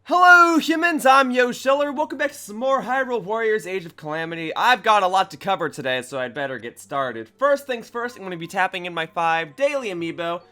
Hello humans, I'm Yoshiller. Welcome back to some more Hyrule Warriors Age of Calamity. I've got a lot to cover today, so I'd better get started. First things first, I'm going to be tapping in my 5 daily amiibo.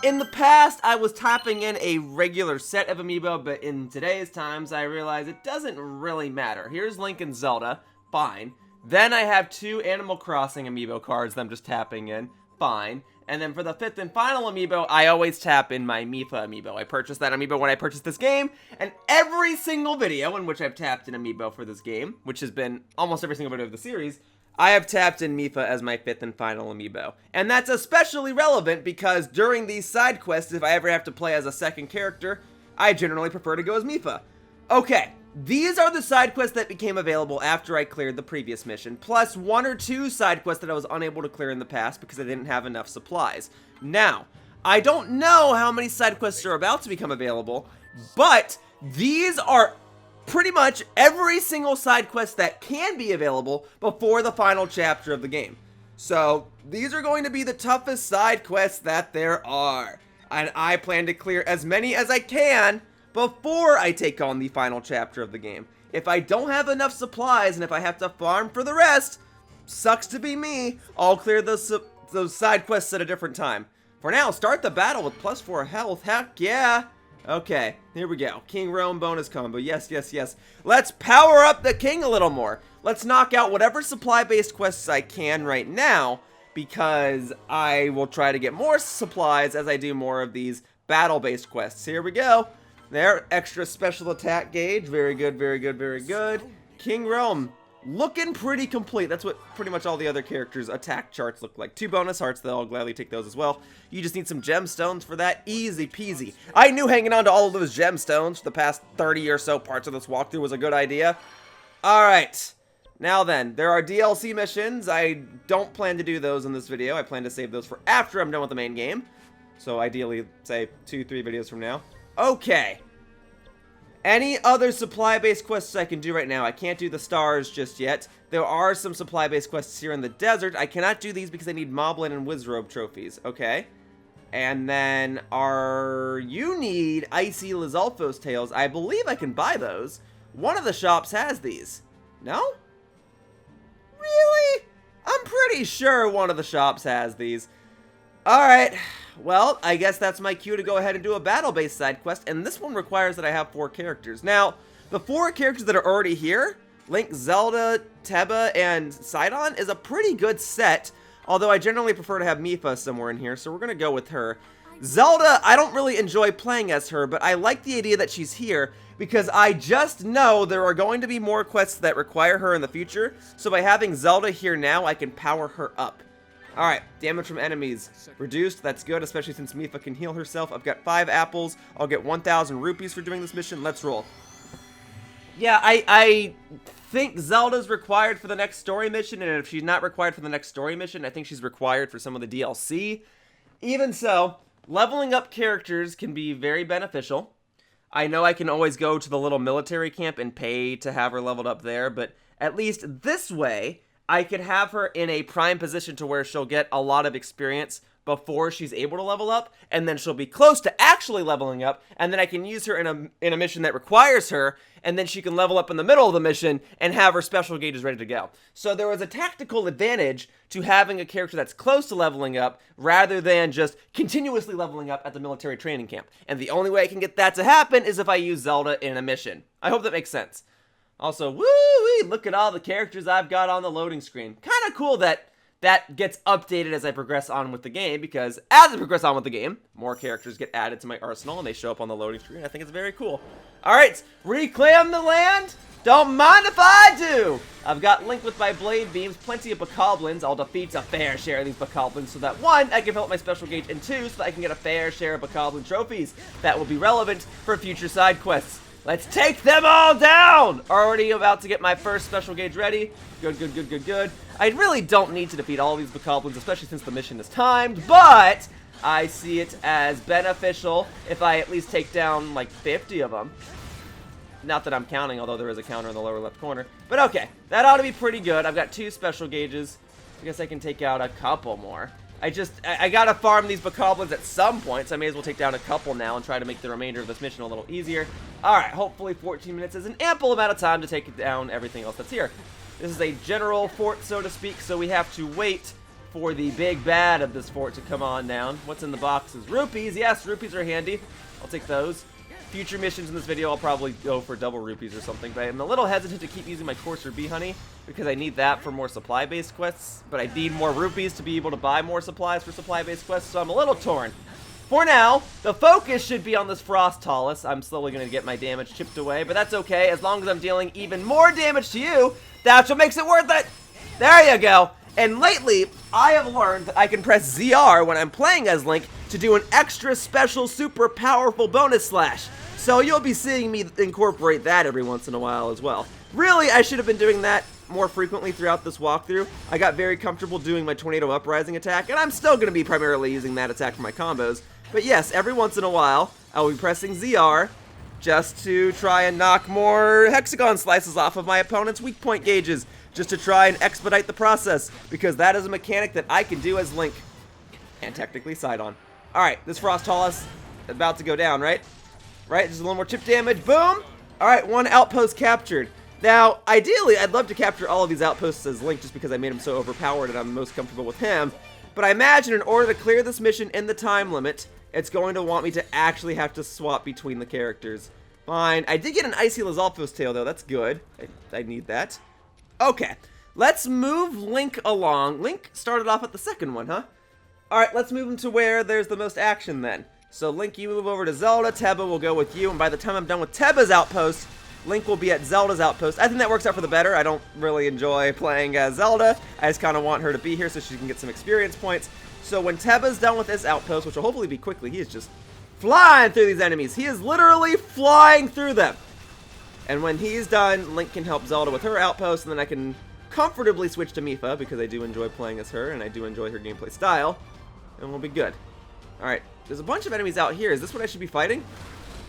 In the past, I was tapping in a regular set of amiibo, but in today's times, I realize it doesn't really matter. Here's Link and Zelda, fine. Then I have 2 Animal Crossing amiibo cards that I'm just tapping in, fine. And then for the 5th and final amiibo, I always tap in my Mipha amiibo. I purchased that amiibo when I purchased this game, and every single video in which I've tapped in amiibo for this game, which has been almost every single video of the series, I have tapped in Mipha as my 5th and final amiibo. And that's especially relevant because during these side quests, if I ever have to play as a second character, I generally prefer to go as Mipha. Okay. These are the side quests that became available after I cleared the previous mission, plus 1 or 2 side quests that I was unable to clear in the past because I didn't have enough supplies. Now, I don't know how many side quests are about to become available, but these are pretty much every single side quest that can be available before the final chapter of the game. So, these are going to be the toughest side quests that there are, and I plan to clear as many as I can before I take on the final chapter of the game. If I don't have enough supplies and if I have to farm for the rest, sucks to be me. I'll clear those side quests at a different time. For now, start the battle with +4 health. Heck yeah. Okay, here we go. King Rome bonus combo. Yes, yes, yes. Let's power up the king a little more. Let's knock out whatever supply-based quests I can right now, because I will try to get more supplies as I do more of these battle-based quests. Here we go. There, extra special attack gauge. Very good, very good, very good. King Rome, looking pretty complete. That's what pretty much all the other characters' attack charts look like. 2 bonus hearts, though. I'll gladly take those as well. You just need some gemstones for that. Easy peasy. I knew hanging on to all of those gemstones for the past 30 or so parts of this walkthrough was a good idea. Alright. Now then, there are DLC missions. I don't plan to do those in this video. I plan to save those for after I'm done with the main game. So ideally, say 2-3 videos from now. Okay. Any other supply-based quests I can do right now? I can't do the stars just yet. There are some supply-based quests here in the desert. I cannot do these because I need Moblin and Wizrobe trophies. Okay. And then you need Icy Lizalfo's tails. I believe I can buy those. One of the shops has these. No? Really? I'm pretty sure one of the shops has these. Alright. Well, I guess that's my cue to go ahead and do a battle-based side quest, and this one requires that I have 4 characters. Now, the 4 characters that are already here, Link, Zelda, Teba, and Sidon, is a pretty good set, although I generally prefer to have Mipha somewhere in here, so we're going to go with her. Zelda, I don't really enjoy playing as her, but I like the idea that she's here, because I just know there are going to be more quests that require her in the future, so by having Zelda here now, I can power her up. Alright, damage from enemies reduced. That's good, especially since Mipha can heal herself. I've got 5 apples. I'll get 1,000 rupees for doing this mission. Let's roll. Yeah, I think Zelda's required for the next story mission, and if she's not required for the next story mission, I think she's required for some of the DLC. Even so, leveling up characters can be very beneficial. I know I can always go to the little military camp and pay to have her leveled up there, but at least this way, I could have her in a prime position to where she'll get a lot of experience before she's able to level up, and then she'll be close to actually leveling up, and then I can use her in a mission that requires her, and then she can level up in the middle of the mission and have her special gauges ready to go. So there was a tactical advantage to having a character that's close to leveling up rather than just continuously leveling up at the military training camp. And the only way I can get that to happen is if I use Zelda in a mission. I hope that makes sense. Also, woo-wee, look at all the characters I've got on the loading screen. Kind of cool that that gets updated as I progress on with the game, because as I progress on with the game, more characters get added to my arsenal and they show up on the loading screen. I think it's very cool. Alright, reclaim the land? Don't mind if I do! I've got Link with my blade beams, plenty of bokoblins. I'll defeat a fair share of these bokoblins so that 1, I can fill up my special gauge, and 2, so that I can get a fair share of bokoblin trophies that will be relevant for future side quests. Let's take them all down! Already about to get my first special gauge ready. Good, good, good, good, good. I really don't need to defeat all these bokoblins, especially since the mission is timed, but I see it as beneficial if I at least take down like 50 of them. Not that I'm counting, although there is a counter in the lower left corner. But okay, that ought to be pretty good. I've got 2 special gauges. I guess I can take out a couple more. I gotta farm these bokoblins at some point, so I may as well take down a couple now and try to make the remainder of this mission a little easier. Alright, hopefully 14 minutes is an ample amount of time to take down everything else that's here. This is a general fort, so to speak, so we have to wait for the big bad of this fort to come on down. What's in the boxes? Rupees! Yes, rupees are handy. I'll take those. Future missions in this video, I'll probably go for double rupees or something, but I'm a little hesitant to keep using my coarser bee honey because I need that for more supply-based quests, but I need more rupees to be able to buy more supplies for supply-based quests, so I'm a little torn. For now, the focus should be on this Frost Talus. I'm slowly going to get my damage chipped away, but that's okay. As long as I'm dealing even more damage to you, that's what makes it worth it. There you go. And lately, I have learned that I can press ZR when I'm playing as Link to do an extra special super powerful bonus slash. So you'll be seeing me incorporate that every once in a while as well. Really, I should have been doing that more frequently throughout this walkthrough. I got very comfortable doing my Tornado Uprising attack, and I'm still going to be primarily using that attack for my combos. But yes, every once in a while, I will be pressing ZR just to try and knock more hexagon slices off of my opponent's weak point gauges, just to try and expedite the process, because that is a mechanic that I can do as Link, and technically Sidon. Alright, this Frost Talus is about to go down, right? Right, just a little more chip damage, boom! Alright, one outpost captured. Now, ideally, I'd love to capture all of these outposts as Link just because I made him so overpowered and I'm most comfortable with him, but I imagine in order to clear this mission in the time limit, it's going to want me to actually have to swap between the characters. Fine. I did get an Icy Lizalfos tail, though. That's good. I need that. Okay. Let's move Link along. Link started off at the second one, huh? Alright, let's move him to where there's the most action, then. So, Link, you move over to Zelda. Teba will go with you, and by the time I'm done with Teba's outpost, Link will be at Zelda's outpost. I think that works out for the better. I don't really enjoy playing as Zelda. I just kind of want her to be here so she can get some experience points. So when Teba's done with his outpost, which will hopefully be quickly, he is just flying through these enemies. He is literally flying through them. And when he's done, Link can help Zelda with her outpost, and then I can comfortably switch to Mipha, because I do enjoy playing as her, and I do enjoy her gameplay style, and we'll be good. Alright, there's a bunch of enemies out here. Is this what I should be fighting?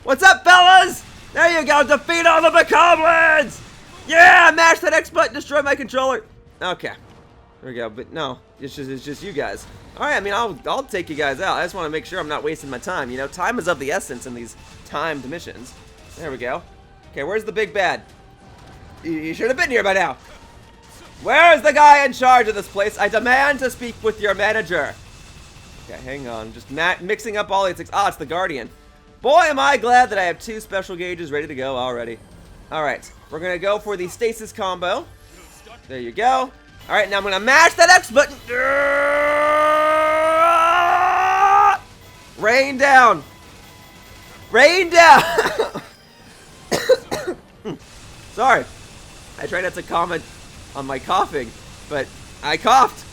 What's up, fellas? There you go, defeat all the bokoblins! Yeah, mash that X button, destroy my controller. Okay, there we go, but no, it's just you guys. Alright, I mean, I'll take you guys out. I just want to make sure I'm not wasting my time. You know, time is of the essence in these timed missions. There we go. Okay, where's the big bad? You should have been here by now. Where's the guy in charge of this place? I demand to speak with your manager. Okay, hang on. Just mixing up all these things. Ah, it's the Guardian. Boy, am I glad that I have 2 special gauges ready to go already. Alright, we're going to go for the stasis combo. There you go. Alright, now I'm going to mash that X button. Rain down. Rain down. Sorry. I tried not to comment on my coughing, but I coughed.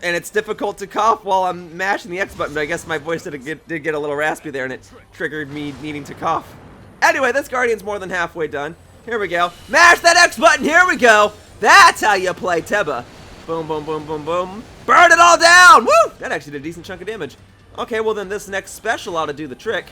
And it's difficult to cough while I'm mashing the X button, but I guess my voice did get a little raspy there, and it triggered me needing to cough. Anyway, this Guardian's more than halfway done. Here we go. Mash that X button! Here we go! That's how you play Teba. Boom, boom, boom, boom, boom. Burn it all down! Woo! That actually did a decent chunk of damage. Okay, well then this next special ought to do the trick.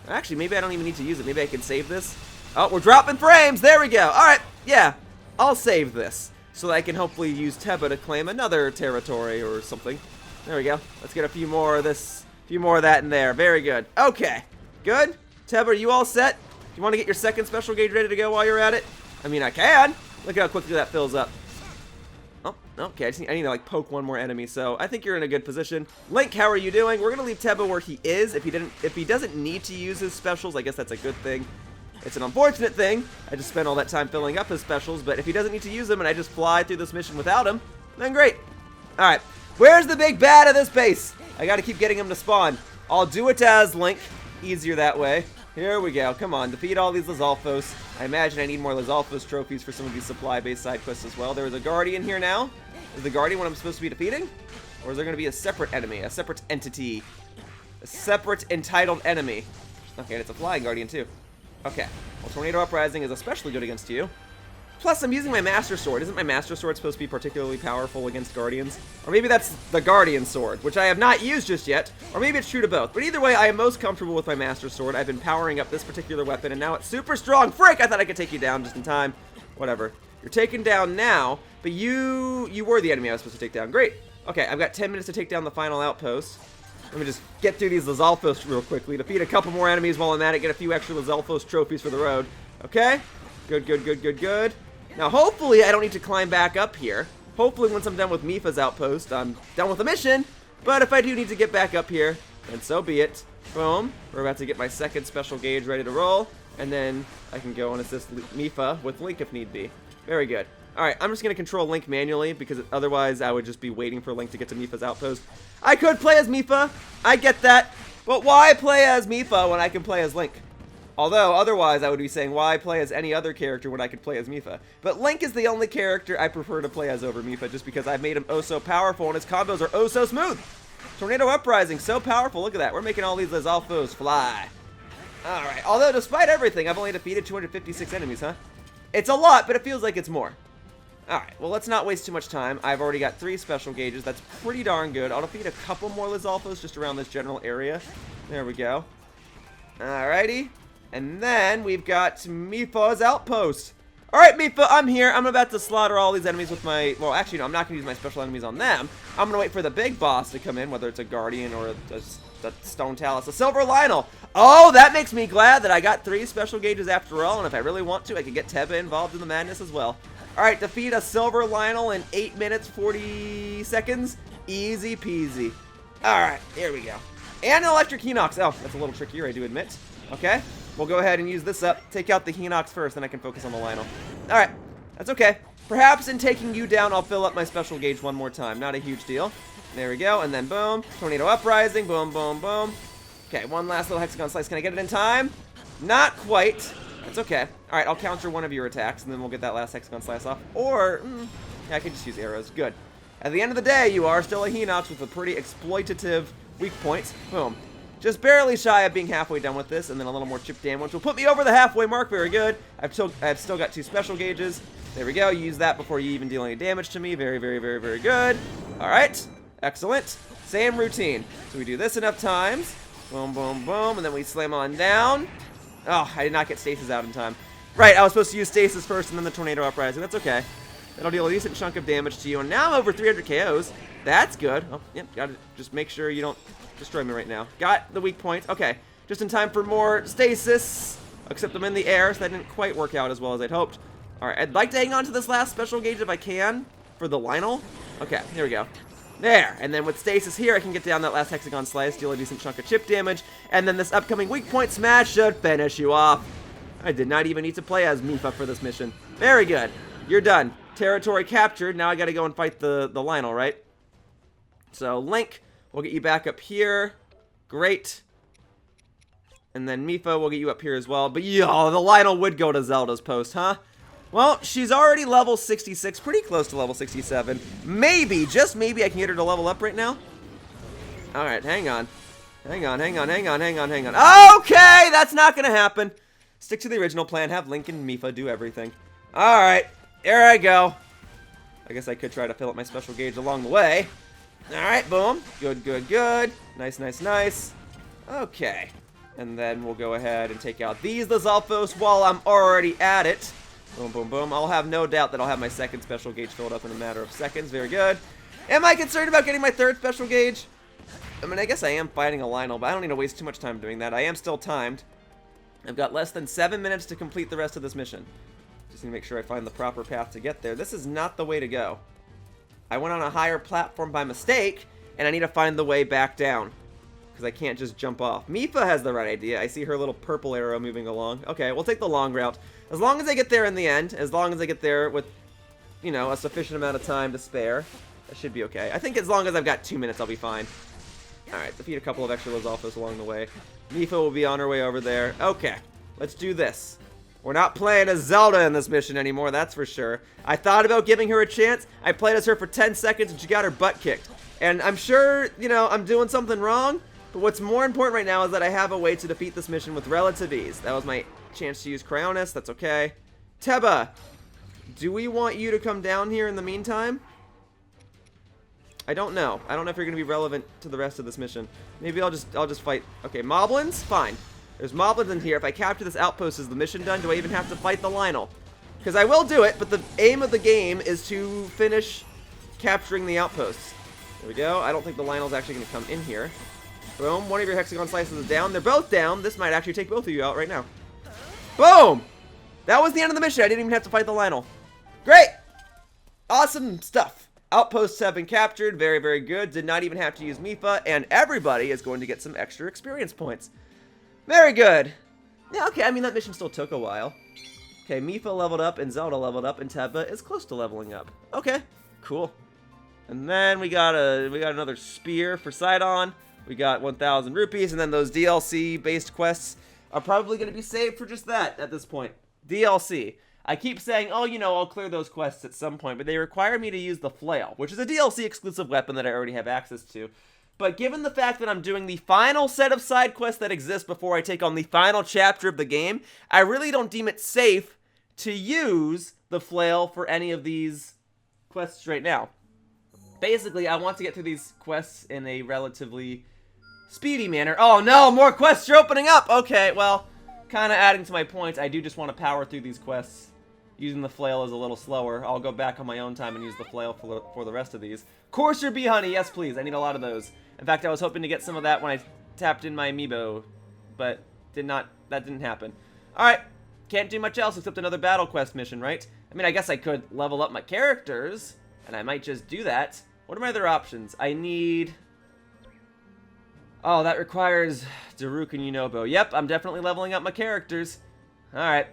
Actually, maybe I don't even need to use it. Maybe I can save this. Oh, we're dropping frames! There we go. Alright, yeah. I'll save this, so that I can hopefully use Teba to claim another territory or something. There we go. Let's get a few more of this, a few more of that in there. Very good. Okay. Good? Teba, are you all set? Do you want to get your second special gauge ready to go while you're at it? I mean, I can. Look how quickly that fills up. Oh, okay. I need to, like, poke one more enemy, so I think you're in a good position. Link, how are you doing? We're going to leave Teba where he is. If he doesn't need to use his specials, I guess that's a good thing. It's an unfortunate thing. I just spent all that time filling up his specials, but if he doesn't need to use them and I just fly through this mission without him, then great. Alright, where's the big bad of this base? I gotta keep getting him to spawn. I'll do it as Link. Easier that way. Here we go. Come on, defeat all these Lizalfos. I imagine I need more Lizalfos trophies for some of these supply-based side quests as well. There is a Guardian here now. Is the Guardian what I'm supposed to be defeating? Or is there going to be a separate enemy, a separate entity? A separate entitled enemy. Okay, and it's a flying Guardian too. Okay, well, Tornado Uprising is especially good against you. Plus, I'm using my Master Sword. Isn't my Master Sword supposed to be particularly powerful against Guardians? Or maybe that's the Guardian Sword, which I have not used just yet. Or maybe it's true to both. But either way, I am most comfortable with my Master Sword. I've been powering up this particular weapon, and now it's super strong. Frick! I thought I could take you down just in time. Whatever. You're taken down now, but you were the enemy I was supposed to take down. Great. Okay, I've got 10 minutes to take down the final outpost. Let me just get through these Lizalfos real quickly. Defeat a couple more enemies while I'm at it. Get a few extra Lizalfos trophies for the road. Okay? Good, good, good, good, good. Now, hopefully, I don't need to climb back up here. Hopefully, once I'm done with Mipha's outpost, I'm done with the mission. But if I do need to get back up here, then so be it. Boom. We're about to get my second special gauge ready to roll. And then I can go and assist Mipha with Link if need be. Very good. Alright, I'm just going to control Link manually because otherwise I would just be waiting for Link to get to Mipha's outpost. I could play as Mipha. I get that. But why play as Mipha when I can play as Link? Although, otherwise I would be saying, why play as any other character when I could play as Mipha? But Link is the only character I prefer to play as over Mipha just because I've made him oh so powerful and his combos are oh so smooth. Tornado Uprising, so powerful. Look at that. We're making all these Lizalfos fly. Alright, although despite everything, I've only defeated 256 enemies, huh? It's a lot, but it feels like it's more. Alright, well, let's not waste too much time. I've already got 3 special gauges. That's pretty darn good. I'll defeat a couple more Lizalfos just around this general area. There we go. Alrighty. And then we've got Mipha's outpost. Alright, Mipha, I'm here. I'm about to slaughter all these enemies with my... Well, actually, no, I'm not going to use my special enemies on them. I'm going to wait for the big boss to come in, whether it's a Guardian or a Stone Talus. A Silver Lynel. Oh, that makes me glad that I got 3 special gauges after all, and if I really want to, I can get Teba involved in the madness as well. Alright, defeat a Silver Lynel in 8 minutes, 40 seconds. Easy peasy. Alright, here we go. And an Electric Hinox. Oh, that's a little trickier, I do admit. Okay, we'll go ahead and use this up. Take out the Hinox first, then I can focus on the Lynel. Alright, that's okay. Perhaps in taking you down, I'll fill up my special gauge one more time. Not a huge deal. There we go, and then boom. Tornado Uprising, boom, boom, boom. Okay, one last little Hexagon Slice. Can I get it in time? Not quite. That's okay. Alright, I'll counter one of your attacks, and then we'll get that last Hexagon Slice off. Or, yeah, I could just use arrows. Good. At the end of the day, you are still a Hinox with a pretty exploitative weak point. Boom. Just barely shy of being halfway done with this, and then a little more chip damage will put me over the halfway mark. Very good. I've still got 2 special gauges. There we go. Use that before you even deal any damage to me. Very, very, very, very good. Alright. Excellent. Same routine. So we do this enough times. Boom, boom, boom, and then we slam on down. Oh, I did not get stasis out in time. Right, I was supposed to use stasis first and then the Tornado Uprising. That's okay. That'll deal a decent chunk of damage to you. And now I'm over 300 KOs. That's good. Oh, yep, gotta just make sure you don't destroy me right now. Got the weak point. Okay, just in time for more stasis. Except I'm in the air, so that didn't quite work out as well as I'd hoped. Alright, I'd like to hang on to this last special gauge if I can for the Lynel. Okay, here we go. There, and then with stasis here, I can get down that last Hexagon Slice, deal a decent chunk of chip damage, and then this upcoming weak point smash should finish you off. I did not even need to play as Mipha for this mission. Very good. You're done. Territory captured. Now I gotta go and fight the Lynel, right? So, Link, we'll get you back up here. Great. And then Mipha, we'll get you up here as well. But, yo, the Lynel would go to Zelda's post, huh? Well, she's already level 66, pretty close to level 67. Maybe, just maybe I can get her to level up right now. Alright, hang on. Hang on. Okay, that's not gonna happen. Stick to the original plan, have Link and Mipha do everything. Alright, here I go. I guess I could try to fill up my special gauge along the way. Alright, boom. Good, good, good. Nice, nice, nice. Okay. And then we'll go ahead and take out these Lizalfos while I'm already at it. Boom, boom, boom. I'll have no doubt that I'll have my second special gauge filled up in a matter of seconds. Very good. Am I concerned about getting my third special gauge? I mean, I guess I am fighting a Lynel, but I don't need to waste too much time doing that. I am still timed. I've got less than 7 minutes to complete the rest of this mission. Just need to make sure I find the proper path to get there. This is not the way to go. I went on a higher platform by mistake, and I need to find the way back down. Because I can't just jump off. Mipha has the right idea. I see her little purple arrow moving along. Okay, we'll take the long route. As long as I get there in the end, as long as I get there with, you know, a sufficient amount of time to spare, that should be okay. I think as long as I've got 2 minutes, I'll be fine. Alright, defeat a couple of extra Lizalfos along the way. Mipha will be on her way over there. Okay, let's do this. We're not playing as Zelda in this mission anymore, that's for sure. I thought about giving her a chance. I played as her for 10 seconds and she got her butt kicked. And I'm sure, you know, I'm doing something wrong. But what's more important right now is that I have a way to defeat this mission with relative ease. That was my chance to use Cryonis. That's okay. Teba, do we want you to come down here in the meantime? I don't know. I don't know if you're going to be relevant to the rest of this mission. Maybe I'll just fight. Okay, Moblins? Fine. There's Moblins in here. If I capture this outpost, is the mission done? Do I even have to fight the Lynel? Because I will do it, but the aim of the game is to finish capturing the outposts. There we go. I don't think the Lynel's actually going to come in here. Boom. One of your hexagon slices is down. They're both down. This might actually take both of you out right now. Boom! That was the end of the mission. I didn't even have to fight the Lynel. Great! Awesome stuff. Outposts have been captured. Very, very good. Did not even have to use Mipha. And everybody is going to get some extra experience points. Very good. Yeah, okay. I mean, that mission still took a while. Okay, Mipha leveled up, and Zelda leveled up, and Teba is close to leveling up. Okay, cool. And then we got another spear for Sidon. We got 1,000 rupees, and then those DLC-based quests are probably going to be saved for just that at this point. DLC. I keep saying, oh, you know, I'll clear those quests at some point, but they require me to use the flail, which is a DLC-exclusive weapon that I already have access to. But given the fact that I'm doing the final set of side quests that exist before I take on the final chapter of the game, I really don't deem it safe to use the flail for any of these quests right now. Basically, I want to get through these quests in a relatively speedy manner. Oh no, more quests are opening up! Okay, well, kind of adding to my points, I do just want to power through these quests. Using the flail is a little slower. I'll go back on my own time and use the flail for the rest of these. Courser bee honey, yes please, I need a lot of those. In fact, I was hoping to get some of that when I tapped in my amiibo, but that didn't happen. Alright, can't do much else except another battle quest mission, right? I mean, I guess I could level up my characters, and I might just do that. What are my other options? I need... Oh, that requires Daruk and Yunobo. Yep, I'm definitely leveling up my characters. Alright.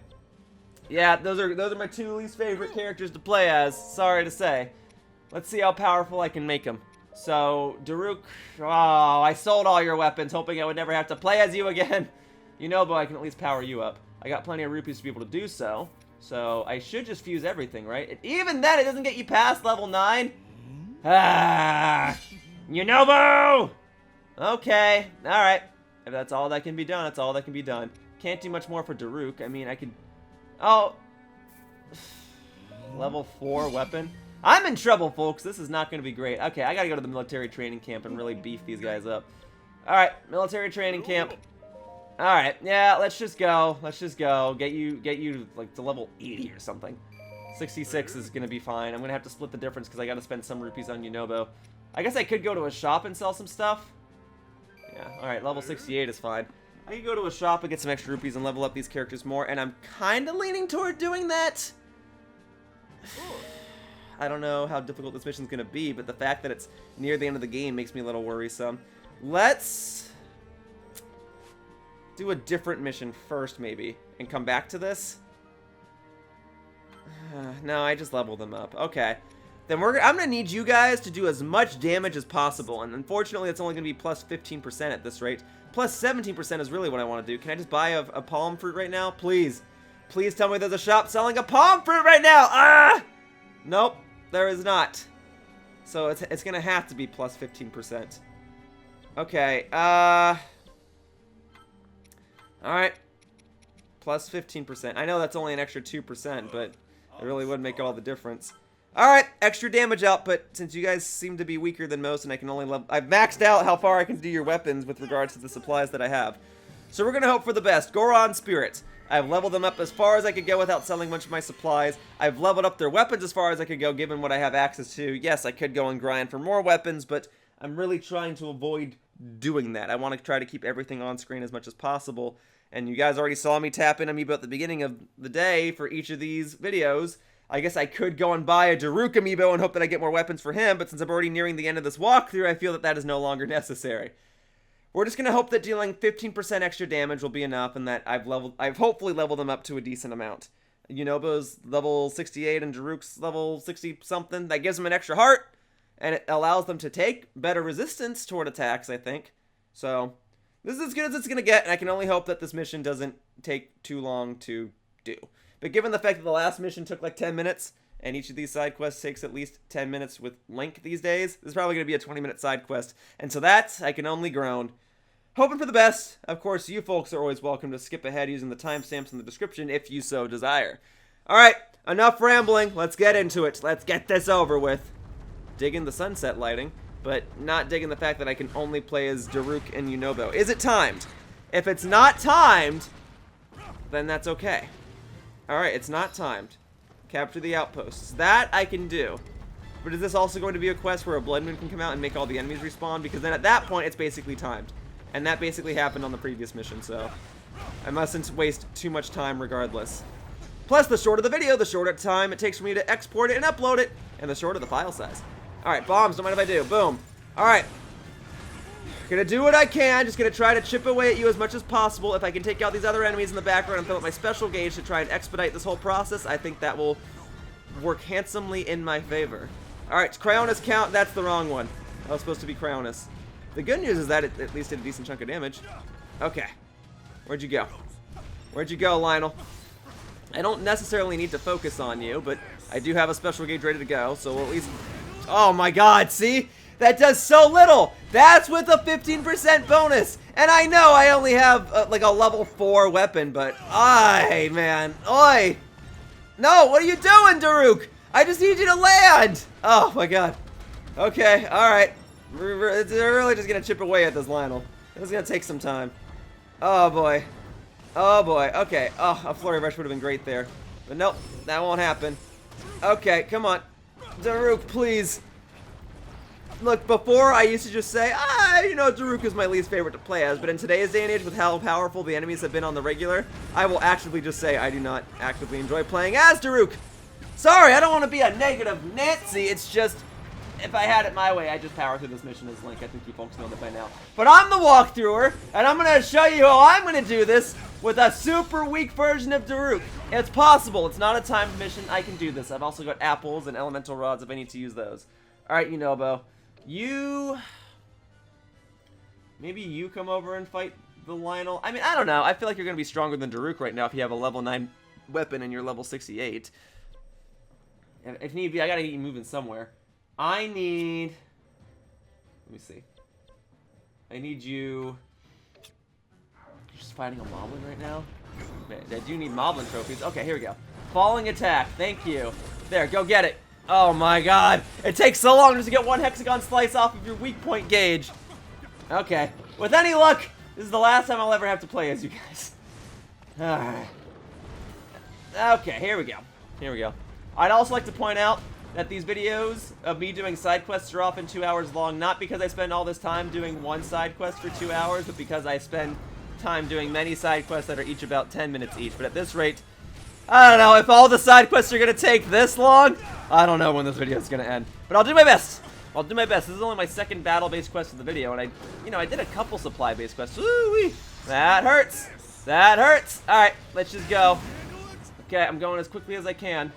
Yeah, those are my two least favorite characters to play as, sorry to say. Let's see how powerful I can make them. So, Daruk, oh, I sold all your weapons, hoping I would never have to play as you again. Yunobo, I can at least power you up. I got plenty of rupees to be able to do so. So, I should just fuse everything, right? And even then, it doesn't get you past level 9. Ah! Yunobo! Okay, alright. If that's all that can be done, that's all that can be done. Can't do much more for Daruk. I mean, I could... Oh! Level 4 weapon. I'm in trouble, folks. This is not going to be great. Okay, I gotta go to the military training camp and really beef these guys up. Alright, military training camp. Alright, yeah, let's just go. Let's just go. Get you like, to level 80 or something. 66 is going to be fine. I'm going to have to split the difference because I got to spend some rupees on Yunobo. I guess I could go to a shop and sell some stuff. Yeah, alright, level 68 is fine. I can go to a shop and get some extra rupees and level up these characters more, and I'm kind of leaning toward doing that. I don't know how difficult this mission's going to be, but the fact that it's near the end of the game makes me a little worrisome. Let's do a different mission first, maybe, and come back to this. No, I just leveled them up. Okay. Then I'm going to need you guys to do as much damage as possible, and unfortunately it's only going to be plus 15% at this rate. Plus 17% is really what I want to do. Can I just buy a palm fruit right now? Please. Please tell me there's a shop selling a palm fruit right now! Ah! Nope, there is not. So it's going to have to be plus 15%. Okay, alright. Plus 15%. I know that's only an extra 2%, but it really would make all the difference. Alright, extra damage output, since you guys seem to be weaker than most, and I can only I've maxed out how far I can do your weapons with regards to the supplies that I have. So we're going to hope for the best. Goron Spirit. I've leveled them up as far as I could go without selling much of my supplies. I've leveled up their weapons as far as I could go, given what I have access to. Yes, I could go and grind for more weapons, but I'm really trying to avoid doing that. I want to try to keep everything on screen as much as possible. And you guys already saw me tap in amiibo at the beginning of the day for each of these videos. I guess I could go and buy a Daruk amiibo and hope that I get more weapons for him, but since I'm already nearing the end of this walkthrough, I feel that that is no longer necessary. We're just going to hope that dealing 15% extra damage will be enough, and that I've hopefully leveled them up to a decent amount. Yunobo's level 68 and Daruk's level 60-something. That gives them an extra heart, and it allows them to take better resistance toward attacks, I think. So, this is as good as it's going to get, and I can only hope that this mission doesn't take too long to do. But given the fact that the last mission took like 10 minutes, and each of these side quests takes at least 10 minutes with Link these days, this is probably going to be a 20-minute side quest. And so that, I can only groan. Hoping for the best. Of course, you folks are always welcome to skip ahead using the timestamps in the description if you so desire. Alright, enough rambling. Let's get into it. Let's get this over with. Digging the sunset lighting, but not digging the fact that I can only play as Daruk and Yunobo. Is it timed? If it's not timed, then that's okay. Alright, it's not timed. Capture the outposts. That I can do. But is this also going to be a quest where a Blood Moon can come out and make all the enemies respawn? Because then at that point, it's basically timed. And that basically happened on the previous mission, so I mustn't waste too much time regardless. Plus, the shorter the video, the shorter time it takes for me to export it and upload it, and the shorter the file size. Alright, bombs, don't mind if I do. Boom. Alright. Gonna do what I can, just gonna try to chip away at you as much as possible. If I can take out these other enemies in the background and fill up my special gauge to try and expedite this whole process, I think that will work handsomely in my favor. Alright, Cryonis count, that's the wrong one. That was supposed to be Cryonis. The good news is that it at least did a decent chunk of damage. Okay. Where'd you go? Where'd you go, Lynel? I don't necessarily need to focus on you, but I do have a special gauge ready to go, so we'll at least... Oh my god, see? That does so little! That's with a 15% bonus! And I know I only have, like, a level 4 weapon, but... Aye, man. Oi! No, what are you doing, Daruk? I just need you to land! Oh my god. Okay, alright. We're really just gonna chip away at this Lynel. This is gonna take some time. Oh boy. Oh boy. Okay. Oh, a Flurry Rush would have been great there. But nope, that won't happen. Okay, come on. Daruk, please. Look, before I used to just say, you know, Daruk is my least favorite to play as, but in today's day and age with how powerful the enemies have been on the regular, I will actively just say I do not actively enjoy playing as Daruk. Sorry, I don't want to be a negative Nancy, it's just, if I had it my way, I'd just power through this mission as Link. I think you folks know that by now. But I'm the walkthrougher, and I'm going to show you how I'm going to do this with a super weak version of Daruk. It's possible. It's not a timed mission. I can do this. I've also got apples and elemental rods if I need to use those. Alright, Yunobo. Maybe you come over and fight the Lynel. I mean, I don't know. I feel like you're going to be stronger than Daruk right now if you have a level 9 weapon and you're level 68. And if need be, I got to get you moving somewhere. I need... Let me see. I need you... You're just fighting a Moblin right now? Man, I do need Moblin trophies. Okay, here we go. Falling attack. Thank you. There, go get it. Oh my god. It takes so long just to get one hexagon slice off of your weak point gauge. Okay. With any luck, this is the last time I'll ever have to play as you guys. Alright. Okay, here we go. Here we go. I'd also like to point out that these videos of me doing side quests are often 2 hours long, not because I spend all this time doing one side quest for 2 hours, but because I spend time doing many side quests that are each about 10 minutes each. But at this rate, I don't know, if all the side quests are going to take this long, I don't know when this video is going to end. But I'll do my best. I'll do my best. This is only my second battle-based quest of the video, and I did a couple supply-based quests. Woo-wee! That hurts. That hurts. All right, let's just go. Okay, I'm going as quickly as I can.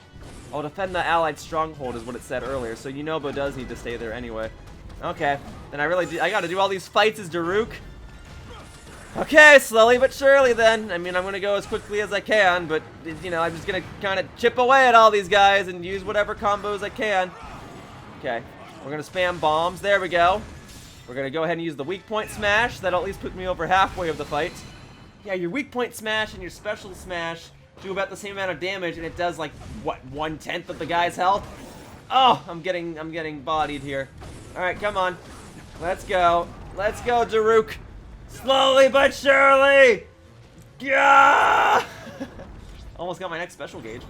I'll defend the allied stronghold is what it said earlier, so Yunobo does need to stay there anyway. Okay, then I gotta do all these fights as Daruk. Okay, slowly but surely then. I mean, I'm gonna go as quickly as I can, but, you know, I'm just gonna kind of chip away at all these guys and use whatever combos I can. Okay, we're gonna spam bombs. There we go. We're gonna go ahead and use the weak point smash. That'll at least put me over halfway of the fight. Yeah, your weak point smash and your special smash do about the same amount of damage, and it does like what, 1/10 of the guy's health. Oh, I'm getting bodied here. All right, come on, let's go, Daruk. Slowly but surely. Yeah. Almost got my next special gauge.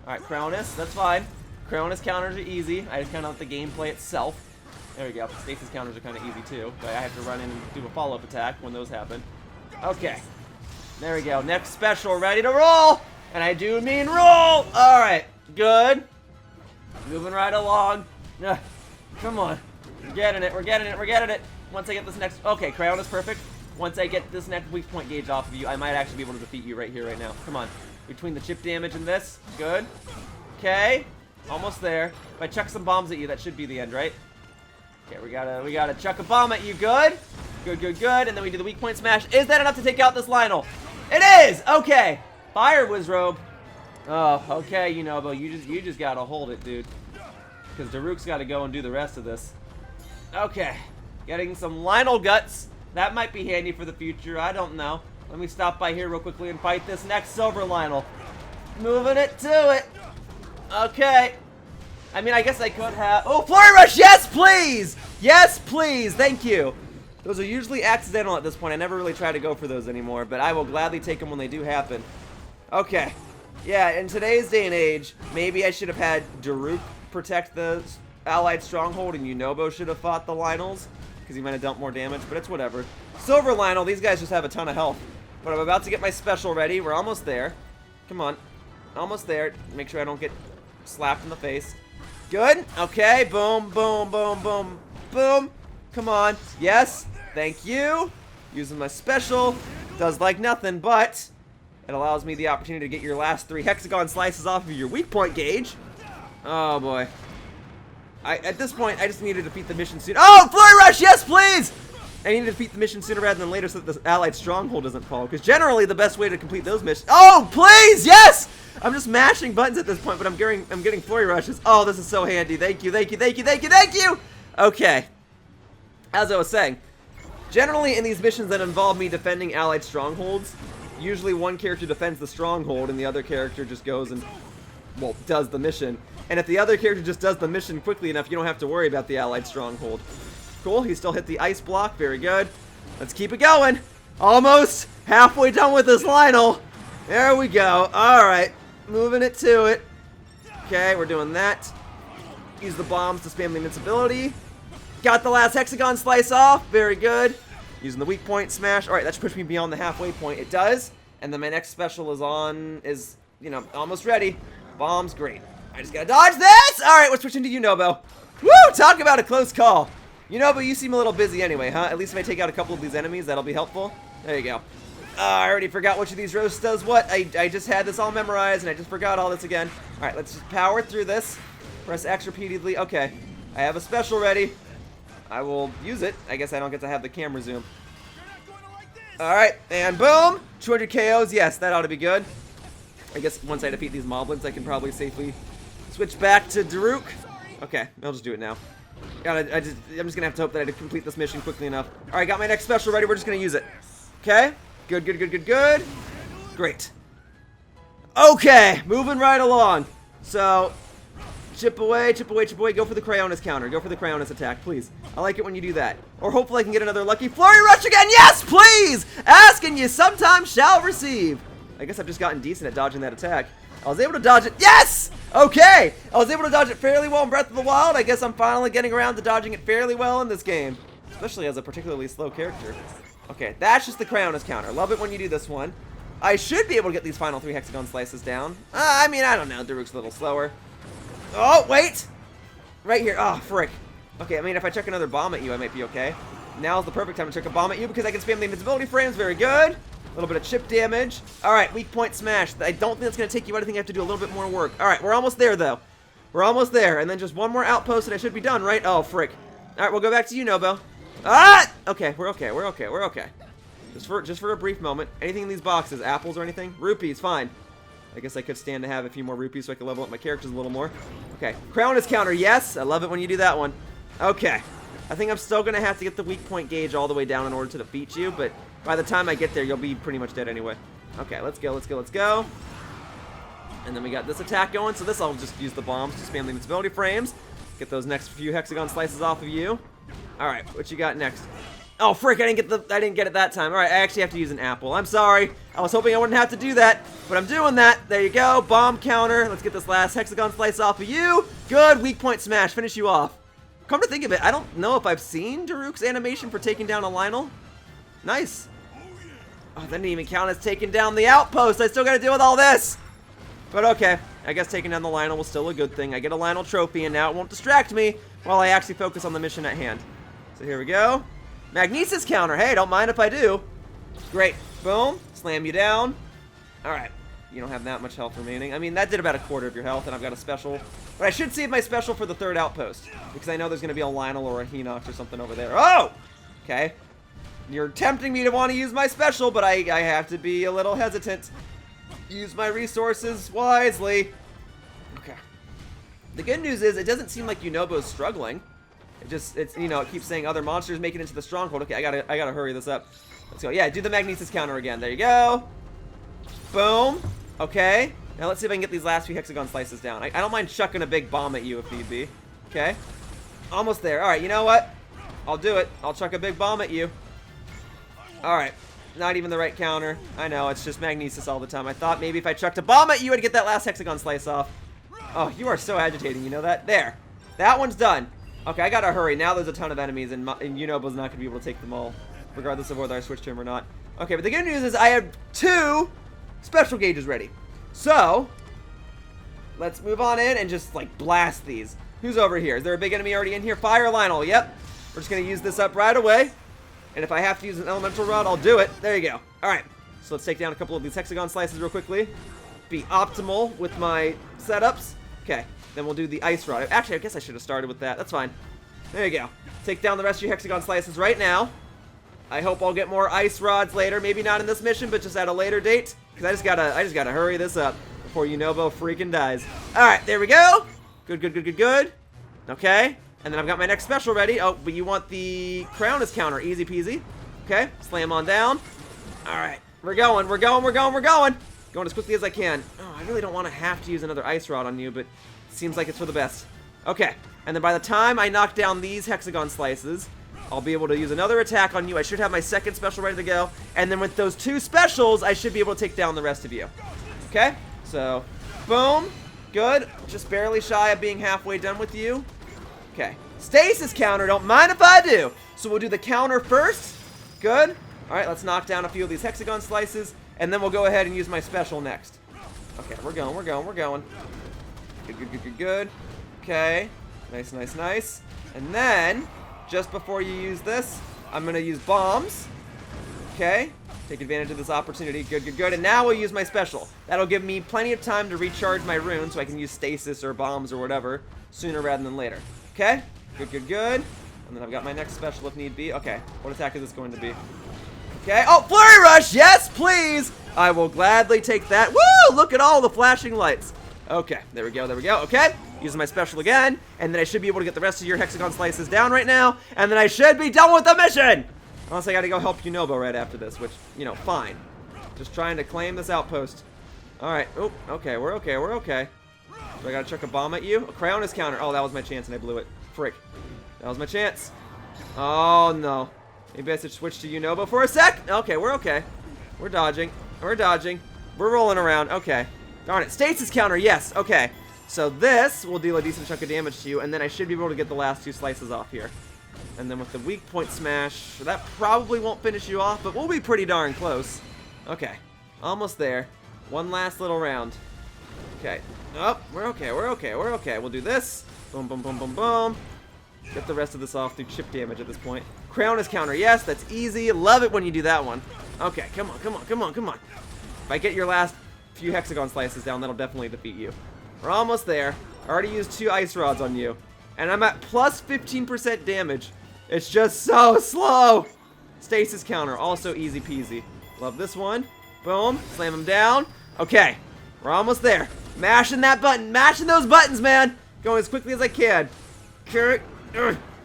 All right, Cryonis, that's fine. Cryonis counters are easy. I just count out the gameplay itself. There we go. Stasis counters are kind of easy too, but I have to run in and do a follow-up attack when those happen. Okay. There we go. Next special, ready to roll. And I do mean roll! Alright, good. Moving right along. Come on. We're getting it. Once I get this next... Okay, Crayon is perfect. Once I get this next weak point gauge off of you, I might actually be able to defeat you right here, right now. Come on. Between the chip damage and this. Good. Okay. Almost there. If I chuck some bombs at you, that should be the end, right? Okay, we gotta chuck a bomb at you. Good. Good. And then we do the weak point smash. Is that enough to take out this Lynel? It is! Okay. Fire Wizrobe. Oh, okay, Yunobo, you just gotta hold it, dude. Because Daruk's gotta go and do the rest of this. Okay. Getting some Lynel guts. That might be handy for the future, I don't know. Let me stop by here real quickly and fight this next silver Lynel. Moving it to it. Okay. I mean, I guess I could have... Oh, Flurry Rush! Yes, please! Yes, please! Thank you. Those are usually accidental at this point. I never really try to go for those anymore, but I will gladly take them when they do happen. Okay. Yeah, in today's day and age, maybe I should have had Daruk protect the allied stronghold and Yunobo should have fought the Lynels, because he might have dealt more damage, but it's whatever. Silver Lynel, these guys just have a ton of health. But I'm about to get my special ready. We're almost there. Come on. Almost there. Make sure I don't get slapped in the face. Good. Okay. Boom, boom, boom, boom, boom. Come on. Yes. Thank you. Using my special. Does like nothing, but it allows me the opportunity to get your last 3 hexagon slices off of your weak point gauge. Oh, boy. At this point, I just need to defeat the mission soon. Oh, Flurry Rush! Yes, please! I need to defeat the mission sooner rather than later so that this allied stronghold doesn't fall. Because generally, the best way to complete those missions... Oh, please! Yes! I'm just mashing buttons at this point, but I'm getting Flurry Rushes. Oh, this is so handy. Thank you, thank you, thank you, thank you, thank you! Okay. As I was saying, generally in these missions that involve me defending allied strongholds, usually one character defends the stronghold and the other character just goes and, well, does the mission. And if the other character just does the mission quickly enough, you don't have to worry about the allied stronghold. Cool, he still hit the ice block. Very good. Let's keep it going. Almost halfway done with this Lynel. There we go. Alright, moving it to it. Okay, we're doing that. Use the bombs to spam the invincibility. Got the last hexagon slice off. Very good. Using the weak point smash. Alright, that should push me beyond the halfway point. It does. And then my next special is you know, almost ready. Bombs, great. I just gotta dodge this! Alright, we're switching to Yunobo. Woo! Talk about a close call. Yunobo, you seem a little busy anyway, huh? At least if I take out a couple of these enemies, that'll be helpful. There you go. I already forgot which of these roasts does what. I just had this all memorized, and I just forgot all this again. Alright, let's just power through this. Press X repeatedly. Okay. I have a special ready. I will use it. I guess I don't get to have the camera zoom. Alright, and boom! 200 KOs. Yes, that ought to be good. I guess once I defeat these moblins, I can probably safely switch back to Daruk. Okay, I'll just do it now. I'm just gonna have to hope that I complete this mission quickly enough. Alright, got my next special ready. We're just gonna use it. Okay? Good, good, good, good, good. Great. Okay, moving right along. So, chip away, chip away, chip away. Go for the Cryonis counter. Go for the Cryonis attack, please. I like it when you do that. Or hopefully I can get another lucky Flurry Rush again. Yes, please! Asking you sometimes shall receive. I guess I've just gotten decent at dodging that attack. I was able to dodge it. Yes! Okay! I was able to dodge it fairly well in Breath of the Wild. I guess I'm finally getting around to dodging it fairly well in this game. Especially as a particularly slow character. Okay, that's just the Cryonis counter. Love it when you do this one. I should be able to get these final 3 hexagon slices down. I mean, I don't know. Daruk's a little slower. Oh, wait! Right here. Oh, frick. Okay, I mean, if I chuck another bomb at you, I might be okay. Now's the perfect time to chuck a bomb at you because I can spam the invincibility frames. Very good. A little bit of chip damage. Alright, weak point smash. I don't think that's going to take you out. I think I have to do a little bit more work. Alright, we're almost there, though. We're almost there. And then just one more outpost and I should be done, right? Oh, frick. Alright, we'll go back to Yunobo. Ah! Okay, we're okay. We're okay. We're okay. Just for a brief moment. Anything in these boxes? Apples or anything? Rupees, fine. I guess I could stand to have a few more rupees so I can level up my characters a little more. Okay, Cryonis counter, yes. I love it when you do that one. Okay. I think I'm still going to have to get the weak point gauge all the way down in order to defeat you, but by the time I get there, you'll be pretty much dead anyway. Okay, let's go, let's go, let's go. And then we got this attack going, so this I'll just use the bombs to spam the invincibility frames. Get those next few hexagon slices off of you. Alright, what you got next? Oh, frick, I didn't get it that time. Alright, I actually have to use an apple. I'm sorry. I was hoping I wouldn't have to do that, but I'm doing that. There you go, bomb counter. Let's get this last hexagon slice off of you. Good, weak point smash, finish you off. Come to think of it, I don't know if I've seen Daruk's animation for taking down a Lynel. Nice. Oh, that didn't even count as taking down the outpost. I still gotta deal with all this. But okay, I guess taking down the Lynel was still a good thing. I get a Lynel trophy, and now it won't distract me while I actually focus on the mission at hand. So here we go. Magnesis counter. Hey, don't mind if I do. Great. Boom. Slam you down. Alright. You don't have that much health remaining. I mean, that did about a quarter of your health, and I've got a special. But I should save my special for the 3rd outpost, because I know there's going to be a Lynel or a Hinox or something over there. Oh! Okay. You're tempting me to want to use my special, but I have to be a little hesitant. Use my resources wisely. Okay. The good news is, it doesn't seem like Yunobo's struggling. You know, it keeps saying other monsters make it into the stronghold. Okay, I gotta hurry this up. Let's go. Yeah, do the Magnesis counter again. There you go. Boom. Okay. Now let's see if I can get these last few hexagon slices down. I don't mind chucking a big bomb at you if need be. Okay. Almost there. Alright, you know what? I'll do it. I'll chuck a big bomb at you. Alright. Not even the right counter. I know, it's just Magnesis all the time. I thought maybe if I chucked a bomb at you, I'd get that last hexagon slice off. Oh, you are so agitating, you know that? There. That one's done. Okay, I gotta hurry. Now there's a ton of enemies, and Yunobo's not gonna be able to take them all, regardless of whether I switch to him or not. Okay, but the good news is I have 2 special gauges ready. So, let's move on in and just, like, blast these. Who's over here? Is there a big enemy already in here? Fire Lynel. Yep. We're just gonna use this up right away. And if I have to use an elemental rod, I'll do it. There you go. Alright. So let's take down a couple of these hexagon slices real quickly. Be optimal with my setups. Okay. Then we'll do the ice rod. Actually, I guess I should have started with that. That's fine. There you go. Take down the rest of your hexagon slices right now. I hope I'll get more ice rods later. Maybe not in this mission, but just at a later date. Because I just gotta hurry this up before Yunobo freaking dies. Alright, there we go. Good, good, good, good, good. Okay. And then I've got my next special ready. Oh, but you want the crown as counter. Easy peasy. Okay. Slam on down. Alright. We're going, we're going, we're going, we're going. Going as quickly as I can. Oh, I really don't want to have to use another ice rod on you, but it seems like it's for the best. Okay. And then by the time I knock down these hexagon slices, I'll be able to use another attack on you. I should have my second special ready to go. And then with those 2 specials, I should be able to take down the rest of you. Okay? So, boom. Good. Just barely shy of being halfway done with you. Okay. Stasis counter. Don't mind if I do. So we'll do the counter first. Good. Alright, let's knock down a few of these hexagon slices. And then we'll go ahead and use my special next. Okay, we're going, we're going, we're going. Good, good, good, good, good. Okay. Nice, nice, nice. And then, just before you use this, I'm going to use bombs. Okay. Take advantage of this opportunity. Good, good, good. And now we'll use my special. That'll give me plenty of time to recharge my runes so I can use stasis or bombs or whatever sooner rather than later. Okay? Good, good, good. And then I've got my next special if need be. Okay. What attack is this going to be? Okay. Oh, Flurry Rush! Yes, please! I will gladly take that. Woo! Look at all the flashing lights. Okay. There we go. There we go. Okay. Using my special again. And then I should be able to get the rest of your hexagon slices down right now. And then I should be done with the mission! Unless I gotta go help Yunobo right after this, which, you know, fine. Just trying to claim this outpost. Alright. Oh, okay. We're okay. We're okay. Do I gotta chuck a bomb at you? A crown is counter. Oh, that was my chance and I blew it. Frick. That was my chance. Oh, no. Maybe I should switch to Yunobo for a sec? Okay, we're okay. We're dodging. We're dodging. We're rolling around. Okay. Darn it. Stasis counter. Yes. Okay. So this will deal a decent chunk of damage to you, and then I should be able to get the last 2 slices off here. And then with the weak point smash, that probably won't finish you off, but we'll be pretty darn close. Okay. Almost there. One last little round. Okay. Oh, we're okay. We're okay. We're okay. We'll do this. Boom, boom, boom, boom, boom. Get the rest of this off through chip damage at this point. Crown is counter. Yes, that's easy. Love it when you do that one. Okay, come on, come on, come on, come on. If I get your last few hexagon slices down, that'll definitely defeat you. We're almost there. I already used 2 ice rods on you. And I'm at plus 15% damage. It's just so slow. Stasis counter, also easy peasy. Love this one. Boom, slam him down. Okay, we're almost there. Mashing that button, mashing those buttons, man. Going as quickly as I can.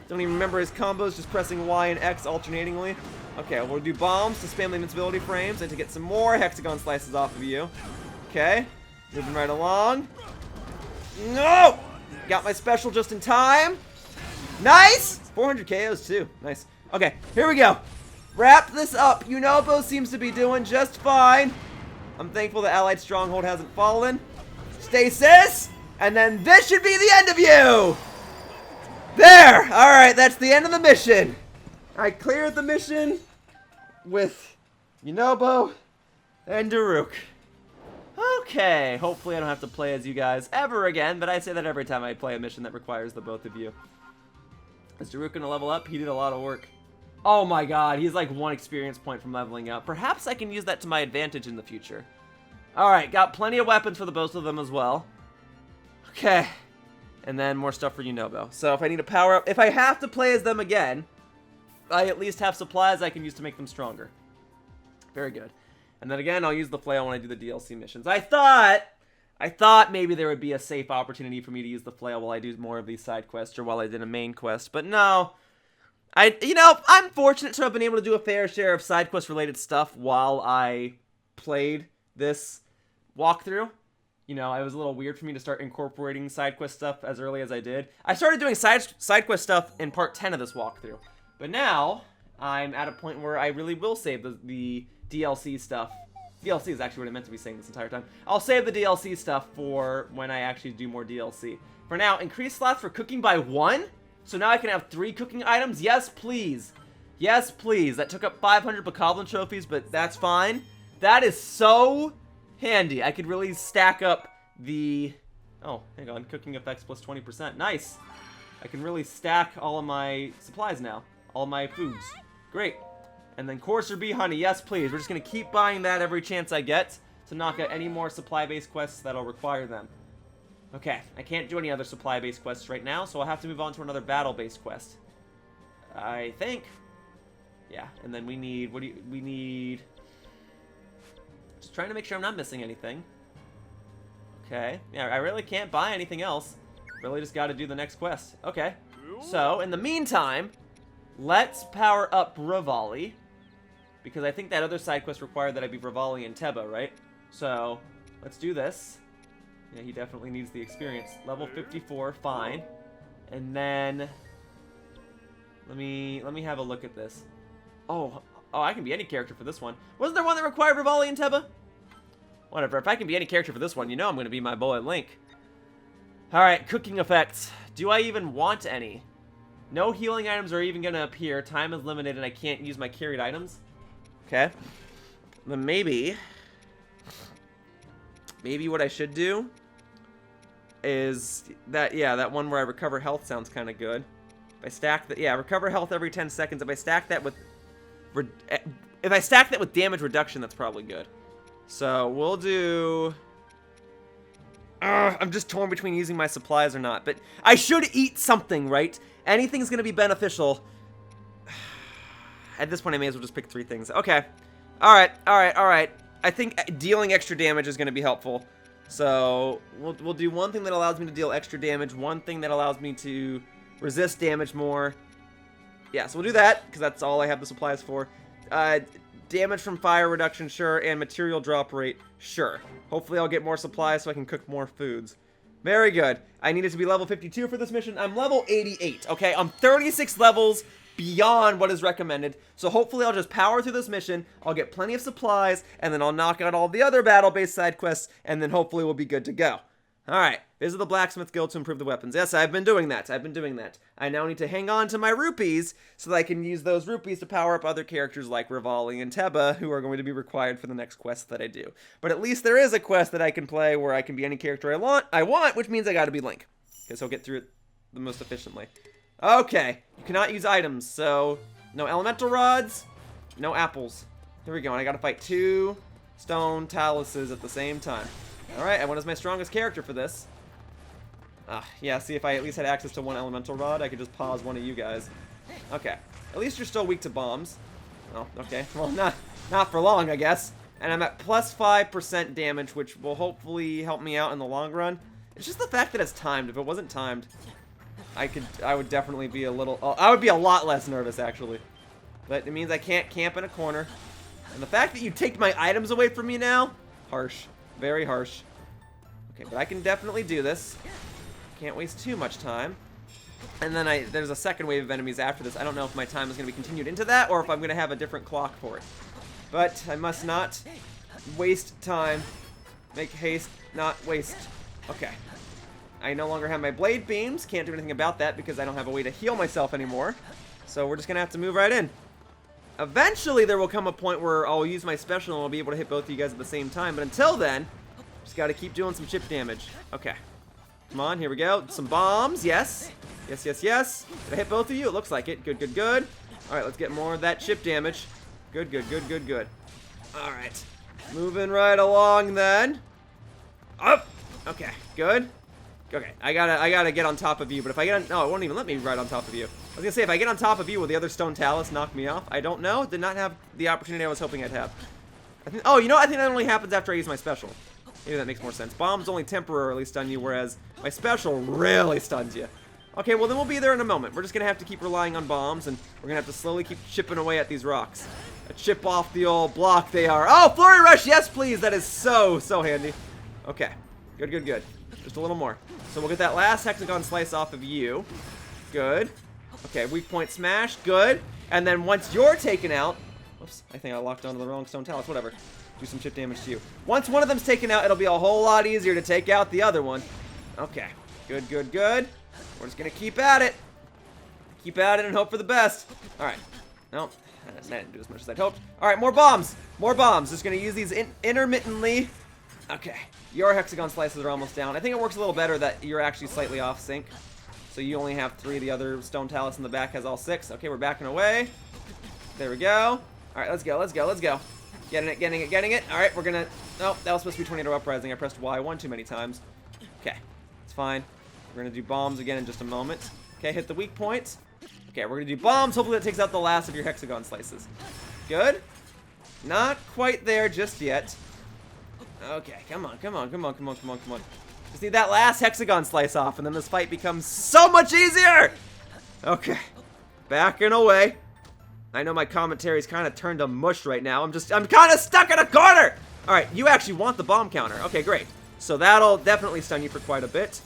Don't even remember his combos, just pressing Y and X alternatingly. Okay, we'll do bombs to spam the invincibility frames and to get some more hexagon slices off of you. Okay, moving right along. No! Got my special just in time. Nice! 400 KOs too. Nice. Okay, here we go. Wrap this up. Yunobo seems to be doing just fine. I'm thankful the Allied Stronghold hasn't fallen. Stasis! And then this should be the end of you! There! Alright, that's the end of the mission. I cleared the mission with Yunobo and Daruk. Okay, hopefully I don't have to play as you guys ever again, but I say that every time I play a mission that requires the both of you. Is Daruk gonna level up? He did a lot of work. Oh my god, he's like 1 experience point from leveling up. Perhaps I can use that to my advantage in the future. Alright, got plenty of weapons for the both of them as well. Okay. And then more stuff for Yunobo. So if I need to power up, if I have to play as them again, I at least have supplies I can use to make them stronger. Very good. And then again, I'll use the flail when I do the DLC missions. I thought maybe there would be a safe opportunity for me to use the flail while I do more of these side quests or while I did a main quest, but no. I'm fortunate to have been able to do a fair share of side quest related stuff while I played this walkthrough. You know, it was a little weird for me to start incorporating side quest stuff as early as I did. I started doing side quest stuff in part 10 of this walkthrough, but now I'm at a point where I really will save the DLC stuff DLC is actually what I meant to be saying this entire time. I'll save the DLC stuff for when I actually do more DLC. For now, increase slots for cooking by 1? So now I can have 3 cooking items? Yes, please. Yes, please. That took up 500 Bokoblin trophies, but that's fine. That is so handy. I could really stack up the... Oh, hang on. Cooking effects plus 20%. Nice. I can really stack all of my supplies now. All my foods. Great. And then Courser Bee Honey. Yes, please. We're just going to keep buying that every chance I get to knock out any more supply-based quests that'll require them. Okay. I can't do any other supply-based quests right now, so I'll have to move on to another battle-based quest. I think. Yeah. And then we need... What do you... We need... Just trying to make sure I'm not missing anything. Okay. Yeah, I really can't buy anything else. Really just got to do the next quest. Okay. So, in the meantime, let's power up Revali. Because I think that other side quest required that I be Revali and Teba, right? So, let's do this. Yeah, he definitely needs the experience. Level 54, fine. And then... Let me have a look at this. Oh, I can be any character for this one. Wasn't there one that required Revali and Teba? Whatever, if I can be any character for this one, you know I'm going to be my boy Link. Alright, cooking effects. Do I even want any? No healing items are even going to appear. Time is limited and I can't use my carried items. Okay. Then maybe what I should do is that, yeah, that one where I recover health sounds kind of good. If I stack that, yeah, recover health every 10 seconds. If I stack that with damage reduction, that's probably good. So we'll do... I'm just torn between using my supplies or not. But I should eat something, right? Anything's going to be beneficial. At this point, I may as well just pick 3 things. Okay. Alright. I think dealing extra damage is going to be helpful. So we'll do one thing that allows me to deal extra damage. One thing that allows me to resist damage more. Yeah, so we'll do that, because that's all I have the supplies for. Damage from fire reduction, sure, and material drop rate, sure. Hopefully I'll get more supplies so I can cook more foods. Very good. I needed to be level 52 for this mission. I'm level 88, okay? I'm 36 levels beyond what is recommended, so hopefully I'll just power through this mission, I'll get plenty of supplies, and then I'll knock out all the other battle-based side quests, and then hopefully we'll be good to go. Alright, visit the Blacksmith Guild to improve the weapons. Yes, I've been doing that. I now need to hang on to my rupees so that I can use those rupees to power up other characters like Revali and Teba, who are going to be required for the next quest that I do. But at least there is a quest that I can play where I can be any character I want, which means I gotta be Link. Because he'll get through it the most efficiently. Okay, you cannot use items, so no elemental rods, no apples. Here we go, and I gotta fight 2 stone taluses at the same time. Alright, I went as my strongest character for this. Yeah, see, if I at least had access to 1 elemental rod, I could just pause one of you guys. Okay. At least you're still weak to bombs. Oh, okay. Well, not for long, I guess. And I'm at plus 5% damage, which will hopefully help me out in the long run. It's just the fact that it's timed. If it wasn't timed, I would definitely be a little... I would be a lot less nervous, actually. But it means I can't camp in a corner. And the fact that you take my items away from me now, harsh. Very harsh. Okay, but I can definitely do this. Can't waste too much time. And then there's a second wave of enemies after this. I don't know if my time is going to be continued into that or if I'm going to have a different clock for it. But I must not waste time. Make haste, not waste. Okay. I no longer have my blade beams. Can't do anything about that because I don't have a way to heal myself anymore. So we're just going to have to move right in. Eventually, there will come a point where I'll use my special and I'll be able to hit both of you guys at the same time. But until then, just got to keep doing some chip damage. Okay. Come on, here we go. Some bombs, yes. Yes. Did I hit both of you? It looks like it. Good. All right, let's get more of that chip damage. Good. All right. Moving right along then. Up. Okay, good. Okay, I gotta get on top of you, but if I get on... No, it won't even let me right on top of you. I was gonna say, if I get on top of you, will the other stone talus knock me off? I don't know. Did not have the opportunity I was hoping I'd have. Oh, you know, I think that only happens after I use my special. Maybe that makes more sense. Bombs only temporarily stun you, whereas my special really stuns you. Okay, well then we'll be there in a moment. We're just gonna have to keep relying on bombs, and we're gonna have to slowly keep chipping away at these rocks. Chip off the old block they are. Oh, Flurry Rush, yes please! That is so handy. Okay, good. Just a little more. So we'll get that last hexagon slice off of you. Good. Okay, weak point smash, good. And then once you're taken out... Whoops, I think I locked onto the wrong stone talus, whatever. do some chip damage to you. Once one of them's taken out, it'll be a whole lot easier to take out the other one. Okay, good, good, good. We're just gonna keep at it. Keep at it and hope for the best. All right. No, that didn't do as much as I'd hoped. All right, more bombs. More bombs. Just gonna use these intermittently. Okay. Your hexagon slices are almost down. I think it works a little better that you're actually slightly off sync. So you only have 3. The other stone talus in the back has all 6. Okay, we're backing away. There we go. All right, let's go, let's go, let's go. Getting it, getting it, getting it. All right, we're gonna... Oh, that was supposed to be Tornado Uprising. I pressed Y one too many times. Okay, it's fine. We're gonna do bombs again in just a moment. Okay, hit the weak points. Okay, we're gonna do bombs. Hopefully that takes out the last of your hexagon slices. Good. Not quite there just yet. Okay, come on, come on, come on, come on, come on, come on. Just need that last hexagon slice off, and then this fight becomes so much easier! Okay. Backing away. I know my commentary's kind of turned to mush right now. I'm kind of stuck in a corner! Alright, you actually want the bomb counter. Okay, great. So that'll definitely stun you for quite a bit.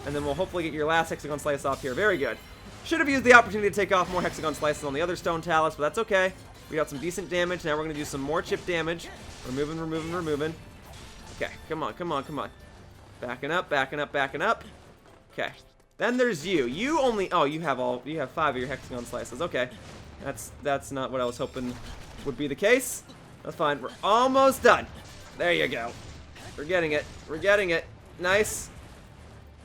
And then we'll hopefully get your last hexagon slice off here. Very good. Should have used the opportunity to take off more hexagon slices on the other stone talus, but that's okay. We got some decent damage. Now we're going to do some more chip damage. We're moving, we're moving, we're moving. Okay, come on, come on, come on. Backing up, backing up, backing up. Okay. Then there's you. You only... Oh, you have 5 of your hexagon slices. Okay. That's not what I was hoping would be the case. That's fine. We're almost done. There you go. We're getting it. We're getting it. Nice.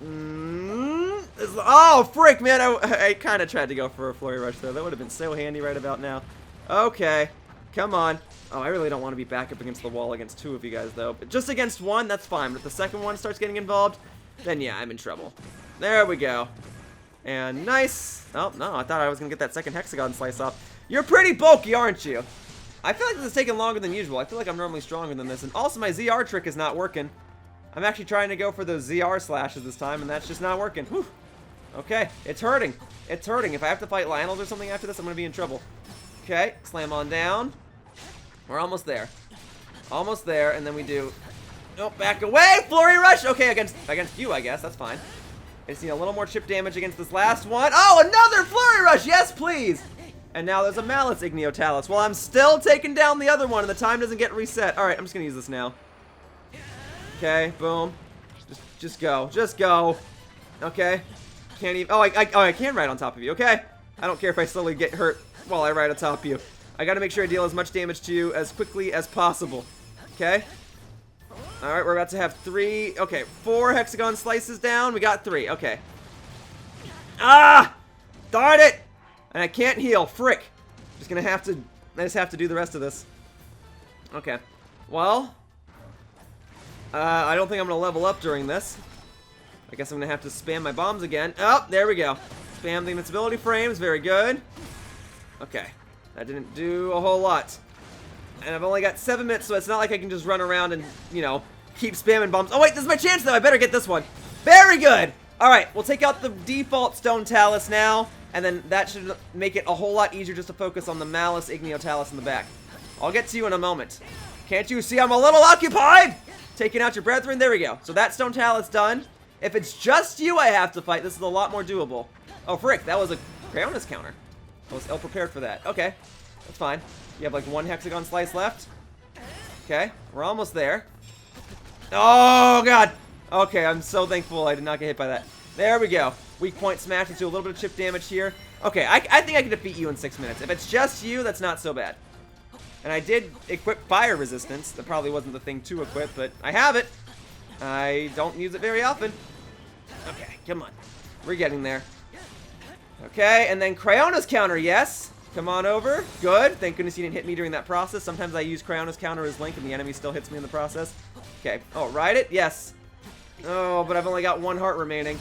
Oh, frick, man. I kind of tried to go for a flurry rush there. That would have been so handy right about now. Okay. Come on. Oh, I really don't want to be back up against the wall against 2 of you guys, though. But just against 1, that's fine. But if the second one starts getting involved, then yeah, I'm in trouble. There we go. And nice. Oh, no, I thought I was going to get that second hexagon slice off. You're pretty bulky, aren't you? I feel like this is taking longer than usual. I feel like I'm normally stronger than this. And also, my ZR trick is not working. I'm actually trying to go for those ZR slashes this time, and that's just not working. Whew. Okay, it's hurting. It's hurting. If I have to fight Lynel or something after this, I'm going to be in trouble. Okay, slam on down. We're almost there. Almost there, and then we do... Nope, back away! Flurry rush! Okay, against you, I guess. That's fine. I just need a little more chip damage against this last one. Oh, another flurry rush! Yes, please! And now there's a Malice Igniotalus. Well, I'm still taking down the other one, and the time doesn't get reset. Alright, I'm just gonna use this now. Okay, boom. Just go. Just go. Okay. Can't even... Oh, I can ride on top of you. Okay. I don't care if I slowly get hurt while I ride on top of you. I gotta make sure I deal as much damage to you as quickly as possible. Okay? Alright, we're about to have 4 hexagon slices down. We got 3. Okay. Ah! Darn it! And I can't heal. Frick. Just gonna have to... I just have to do the rest of this. Okay. Well... I don't think I'm gonna level up during this. I guess I'm gonna have to spam my bombs again. Oh, there we go. Spam the invincibility frames. Very good. Okay. That didn't do a whole lot. And I've only got 7 minutes, so it's not like I can just run around and, you know, keep spamming bombs. Oh, wait, this is my chance, though. I better get this one. Very good. All right, we'll take out the default stone talus now, and then that should make it a whole lot easier just to focus on the Malice Igniotalus in the back. I'll get to you in a moment. Can't you see I'm a little occupied? Taking out your brethren. There we go. So that stone talus done. If it's just you I have to fight, this is a lot more doable. Oh, frick, that was a Cryonis counter. I was ill-prepared for that. Okay, that's fine. You have like 1 hexagon slice left. Okay, we're almost there. Oh, God. Okay, I'm so thankful I did not get hit by that. There we go. Weak point smash. Let's do a little bit of chip damage here. Okay, I think I can defeat you in 6 minutes. If it's just you, that's not so bad. And I did equip fire resistance. That probably wasn't the thing to equip, but I have it. I don't use it very often. Okay, come on. We're getting there. Okay, and then Cryonis counter, yes. Come on over. Good. Thank goodness you didn't hit me during that process. Sometimes I use Cryonis counter as Link and the enemy still hits me in the process. Okay. Oh, ride it? Yes. Oh, but I've only got 1 heart remaining.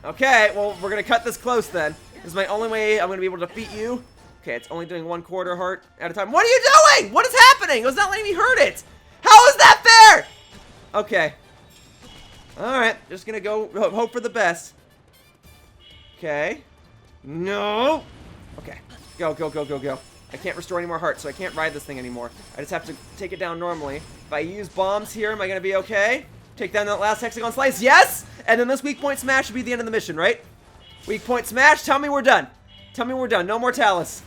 Okay, well, we're going to cut this close then. This is my only way I'm going to be able to defeat you. Okay, it's only doing 1/4 heart at a time. What are you doing? What is happening? It was not letting me hurt it. How is that fair? Okay. Alright, just going to go hope for the best. Okay. No. Okay. Go, go, go, go, go. I can't restore any more hearts, so I can't ride this thing anymore. I just have to take it down normally. If I use bombs here, am I going to be okay? Take down that last hexagon slice. Yes! And then this weak point smash should be the end of the mission, right? Weak point smash. Tell me we're done. Tell me we're done. No more talus.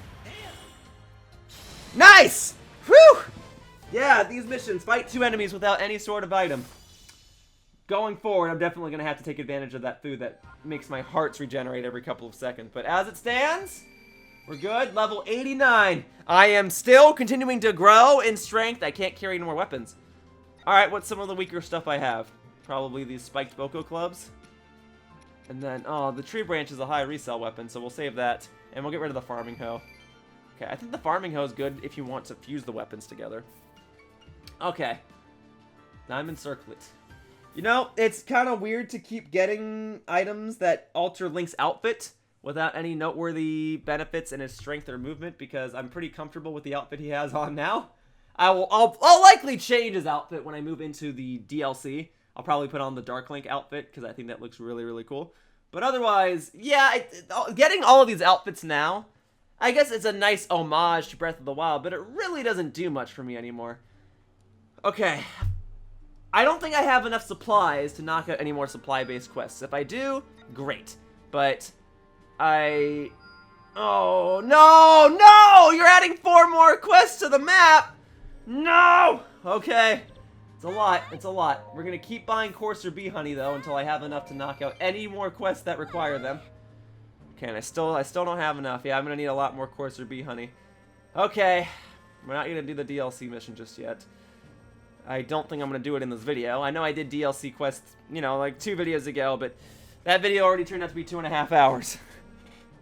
Nice! Whew! Yeah, these missions, fight 2 enemies without any sort of item. Going forward, I'm definitely going to have to take advantage of that food that makes my hearts regenerate every couple of seconds. But as it stands, we're good. Level 89. I am still continuing to grow in strength. I can't carry any more weapons. Alright, what's some of the weaker stuff I have? Probably these spiked Boko clubs. And then, oh, the tree branch is a high resale weapon, so we'll save that. And we'll get rid of the farming hoe. Okay, I think the farming hoe is good if you want to fuse the weapons together. Okay. Diamond Circlet. You know, it's kind of weird to keep getting items that alter Link's outfit without any noteworthy benefits in his strength or movement, because I'm pretty comfortable with the outfit he has on now. I'll likely change his outfit when I move into the DLC. I'll probably put on the Dark Link outfit, because I think that looks really, really cool. But otherwise, yeah, getting all of these outfits now, I guess it's a nice homage to Breath of the Wild, but it really doesn't do much for me anymore. Okay. I don't think I have enough supplies to knock out any more supply-based quests. If I do, great. But oh, no! You're adding 4 more quests to the map! No! Okay. It's a lot. It's a lot. We're going to keep buying Courser Bee Honey, though, until I have enough to knock out any more quests that require them. Okay, and I still don't have enough. Yeah, I'm going to need a lot more Courser Bee Honey. Okay. We're not going to do the DLC mission just yet. I don't think I'm going to do it in this video. I know I did DLC quests, you know, like 2 videos ago, but that video already turned out to be 2.5 hours.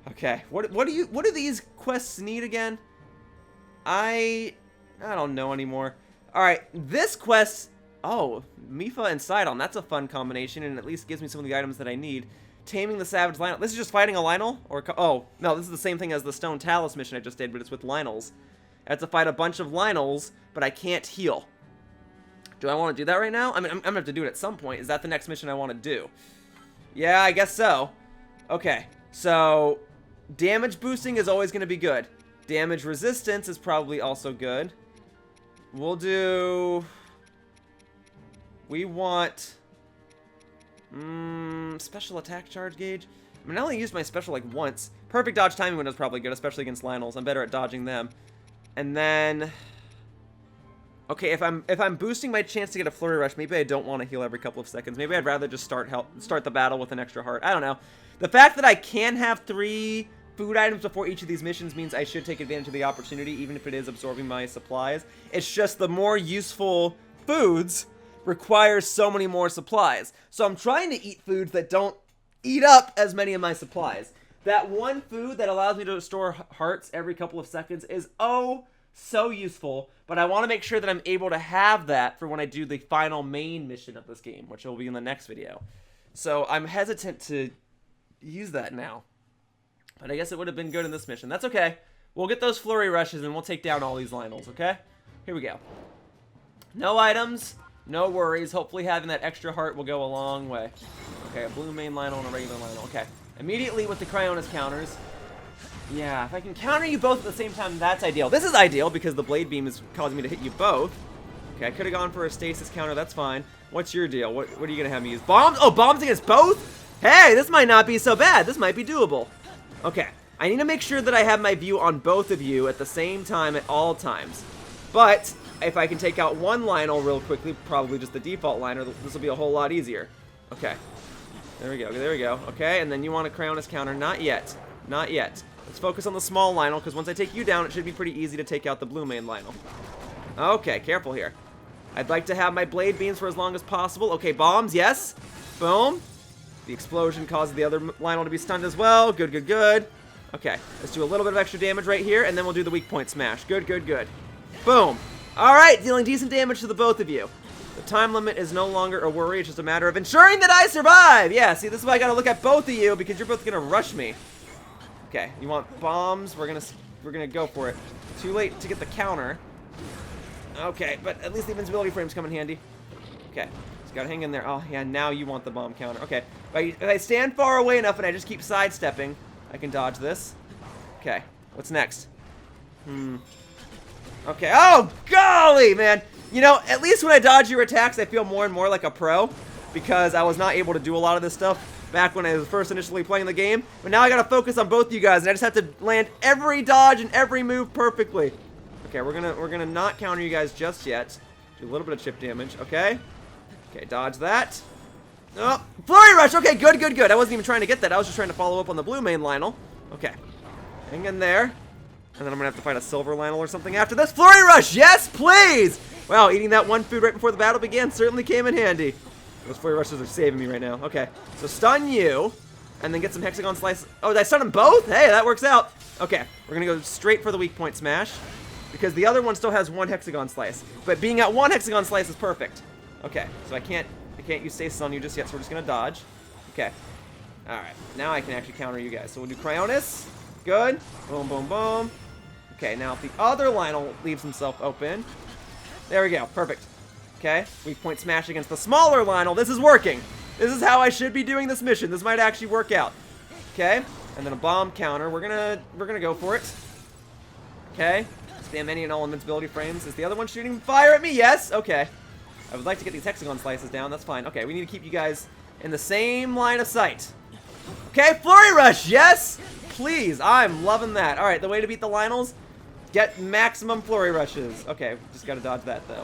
Okay, what do these quests need again? I don't know anymore. Alright, this quest, oh, Mipha and Sidon, that's a fun combination, and at least gives me some of the items that I need. Taming the Savage Lynel. This is just fighting a Lynel? Or, oh, no, this is the same thing as the Stone Talus mission I just did, but it's with Lynels. I have to fight a bunch of Lynels, but I can't heal. Do I want to do that right now? I mean, I'm going to have to do it at some point. Is that the next mission I want to do? Yeah, I guess so. Okay, so damage boosting is always going to be good. Damage resistance is probably also good. We'll do... We want... special attack charge gauge. I mean, I only used my special like once. Perfect dodge timing window is probably good, especially against Lynels. I'm better at dodging them. And then... Okay, if I'm boosting my chance to get a Flurry Rush, maybe I don't want to heal every couple of seconds. Maybe I'd rather just start the battle with an extra heart. I don't know. The fact that I can have 3 food items before each of these missions means I should take advantage of the opportunity, even if it is absorbing my supplies. It's just the more useful foods require so many more supplies. So I'm trying to eat foods that don't eat up as many of my supplies. That one food that allows me to restore hearts every couple of seconds is so useful, but I want to make sure that I'm able to have that for when I do the final main mission of this game, which will be in the next video. So I'm hesitant to use that now. But I guess it would have been good in this mission. That's okay. We'll get those Flurry Rushes and we'll take down all these Lynels, okay? Here we go. No items, no worries. Hopefully having that extra heart will go a long way. Okay, a blue main Lynel and a regular Lynel. Okay. Immediately with the Cryonis counters. Yeah, if I can counter you both at the same time, that's ideal. This is ideal because the Blade Beam is causing me to hit you both. Okay, I could have gone for a stasis counter. That's fine. What's your deal? What are you going to have me use? Bombs? Oh, bombs against both? Hey, this might not be so bad. This might be doable. Okay, I need to make sure that I have my view on both of you at the same time at all times. But if I can take out one Lynel real quickly, probably just the default liner, this will be a whole lot easier. Okay. There we go. There we go. Okay, and then you want a Cryonis counter. Not yet. Not yet. Let's focus on the small Lynel, because once I take you down, it should be pretty easy to take out the blue main Lynel. Okay, careful here. I'd like to have my blade beams for as long as possible. Okay, bombs, yes. Boom. The explosion causes the other Lynel to be stunned as well. Good, good, good. Okay, let's do a little bit of extra damage right here, and then we'll do the weak point smash. Good, good, good. Boom. All right, dealing decent damage to the both of you. The time limit is no longer a worry. It's just a matter of ensuring that I survive. Yeah, see, this is why I got to look at both of you, because you're both going to rush me. Okay, you want bombs? We're gonna go for it. Too late to get the counter. Okay, but at least the invincibility frames come in handy. Okay, just gotta hang in there. Oh yeah, now you want the bomb counter. Okay, if I stand far away enough and I just keep sidestepping, I can dodge this. Okay, what's next? Okay, oh golly, man. You know, at least when I dodge your attacks, I feel more and more like a pro, because I was not able to do a lot of this stuff back when I was first initially playing the game. But now I gotta focus on both you guys, and I just have to land every dodge and every move perfectly. Okay, we're gonna not counter you guys just yet. Do a little bit of chip damage. Okay. Okay, dodge that. Oh, Flurry Rush! Okay, good, good, good. I wasn't even trying to get that. I was just trying to follow up on the blue main Lynel. Okay. Hang in there. And then I'm gonna have to fight a silver Lynel or something after this. Flurry Rush! Yes, please! Wow, eating that one food right before the battle began certainly came in handy. Those Flurry Rushes are saving me right now. Okay, so stun you, and then get some Hexagon Slice. Oh, did I stun them both? Hey, that works out. Okay, we're gonna go straight for the weak point smash, because the other one still has one Hexagon Slice. But being at one Hexagon Slice is perfect. Okay, so I can't use Stasis on you just yet, so we're just gonna dodge. Okay. Alright, now I can actually counter you guys. So we'll do Cryonis. Good. Boom, boom, boom. Okay, now if the other Lynel leaves himself open. There we go. Perfect. Okay. Weak point smash against the smaller Lynel. This is working. This is how I should be doing this mission. This might actually work out. Okay. And then a bomb counter. We're gonna go for it. Okay. Spam any and all invincibility frames. Is the other one shooting fire at me? Yes. Okay. I would like to get these Hexagon Slices down. That's fine. Okay, we need to keep you guys in the same line of sight. Okay, Flurry Rush. Yes, please. I'm loving that. All right, the way to beat the Lynels, get maximum Flurry Rushes. Okay, just got to dodge that, though.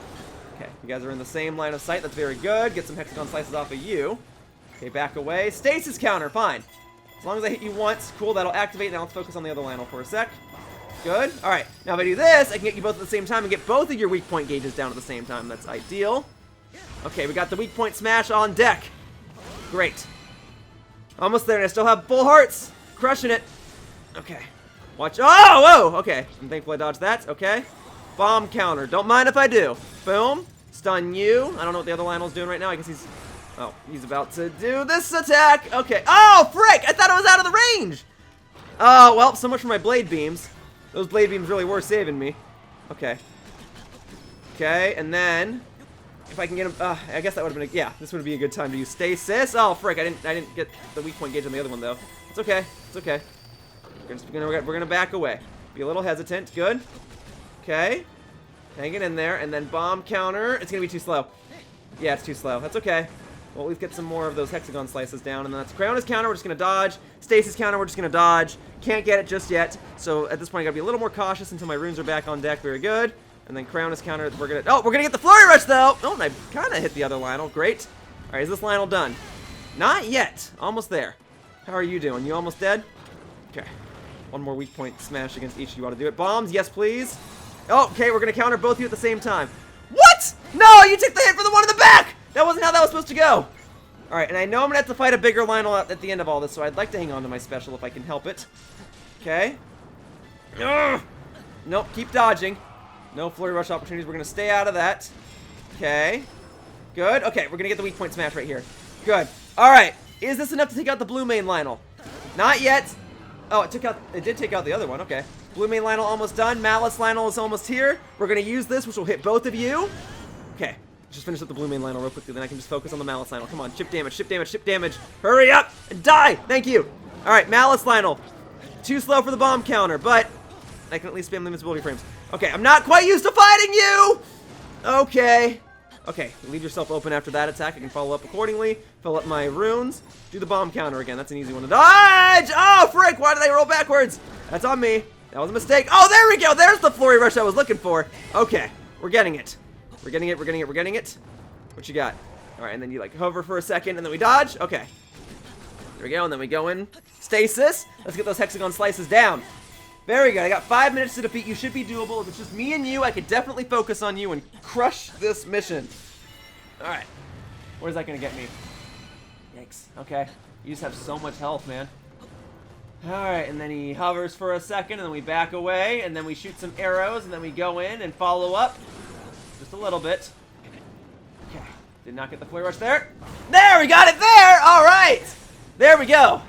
Okay, you guys are in the same line of sight. That's very good. Get some Hexagon Slices off of you. Okay, back away. Stasis counter. Fine. As long as I hit you once. Cool, that'll activate. Now let's focus on the other Lynel for a sec. Good. All right, now if I do this, I can get you both at the same time and get both of your weak point gauges down at the same time. That's ideal. Okay, we got the weak point smash on deck. Great. Almost there, and I still have full hearts. Crushing it. Okay. Watch. Oh, whoa. Okay. I'm thankful I dodged that. Okay. Bomb counter. Don't mind if I do. Boom. Stun you. I don't know what the other Lynel's doing right now. I guess he's... Oh, he's about to do this attack. Okay. Oh, frick. I thought I was out of the range. Oh, well, so much for my blade beams. Those blade beams really were saving me. Okay. Okay, and then... If I can get him, I guess that would have been this would be a good time to use Stasis. Oh, frick, I didn't get the weak point gauge on the other one, though. It's okay, it's okay. We're gonna back away. Be a little hesitant, good. Okay. Hang it in there, and then bomb counter. It's gonna be too slow. Yeah, it's too slow, that's okay. We'll at least get some more of those Hexagon Slices down, and then that's Cryonis counter, we're just gonna dodge. Stasis counter, we're just gonna dodge. Can't get it just yet, so at this point I gotta be a little more cautious until my runes are back on deck, very good. And then Cryonis counter, we're gonna get the Flurry Rush though! Oh, and I kinda hit the other Lynel, great. Alright, is this Lynel done? Not yet, almost there. How are you doing? You almost dead? Okay. One more weak point smash against each of you ought to do it. Bombs, yes please. Oh, okay, we're gonna counter both of you at the same time. What? No, you took the hit for the one in the back! That wasn't how that was supposed to go. Alright, and I know I'm gonna have to fight a bigger Lynel at the end of all this, so I'd like to hang on to my special if I can help it. Okay. Ugh. Nope, keep dodging. No Flurry Rush opportunities. We're going to stay out of that. Okay. Good. Okay, we're going to get the weak point smash right here. Good. All right. Is this enough to take out the blue main Lynel? Not yet. Oh, it did take out the other one. Okay. Blue main Lynel almost done. Malice Lynel is almost here. We're going to use this, which will hit both of you. Okay. Just finish up the blue main Lynel real quickly, then I can just focus on the Malice Lynel. Come on. Chip damage, chip damage, chip damage. Hurry up and die. Thank you. All right. Malice Lynel. Too slow for the bomb counter, but I can at least spam the invincibility frames. Okay, I'm not quite used to fighting you! Okay. Okay, leave yourself open after that attack. I can follow up accordingly. Fill up my runes. Do the bomb counter again. That's an easy one to dodge! Oh, frick! Why did I roll backwards? That's on me. That was a mistake. Oh, there we go! There's the Flurry Rush I was looking for. Okay, we're getting it. We're getting it, we're getting it, we're getting it. What you got? Alright, and then you, like, hover for a second, and then we dodge. Okay. There we go, and then we go in. Stasis. Let's get those Hexagon Slices down. Very good. I got 5 minutes to defeat. You should be doable. If it's just me and you, I could definitely focus on you and crush this mission. Alright. Where's that going to get me? Yikes. Okay. You just have so much health, man. Alright, and then he hovers for a second, and then we back away, and then we shoot some arrows, and then we go in and follow up. Just a little bit. Okay. Did not get the Flurry Rush there. There! We got it there! Alright! There we go.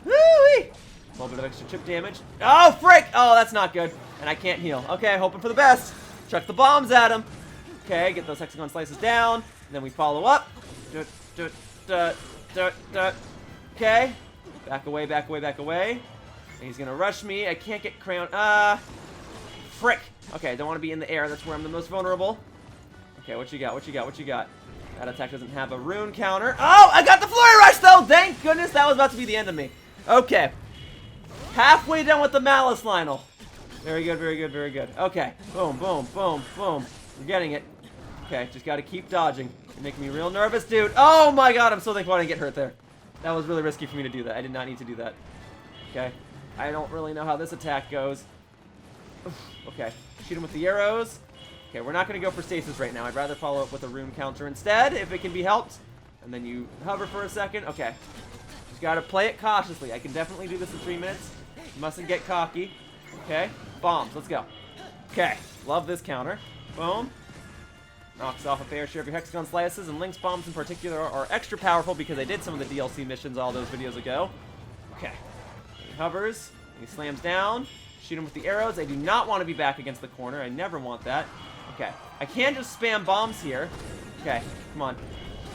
Woo-wee! A little bit of extra chip damage. Oh, frick! Oh, that's not good. And I can't heal. Okay, hoping for the best. Chuck the bombs at him. Okay, get those Hexagon Slices down. And then we follow up. Okay. Back away, back away, back away. And he's gonna rush me. I can't get crown. Frick. Okay, I don't want to be in the air. That's where I'm the most vulnerable. Okay, what you got? What you got? What you got? That attack doesn't have a rune counter. Oh, I got the Flurry Rush, though! Thank goodness that was about to be the end of me. Okay. Halfway done with the Malice Lynel. Very good, very good, very good. Okay. Boom, boom, boom, boom. We're getting it. Okay, just gotta keep dodging. You're making me real nervous, dude. Oh my god, I'm so thankful I didn't get hurt there. That was really risky for me to do that. I did not need to do that. Okay. I don't really know how this attack goes. Okay. Shoot him with the arrows. Okay, we're not gonna go for stasis right now. I'd rather follow up with a rune counter instead, if it can be helped. And then you hover for a second. Okay. Just gotta play it cautiously. I can definitely do this in 3 minutes. Mustn't get cocky. Okay. Bombs. Let's go. Okay. Love this counter. Boom. Knocks off a fair share of your hexagon slices, and Link's bombs in particular are extra powerful because I did some of the DLC missions all those videos ago. Okay. He hovers. He slams down. Shoot him with the arrows. I do not want to be back against the corner. I never want that. Okay. I can just spam bombs here. Okay. Come on.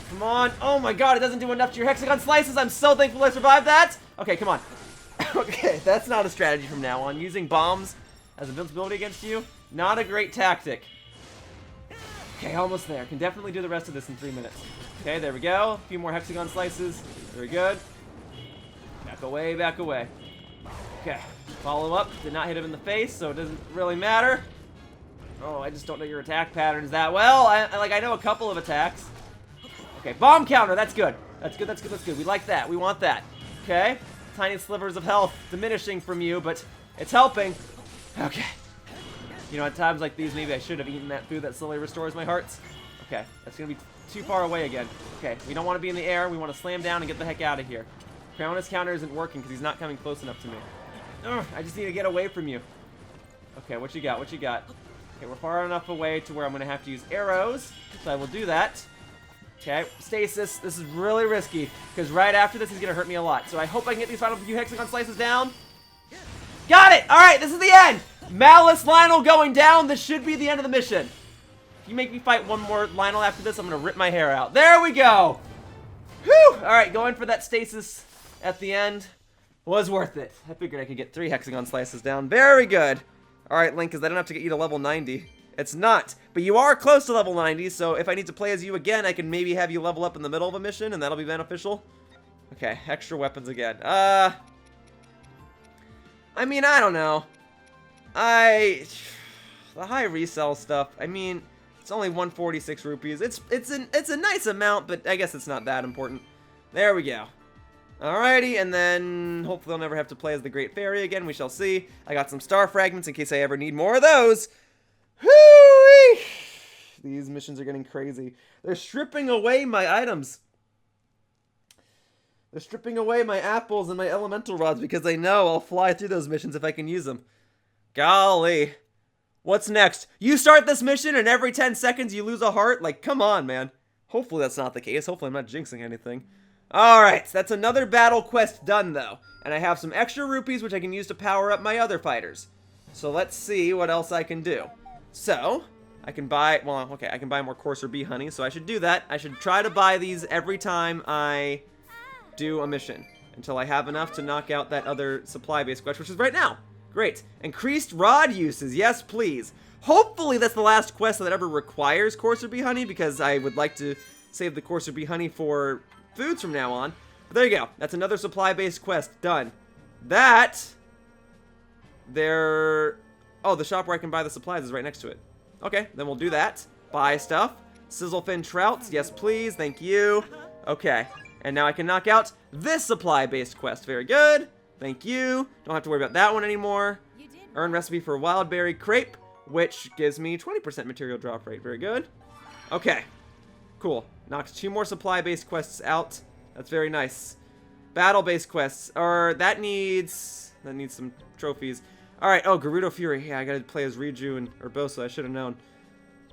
Come on. Oh my god, it doesn't do enough to your hexagon slices. I'm so thankful I survived that. Okay, come on. Okay, that's not a strategy from now on. Using bombs as invincibility against you, not a great tactic. Okay, almost there. Can definitely do the rest of this in 3 minutes. Okay, there we go. A few more hexagon slices. Very good. Back away, back away. Okay, follow up. Did not hit him in the face, so it doesn't really matter. Oh, I just don't know your attack patterns that well. I know a couple of attacks. Okay, bomb counter. That's good. That's good, that's good, that's good. We like that. We want that. Okay. Tiny slivers of health diminishing from you, but it's helping. Okay. You know, at times like these, maybe I should have eaten that food that slowly restores my hearts. Okay, that's going to be too far away again. Okay, we don't want to be in the air. We want to slam down and get the heck out of here. Crownus counter isn't working because he's not coming close enough to me. Ugh, I just need to get away from you. Okay, what you got? What you got? Okay, we're far enough away to where I'm going to have to use arrows, so I will do that. Okay, stasis. This is really risky because right after this, he's going to hurt me a lot. So I hope I can get these final few hexagon slices down. Got it! All right, this is the end. Malice Lynel going down. This should be the end of the mission. If you make me fight one more Lynel after this, I'm going to rip my hair out. There we go. Whew. All right, going for that stasis at the end was worth it. I figured I could get 3 hexagon slices down. Very good. All right, Link, because I don't have to get you to level 90. It's not. But you are close to level 90, so if I need to play as you again, I can maybe have you level up in the middle of a mission, and that'll be beneficial. Okay, extra weapons again. I mean, I don't know. The high resell stuff, I mean, it's only 146 rupees. It's a nice amount, but I guess it's not that important. There we go. Alrighty, and then hopefully I'll never have to play as the Great Fairy again. We shall see. I got some star fragments in case I ever need more of those. Whoo-wee! These missions are getting crazy. They're stripping away my items. They're stripping away my apples and my elemental rods because they know I'll fly through those missions if I can use them. Golly. What's next? You start this mission and every 10 seconds you lose a heart? Like, come on, man. Hopefully that's not the case. Hopefully I'm not jinxing anything. Alright, that's another battle quest done, though. And I have some extra rupees which I can use to power up my other fighters. So let's see what else I can do. So, I can buy, well, okay, I can buy more Courser Bee Honey, so I should do that. I should try to buy these every time I do a mission. Until I have enough to knock out that other supply-based quest, which is right now. Great. Increased rod uses. Yes, please. Hopefully that's the last quest that ever requires Courser Bee Honey, because I would like to save the Courser Bee Honey for foods from now on. But there you go. That's another supply-based quest. Done. That... Oh, the shop where I can buy the supplies is right next to it. Okay, then we'll do that. Buy stuff. Sizzlefin Trouts. Yes, please. Thank you. Okay. And now I can knock out this supply-based quest. Very good. Thank you. Don't have to worry about that one anymore. Earn recipe for Wildberry Crepe, which gives me 20% material drop rate. Very good. Okay. Cool. Knocks 2 more supply-based quests out. That's very nice. Battle-based quests. That needs some trophies. Alright, oh, Gerudo Fury. Yeah, I gotta play as Riju and Urbosa. I should have known.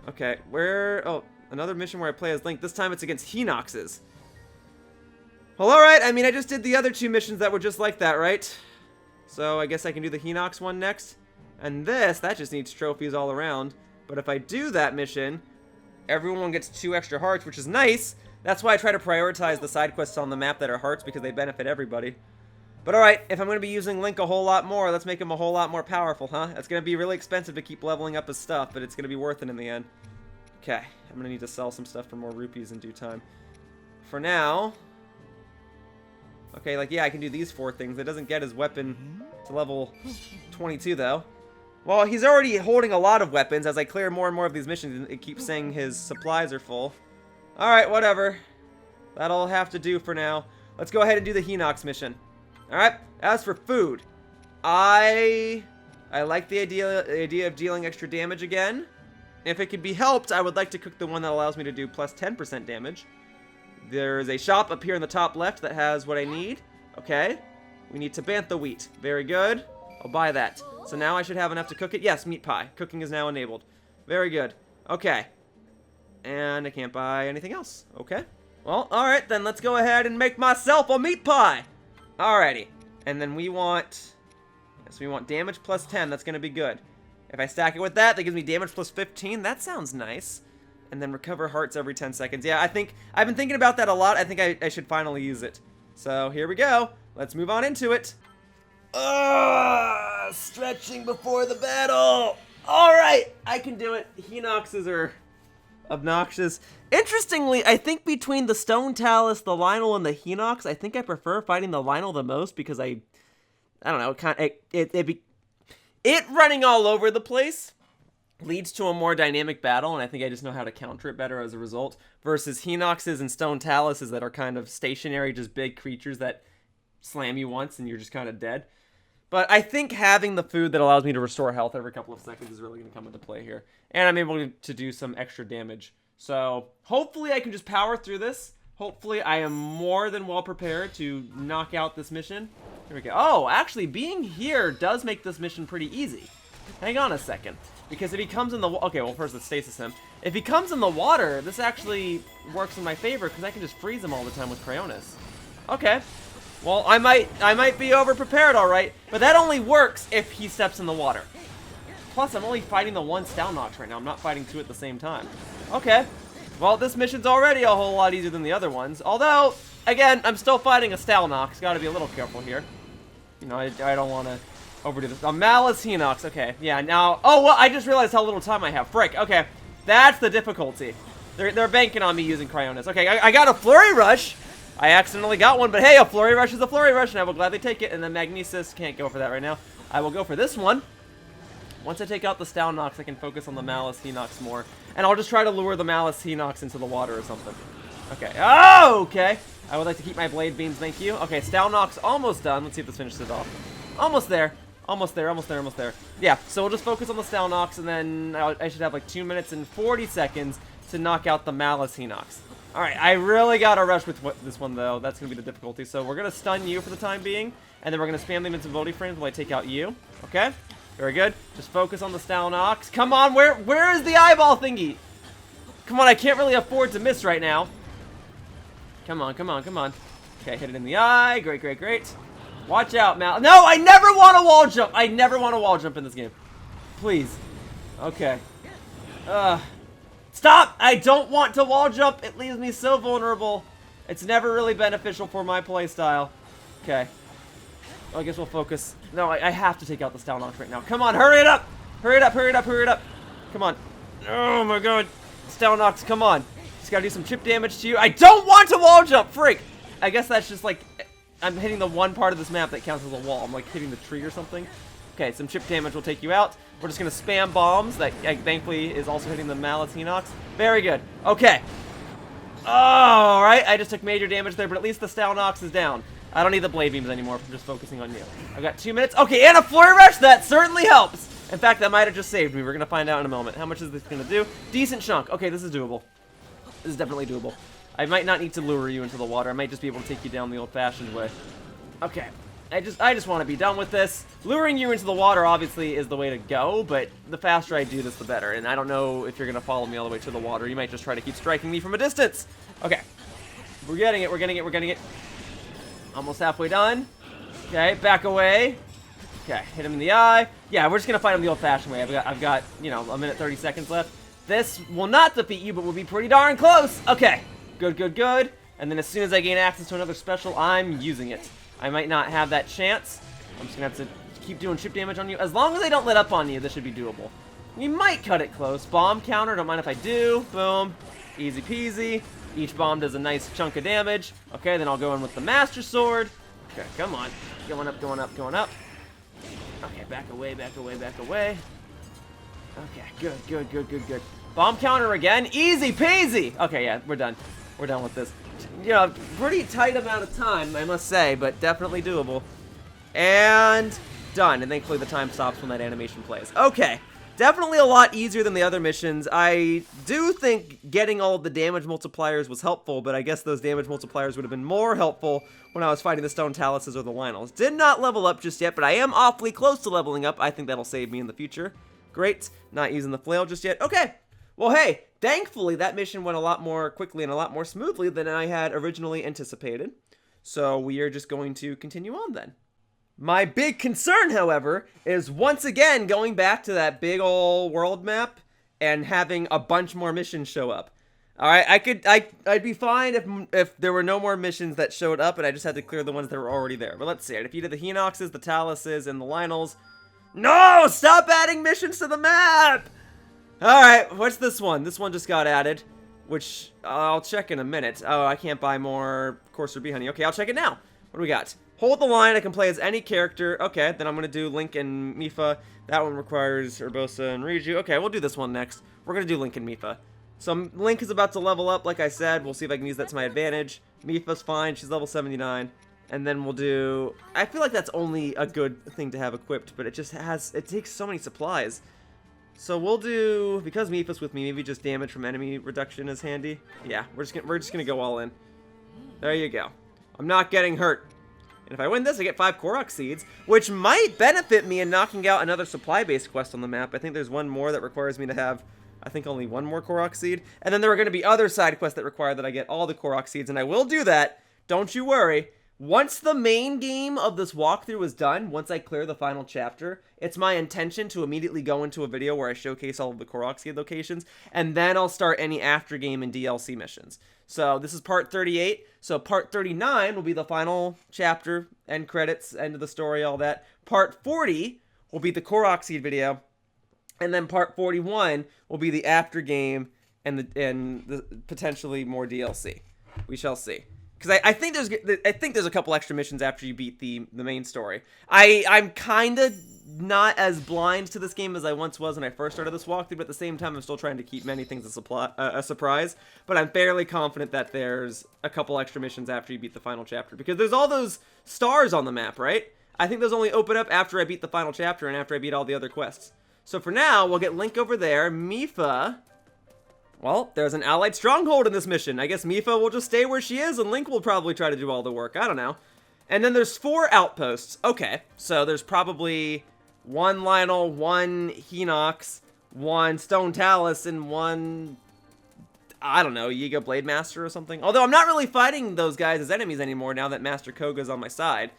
Okay, oh, another mission where I play as Link. This time it's against Hinoxes. Well, alright, I mean, I just did the other 2 missions that were just like that, right? So, I guess I can do the Hinox one next. And that just needs trophies all around. But if I do that mission, everyone gets 2 extra hearts, which is nice. That's why I try to prioritize the side quests on the map that are hearts, because they benefit everybody. But alright, if I'm going to be using Link a whole lot more, let's make him a whole lot more powerful, huh? It's going to be really expensive to keep leveling up his stuff, but it's going to be worth it in the end. Okay, I'm going to need to sell some stuff for more rupees in due time. For now... Okay, like, yeah, I can do these 4 things. It doesn't get his weapon to level 22, though. Well, he's already holding a lot of weapons. As I clear more and more of these missions, it keeps saying his supplies are full. Alright, whatever. That'll have to do for now. Let's go ahead and do the Hinox mission. Alright, as for food, I like the idea of dealing extra damage again. If it could be helped, I would like to cook the one that allows me to do plus 10% damage. There is a shop up here in the top left that has what I need. Okay. We need to bantha wheat. Very good. I'll buy that. So now I should have enough to cook it. Yes, meat pie. Cooking is now enabled. Very good. Okay. And I can't buy anything else. Okay. Well, alright, then let's go ahead and make myself a meat pie. Alrighty. And then we want... Yes, we want damage plus 10. That's going to be good. If I stack it with that, that gives me damage plus 15. That sounds nice. And then recover hearts every 10 seconds. Yeah, I've been thinking about that a lot. I think I should finally use it. So, here we go. Let's move on into it. Stretching before the battle. Alright, I can do it. Hinoxes are obnoxious. Interestingly, I think between the Stone Talus, the Lynel, and the Hinox, I think I prefer fighting the Lynel the most because I don't know, it running all over the place leads to a more dynamic battle, and I think I just know how to counter it better as a result, versus Hinoxes and Stone Taluses that are kind of stationary, just big creatures that slam you once and you're just kind of dead. But I think having the food that allows me to restore health every couple of seconds is really going to come into play here. And I'm able to do some extra damage. So hopefully I can just power through this. Hopefully I am more than well prepared to knock out this mission. Here we go. Oh, actually being here does make this mission pretty easy. Hang on a second. Because if he comes in the... Okay, well first let's stasis him. If he comes in the water, this actually works in my favor because I can just freeze him all the time with Cryonis. Okay. Well, I might be over-prepared, alright, but that only works if he steps in the water. Plus, I'm only fighting the one Stalnox right now. I'm not fighting two at the same time. Okay. Well, this mission's already a whole lot easier than the other ones. Although, again, I'm still fighting a Stalnox. Gotta be a little careful here. You know, I don't want to overdo this. A Malice Hinox. Okay, yeah, now... Oh, well, I just realized how little time I have. Frick. Okay, that's the difficulty. They're banking on me using Cryonis. Okay, I got a Flurry Rush. I accidentally got one, but hey, a Flurry Rush is a Flurry Rush, and I will gladly take it. And then Magnesis, can't go for that right now. I will go for this one. Once I take out the Stalnox, I can focus on the Malice Hinox more. And I'll just try to lure the Malice Hinox into the water or something. Okay. Oh, okay. I would like to keep my Blade Beams, thank you. Okay, Stalnox almost done. Let's see if this finishes it off. Almost there. Almost there, almost there, almost there. Yeah, so we'll just focus on the Stalnox, and then I should have like 2 minutes and 40 seconds to knock out the Malice Hinox. Alright, I really gotta rush with this one, though. That's gonna be the difficulty. So we're gonna stun you for the time being, and then we're gonna spam the invincibility frames while I take out you. Okay? Very good. Just focus on the Stalnox. Come on, where is the eyeball thingy? Come on, I can't really afford to miss right now. Come on, come on, come on. Okay, hit it in the eye. Great, great, great. Watch out, Mal. No, I never want to wall jump. I never want to wall jump in this game. Please. Okay. Stop! I don't want to wall jump. It leaves me so vulnerable. It's never really beneficial for my playstyle. Okay. Well, I guess we'll focus. No, I have to take out the Stalnox right now. Come on, hurry it up! Hurry it up, hurry it up, hurry it up. Come on. Oh my god. Stalnox, come on. Just gotta do some chip damage to you. I don't want to wall jump! Freak! I guess that's just like... I'm hitting the one part of this map that counts as a wall. I'm like hitting the tree or something. Okay, some chip damage will take you out. We're just gonna spam bombs. That thankfully is also hitting the Malice Hinox. Very good. Okay. Alright, I just took major damage there, but at least the Stalnox is down. I don't need the Blade Beams anymore from just focusing on you. I've got 2 minutes. Okay, and a Flurry Rush! That certainly helps! In fact, that might have just saved me. We're gonna find out in a moment. How much is this gonna do? Decent chunk. Okay, this is doable. This is definitely doable. I might not need to lure you into the water. I might just be able to take you down the old-fashioned way. Okay. I just want to be done with this. Luring you into the water, obviously, is the way to go, but the faster I do this, the better. And I don't know if you're going to follow me all the way to the water. You might just try to keep striking me from a distance. Okay. We're getting it, we're getting it, we're getting it. Almost halfway done. Okay, back away. Okay, hit him in the eye. Yeah, we're just going to fight him the old-fashioned way. I've got, you know, a minute 30 seconds left. This will not defeat you, but will be pretty darn close. Okay. Good, good, good. And then as soon as I gain access to another special, I'm using it. I might not have that chance. I'm just going to have to keep doing chip damage on you. As long as they don't let up on you, this should be doable. We might cut it close. Bomb counter, don't mind if I do. Boom. Easy peasy. Each bomb does a nice chunk of damage. Okay, then I'll go in with the Master Sword. Okay, come on. Going up, going up, going up. Okay, back away, back away, back away. Okay, good, good, good, good, good. Bomb counter again. Easy peasy. Okay, yeah, we're done. We're done with this. You know, pretty tight amount of time, I must say, but definitely doable. And done. And thankfully the time stops when that animation plays. Okay. Definitely a lot easier than the other missions. I do think getting all of the damage multipliers was helpful, but I guess those damage multipliers would have been more helpful when I was fighting the Stone Taluses or the Lynels. Did not level up just yet, but I am awfully close to leveling up. I think that'll save me in the future. Great. Not using the flail just yet. Okay. Well, hey, thankfully that mission went a lot more quickly and a lot more smoothly than I had originally anticipated. So we are just going to continue on then. My big concern, however, is once again going back to that big ol' world map and having a bunch more missions show up. Alright, I'd be fine if there were no more missions that showed up and I just had to clear the ones that were already there. But let's see, I defeated the Hinoxes, the Taluses, and the Lynels. No! Stop adding missions to the map! Alright, what's this one? This one just got added, which I'll check in a minute. Oh, I can't buy more Courser Bee Honey. Okay, I'll check it now. What do we got? Hold the line, I can play as any character. Okay, then I'm going to do Link and Mipha. That one requires Urbosa and Riju. Okay, we'll do this one next. We're going to do Link and Mipha. So Link is about to level up, like I said. We'll see if I can use that to my advantage. Mipha's fine, she's level 79. And then we'll do... I feel like that's only a good thing to have equipped, but it just has... It takes so many supplies. So we'll do... Because Mipha's with me, maybe just damage from enemy reduction is handy. Yeah, we're just gonna go all in. There you go. I'm not getting hurt. And if I win this, I get 5 Korok Seeds, which might benefit me in knocking out another supply-based quest on the map. I think there's one more that requires me to have, I think, only 1 more Korok Seed. And then there are going to be other side quests that require that I get all the Korok Seeds, and I will do that. Don't you worry. Once the main game of this walkthrough is done, once I clear the final chapter, it's my intention to immediately go into a video where I showcase all of the Korok Seed locations, and then I'll start any after-game and DLC missions. So this is part 38, so part 39 will be the final chapter, end credits, end of the story, all that. Part 40 will be the Korok Seed video, and then part 41 will be the after-game and the potentially more DLC. We shall see. Because I think there's a couple extra missions after you beat the main story. I'm kind of not as blind to this game as I once was when I first started this walkthrough, but at the same time I'm still trying to keep many things a surprise. But I'm fairly confident that there's a couple extra missions after you beat the final chapter, because there's all those stars on the map, right? I think those only open up after I beat the final chapter and after I beat all the other quests. So for now, we'll get Link over there. Mipha... Well, there's an allied stronghold in this mission. I guess Mipha will just stay where she is, and Link will probably try to do all the work. I don't know. And then there's 4 outposts. Okay, so there's probably 1 Lynel, 1 Hinox, 1 Stone Talus, and 1... I don't know, Yiga Blade Master or something. Although I'm not really fighting those guys as enemies anymore now that Master Koga's on my side.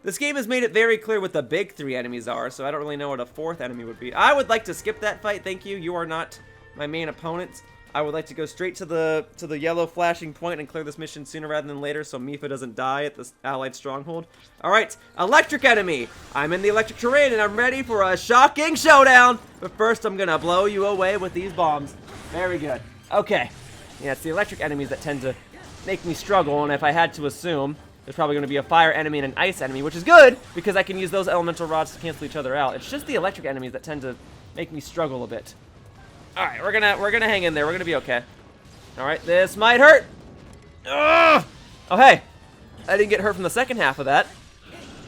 This game has made it very clear what the big 3 enemies are, so I don't really know what a 4th enemy would be. I would like to skip that fight, thank you. You are not my main opponent. I would like to go straight to the yellow flashing point and clear this mission sooner rather than later so Mipha doesn't die at this allied stronghold. Alright, electric enemy! I'm in the electric terrain and I'm ready for a shocking showdown! But first I'm gonna blow you away with these bombs. Very good. Okay. Yeah, it's the electric enemies that tend to make me struggle, and if I had to assume, there's probably gonna be a fire enemy and an ice enemy, which is good, because I can use those elemental rods to cancel each other out. It's just the electric enemies that tend to make me struggle a bit. Alright, we're gonna hang in there. We're gonna be okay. Alright, this might hurt. Ugh! Oh, hey. I didn't get hurt from the second half of that.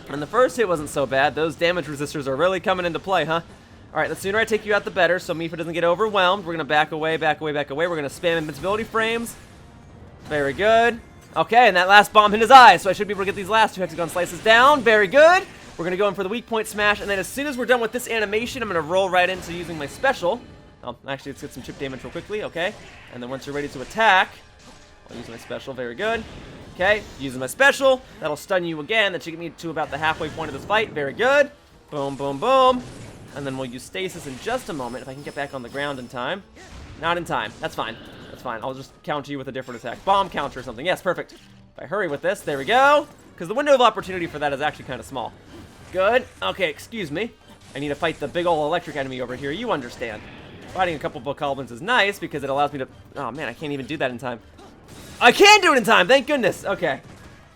And the first hit wasn't so bad. Those damage resistors are really coming into play, huh? Alright, the sooner I take you out, the better, so Mipha doesn't get overwhelmed. We're gonna back away, back away, back away. We're gonna spam invincibility frames. Very good. Okay, and that last bomb hit his eye, so I should be able to get these last 2 hexagon slices down. Very good. We're gonna go in for the weak point smash, and then as soon as we're done with this animation, I'm gonna roll right into using my special. Oh, actually, let's get some chip damage real quickly, okay? And then once you're ready to attack, I'll use my special, very good. Okay, using my special, that'll stun you again. That should get me to about the halfway point of this fight, very good. Boom, boom, boom. And then we'll use stasis in just a moment, if I can get back on the ground in time. Not in time, that's fine. That's fine, I'll just counter you with a different attack. Bomb counter or something, yes, perfect. If I hurry with this, there we go. Because the window of opportunity for that is actually kind of small. Good, okay, excuse me. I need to fight the big ol' electric enemy over here, you understand. Fighting a couple of bokoblins is nice because it allows me to... Oh man, I can't even do that in time. I can do it in time, thank goodness. Okay.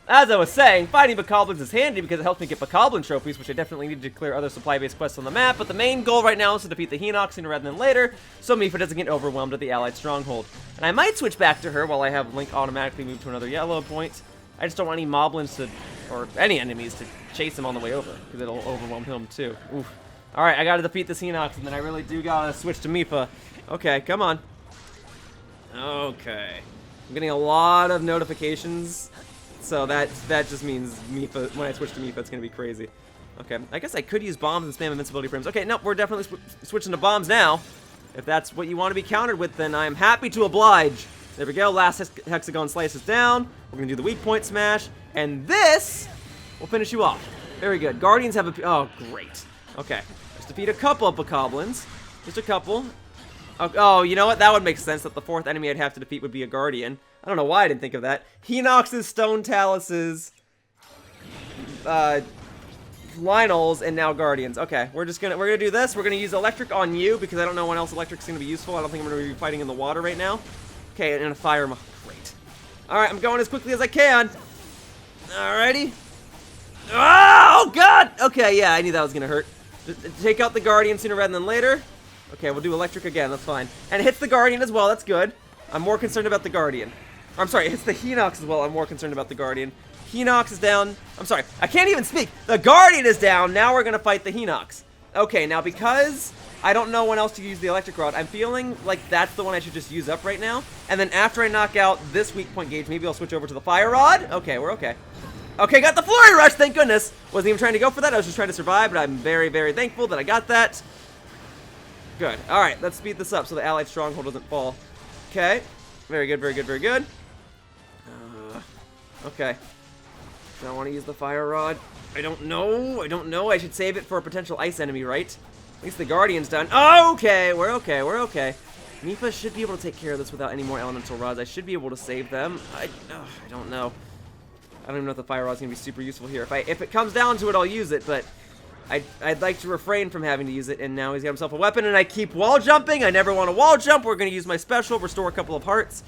as I was saying, fighting Bokoblins is handy because it helps me get Bokoblin trophies, which I definitely need to clear other supply-based quests on the map, but the main goal right now is to defeat the Hinox sooner rather than later, so Mipha doesn't get overwhelmed at the allied stronghold. And I might switch back to her while I have Link automatically move to another yellow point. I just don't want any Moblins to, or any enemies to chase him on the way over, because it'll overwhelm him too. Oof. Alright, I gotta defeat this Hinox, and then I really do gotta switch to Mipha. Okay, come on. Okay. I'm getting a lot of notifications, so that just means Mipha, when I switch to Mipha, it's gonna be crazy. Okay, I guess I could use bombs and spam invincibility frames. Okay, nope, we're definitely switching to bombs now. If that's what you want to be countered with, then I'm happy to oblige. There we go, last hexagon slice is down. We're gonna do the weak point smash, and this will finish you off. Very good. Guardians have a, oh, great. Okay, let's defeat a couple of Bokoblins. Just a couple. Oh, you know what? That would make sense that the fourth enemy I'd have to defeat would be a Guardian. I don't know why I didn't think of that. Hinox's, Stone Taluses, Lynel's, and now Guardians. Okay, we're gonna do this. We're gonna use Electric on you because I don't know when else Electric's gonna be useful. I don't think I'm gonna be fighting in the water right now. Okay, and a Fire. Great. All right, I'm going as quickly as I can. Alrighty. Oh God! Okay, yeah, I knew that was gonna hurt. Just take out the Guardian sooner rather than later. Okay, we'll do Electric again, that's fine. And it hits the Guardian as well, that's good. I'm more concerned about the Guardian. I'm sorry, it hits the Hinox as well, I'm more concerned about the Guardian. Hinox is down. I'm sorry, I can't even speak. The Guardian is down, now we're gonna fight the Hinox. Okay, now because I don't know when else to use the Electric Rod, I'm feeling like that's the one I should just use up right now. And then after I knock out this weak point gauge, maybe I'll switch over to the Fire Rod. Okay, we're okay. Okay, got the Flurry Rush, thank goodness. Wasn't even trying to go for that, I was just trying to survive, but I'm very, very thankful that I got that. Good. Alright, let's speed this up so the allied stronghold doesn't fall. Okay. Very good, very good, very good. Okay. Do I want to use the Fire Rod? I don't know. I don't know. I should save it for a potential ice enemy, right? At least the Guardian's done. Okay, we're okay, we're okay. Mipha should be able to take care of this without any more elemental rods. I should be able to save them. I don't know. I don't even know if the Fire Rod's going to be super useful here. If it comes down to it, I'll use it, but I'd like to refrain from having to use it, and now he's got himself a weapon, and I keep wall jumping. I never want to wall jump. We're going to use my special, restore a couple of hearts.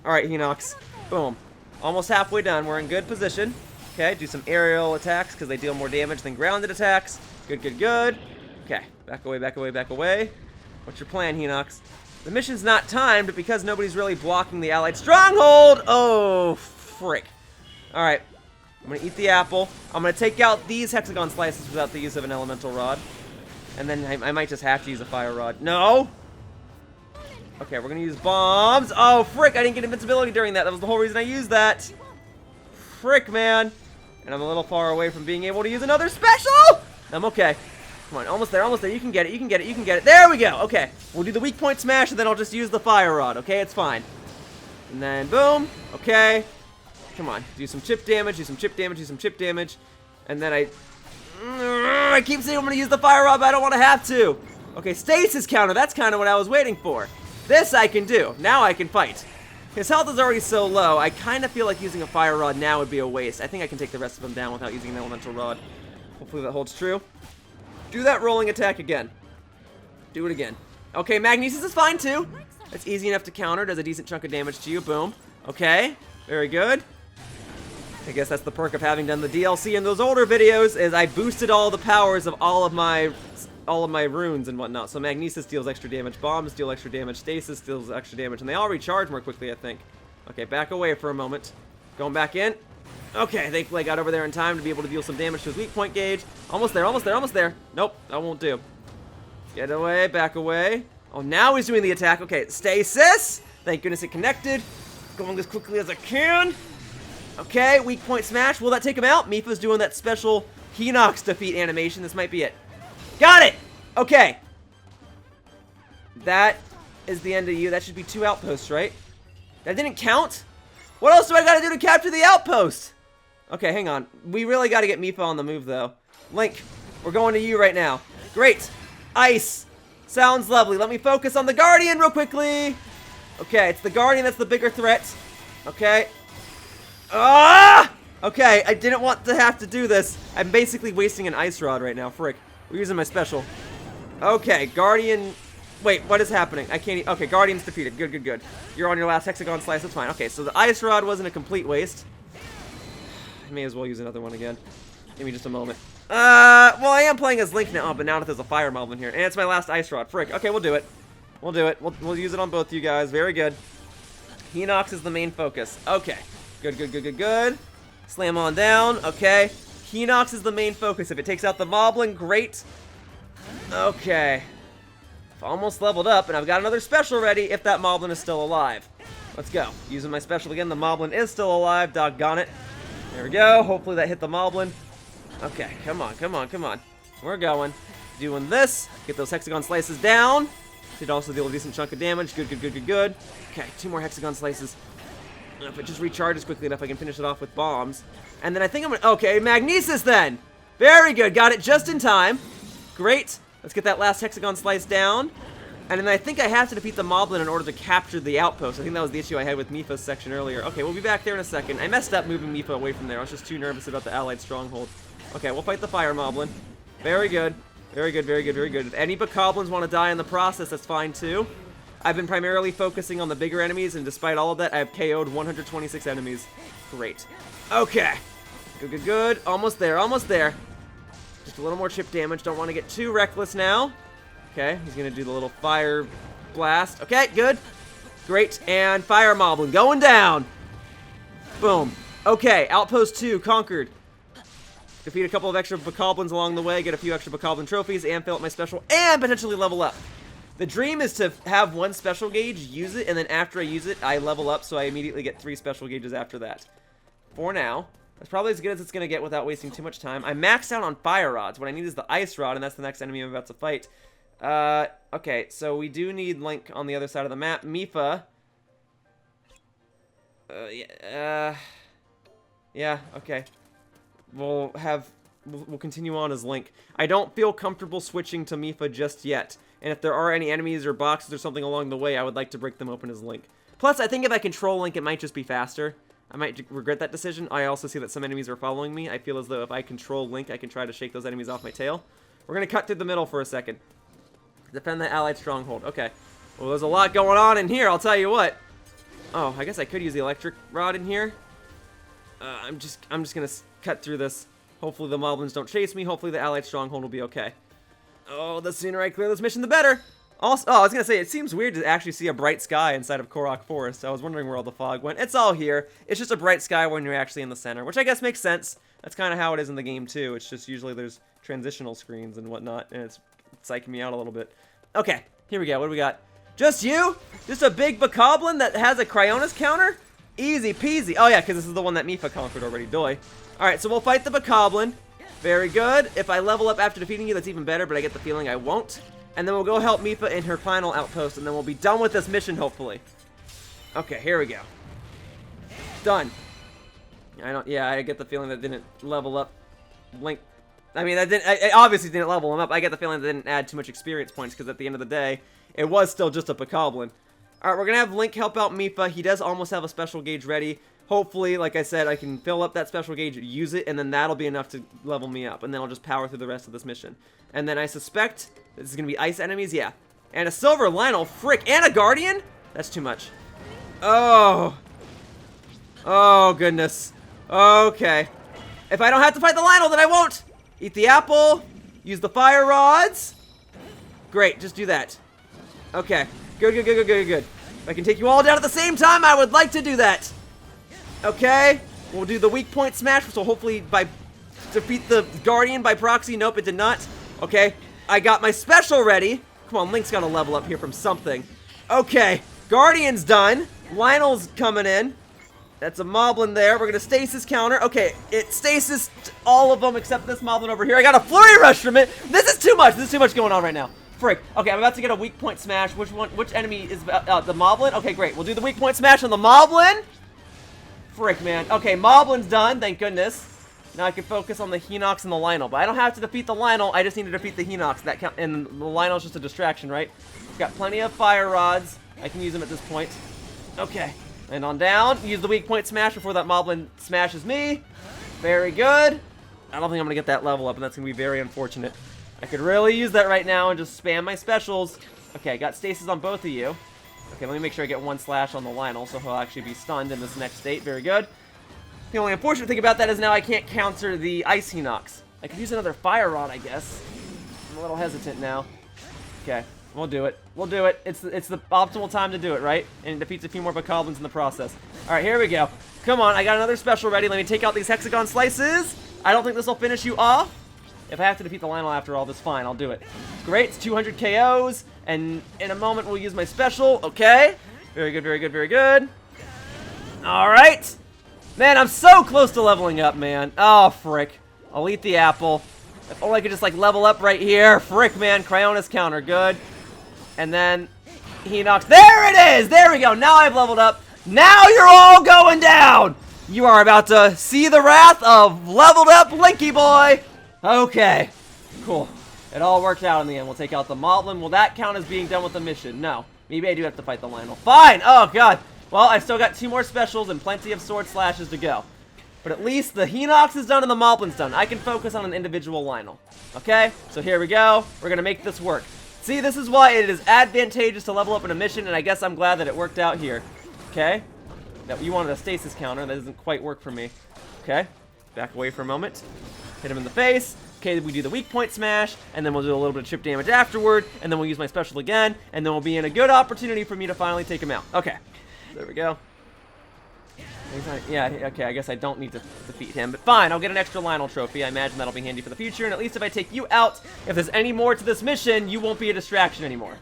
Alright, Hinox. Boom. Almost halfway done. We're in good position. Okay, do some aerial attacks, because they deal more damage than grounded attacks. Good, good, good. Okay, back away, back away, back away. What's your plan, Hinox? The mission's not timed, but because nobody's really blocking the allied stronghold. Oh, frick. Alright. I'm going to eat the apple. I'm going to take out these hexagon slices without the use of an elemental rod. And then I might just have to use a fire rod. No! Okay, we're going to use bombs. Oh, frick, I didn't get invincibility during that. That was the whole reason I used that. Frick, man. And I'm a little far away from being able to use another special. I'm okay. Come on, almost there, almost there. You can get it, you can get it, you can get it. There we go. Okay, we'll do the weak point smash, and then I'll just use the fire rod. Okay, it's fine. And then, boom. Okay. Come on, do some chip damage, do some chip damage, do some chip damage. And then I keep saying I'm going to use the fire rod, but I don't want to have to. Okay, stasis counter, that's kind of what I was waiting for. This I can do. Now I can fight. His health is already so low, I kind of feel like using a fire rod now would be a waste. I think I can take the rest of them down without using an elemental rod. Hopefully that holds true. Do that rolling attack again. Do it again. Okay, Magnesis is fine too. It's easy enough to counter, does a decent chunk of damage to you. Boom. Okay, very good. I guess that's the perk of having done the DLC in those older videos, is I boosted all the powers of all of my runes and whatnot. So Magnesis deals extra damage, bombs deal extra damage, stasis deals extra damage, and they all recharge more quickly, I think. Okay, back away for a moment. Going back in. Okay, thankfully I got over there in time to be able to deal some damage to his weak point gauge. Almost there, almost there, almost there. Nope, that won't do. Get away, back away. Oh, now he's doing the attack. Okay, stasis. Thank goodness it connected. Going as quickly as I can. Okay, weak point smash. Will that take him out? Mipha's doing that special Hinox defeat animation. This might be it. Got it! Okay. That is the end of you. That should be 2 outposts, right? That didn't count? What else do I gotta do to capture the outpost? Okay, hang on. We really gotta get Mipha on the move, though. Link, we're going to you right now. Great. Ice. Sounds lovely. Let me focus on the Guardian real quickly. Okay, it's the Guardian that's the bigger threat. Okay. Ah! Okay, I didn't want to have to do this. I'm basically wasting an ice rod right now. Frick. We're using my special. Okay, Guardian. Wait, what is happening? I can't. Okay, Guardian's defeated. Good, good, good. You're on your last hexagon slice. That's fine. Okay, so the ice rod wasn't a complete waste. I may as well use another one again. Give me just a moment. Well, I am playing as Link now, but now that there's a fire mob in here. And it's my last ice rod. Frick. Okay, we'll do it. We'll do it. We'll use it on both you guys. Very good. Hinox is the main focus. Okay. Good, good, good, good, good. Slam on down. Okay. Hinox is the main focus. If it takes out the Moblin, great. Okay. I've almost leveled up, and I've got another special ready if that Moblin is still alive. Let's go. Using my special again. The Moblin is still alive. Doggone it. There we go. Hopefully that hit the Moblin. Okay. Come on, come on, come on. We're going. Doing this. Get those hexagon slices down. Did also deal a decent chunk of damage. Good, good, good, good, good. Okay, 2 more hexagon slices. If it just recharges quickly enough, I can finish it off with bombs. And then I think I'm gonna... Okay, Magnesis then! Very good, got it just in time. Great. Let's get that last hexagon slice down. And then I think I have to defeat the Moblin in order to capture the outpost. I think that was the issue I had with Mipha's section earlier. Okay, we'll be back there in a second. I messed up moving Mipha away from there. I was just too nervous about the allied stronghold. Okay, we'll fight the Fire Moblin. Very good. Very good, very good, very good. If any Bokoblins want to die in the process, that's fine too. I've been primarily focusing on the bigger enemies, and despite all of that, I have KO'd 126 enemies. Great. Okay. Good, good, good. Almost there, almost there. Just a little more chip damage. Don't want to get too reckless now. Okay, he's going to do the little fire blast. Okay, good. Great. And Fire Moblin going down. Boom. Okay, Outpost 2 conquered. Defeat a couple of extra Bokoblins along the way, get a few extra Bokoblin trophies, and fill up my special, and potentially level up. The dream is to have 1 special gauge, use it, and then after I use it, I level up, so I immediately get 3 special gauges after that. For now, that's probably as good as it's going to get without wasting too much time. I'm maxed out on fire rods. What I need is the ice rod, and that's the next enemy I'm about to fight. Okay, so we do need Link on the other side of the map. Mipha. Yeah, okay. We'll continue on as Link. I don't feel comfortable switching to Mipha just yet. And if there are any enemies or boxes or something along the way, I would like to break them open as Link. Plus, I think if I control Link, it might just be faster. I might regret that decision. I also see that some enemies are following me. I feel as though if I control Link, I can try to shake those enemies off my tail. We're going to cut through the middle for a second. Defend the allied stronghold. Okay. Well, there's a lot going on in here, I'll tell you what. Oh, I guess I could use the electric rod in here. I'm just gonna cut through this. Hopefully the Moblins don't chase me. Hopefully the allied stronghold will be okay. Oh, the sooner I clear this mission, the better. Also, I was gonna say, it seems weird to actually see a bright sky inside of Korok Forest. I was wondering where all the fog went. It's all here. It's just a bright sky when you're actually in the center, which I guess makes sense. That's kind of how it is in the game too. It's just usually there's transitional screens and whatnot, and it's psyching me out a little bit. Okay, here we go. What do we got? Just you? Just a big Bokoblin that has a Cryonis counter? Easy peasy. Oh yeah, because this is the one that Mipha conquered already. Doy. Alright, so we'll fight the Bokoblin. Very good. If I level up after defeating you, that's even better, but I get the feeling I won't. And then we'll go help Mipha in her final outpost, and then we'll be done with this mission, hopefully. Okay, here we go. Done. Yeah, I get the feeling that didn't level up Link. I mean, I obviously didn't level him up. I get the feeling that didn't add too much experience points, because at the end of the day, it was still just a Bokoblin. Alright, we're going to have Link help out Mipha. He does almost have a special gauge ready. Hopefully, like I said, I can fill up that special gauge, use it, and then that'll be enough to level me up. And then I'll just power through the rest of this mission. And then I suspect this is going to be ice enemies, yeah. And a silver Lynel, frick, and a Guardian? That's too much. Oh. Oh, goodness. Okay. If I don't have to fight the Lynel, then I won't. Eat the apple. Use the fire rods. Great, just do that. Okay. Good, good, good, good, good, good. If I can take you all down at the same time, I would like to do that. Okay. We'll do the weak point smash, so hopefully defeat the Guardian by proxy. Nope, it did not. Okay. I got my special ready. Come on, Link's got to level up here from something. Okay. Guardian's done. Lynel's coming in. That's a Moblin there. We're going to stasis counter. Okay, it stasis all of them except this Moblin over here. I got a Flurry Rush from it. This is too much. This is too much going on right now. Frick. Okay, I'm about to get a weak point smash. Which enemy is the Moblin? Okay, great. We'll do the weak point smash on the Moblin. Frick, man. Okay, Moblin's done. Thank goodness. Now I can focus on the Hinox and the Lynel. But I don't have to defeat the Lynel. I just need to defeat the Hinox. And the Lynel's just a distraction, right? Got plenty of fire rods. I can use them at this point. Okay. And on down. Use the weak point smash before that Moblin smashes me. Very good. I don't think I'm going to get that level up, and that's going to be very unfortunate. I could really use that right now and just spam my specials. Okay, I got stasis on both of you. Okay, let me make sure I get one slash on the Lynel, so he'll actually be stunned in this next state. Very good. The only unfortunate thing about that is now I can't counter the Ice Hinox. I could use another Fire Rod, I guess. I'm a little hesitant now. Okay, we'll do it. We'll do it. It's the optimal time to do it, right? And it defeats a few more Bokoblins in the process. All right, here we go. Come on, I got another special ready. Let me take out these Hexagon Slices. I don't think this will finish you off. If I have to defeat the Lynel after all, that's fine. I'll do it. Great, it's 200 KOs. And in a moment, we'll use my special. Okay. Very good, very good, very good. All right. Man, I'm so close to leveling up, man. Oh, frick. I'll eat the apple. If only I could just, like, level up right here. Frick, man. Cryonis counter. Good. And then Hinox. There it is! There we go. Now I've leveled up. Now you're all going down! You are about to see the wrath of leveled up Linky Boy. Okay. Cool. It all worked out in the end. We'll take out the Moblin. Will that count as being done with the mission? No. Maybe I do have to fight the Lynel. Fine! Oh, God. Well, I've still got 2 more specials and plenty of sword slashes to go. But at least the Hinox is done and the Moblin's done. I can focus on an individual Lynel. Okay? So here we go. We're going to make this work. See, this is why it is advantageous to level up in a mission, and I guess I'm glad that it worked out here. Okay? Now, you wanted a stasis counter. That doesn't quite work for me. Okay? Back away for a moment. Hit him in the face. Okay, we do the weak point smash, and then we'll do a little bit of chip damage afterward, and then we'll use my special again, and then we'll be in a good opportunity for me to finally take him out. Okay. There we go. Yeah, okay, I guess I don't need to defeat him, but fine, I'll get an extra Lynel trophy. I imagine that'll be handy for the future, and at least if I take you out, if there's any more to this mission, you won't be a distraction anymore.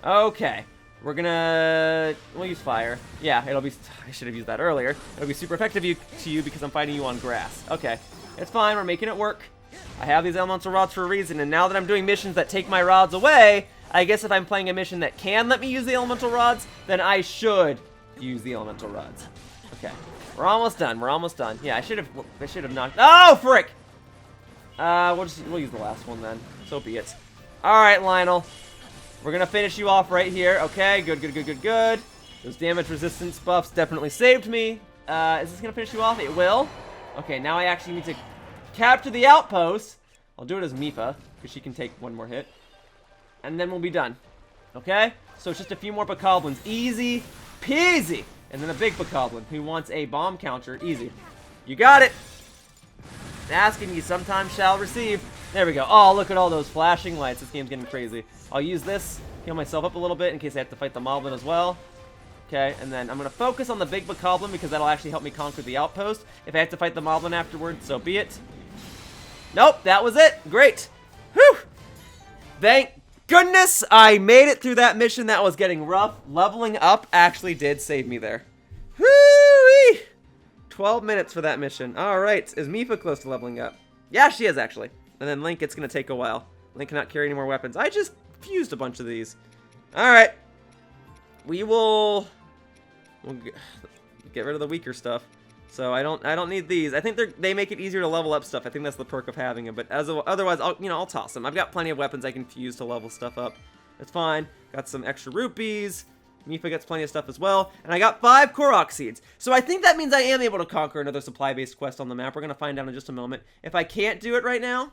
Okay, we're gonna... we'll use fire. Yeah, it'll be... I should have used that earlier. It'll be super effective to you because I'm fighting you on grass. Okay, it's fine, we're making it work. I have these elemental rods for a reason, and now that I'm doing missions that take my rods away, I guess if I'm playing a mission that can let me use the elemental rods, then I should use the elemental rods. Okay. We're almost done. We're almost done. Yeah, I should have knocked. Oh, frick! We'll use the last one then. So be it. All right, Lynel. We're gonna finish you off right here. Okay, good, good, good, good, good. Those damage resistance buffs definitely saved me. Is this gonna finish you off? It will. Okay, now I actually need to capture the outpost. I'll do it as Mifa because she can take 1 more hit, and then we'll be done. Okay? So it's just a few more Bokoblins. Easy peasy. And then a big Bokoblin who wants a bomb counter. Easy. You got it. Asking you sometimes shall receive. There we go. Oh, look at all those flashing lights. This game's getting crazy. I'll use this, heal myself up a little bit in case I have to fight the Moblin as well. Okay, and then I'm going to focus on the big Bokoblin because that'll actually help me conquer the outpost. If I have to fight the Moblin afterwards, so be it. Nope, that was it. Great. Whew. Thank goodness I made it through that mission that was getting rough. Leveling up actually did save me there. Whoo-wee! 12 minutes for that mission. Alright, is Mifa close to leveling up? Yeah, she is actually. And then Link, it's going to take a while. Link cannot carry any more weapons. I just fused a bunch of these. Alright. We'll get rid of the weaker stuff. So I don't need these. I think they make it easier to level up stuff. I think that's the perk of having them. But otherwise, I'll toss them. I've got plenty of weapons I can fuse to level stuff up. It's fine. Got some extra rupees. Mifa gets plenty of stuff as well. And I got 5 Korok seeds. So I think that means I am able to conquer another supply-based quest on the map. We're going to find out in just a moment. If I can't do it right now,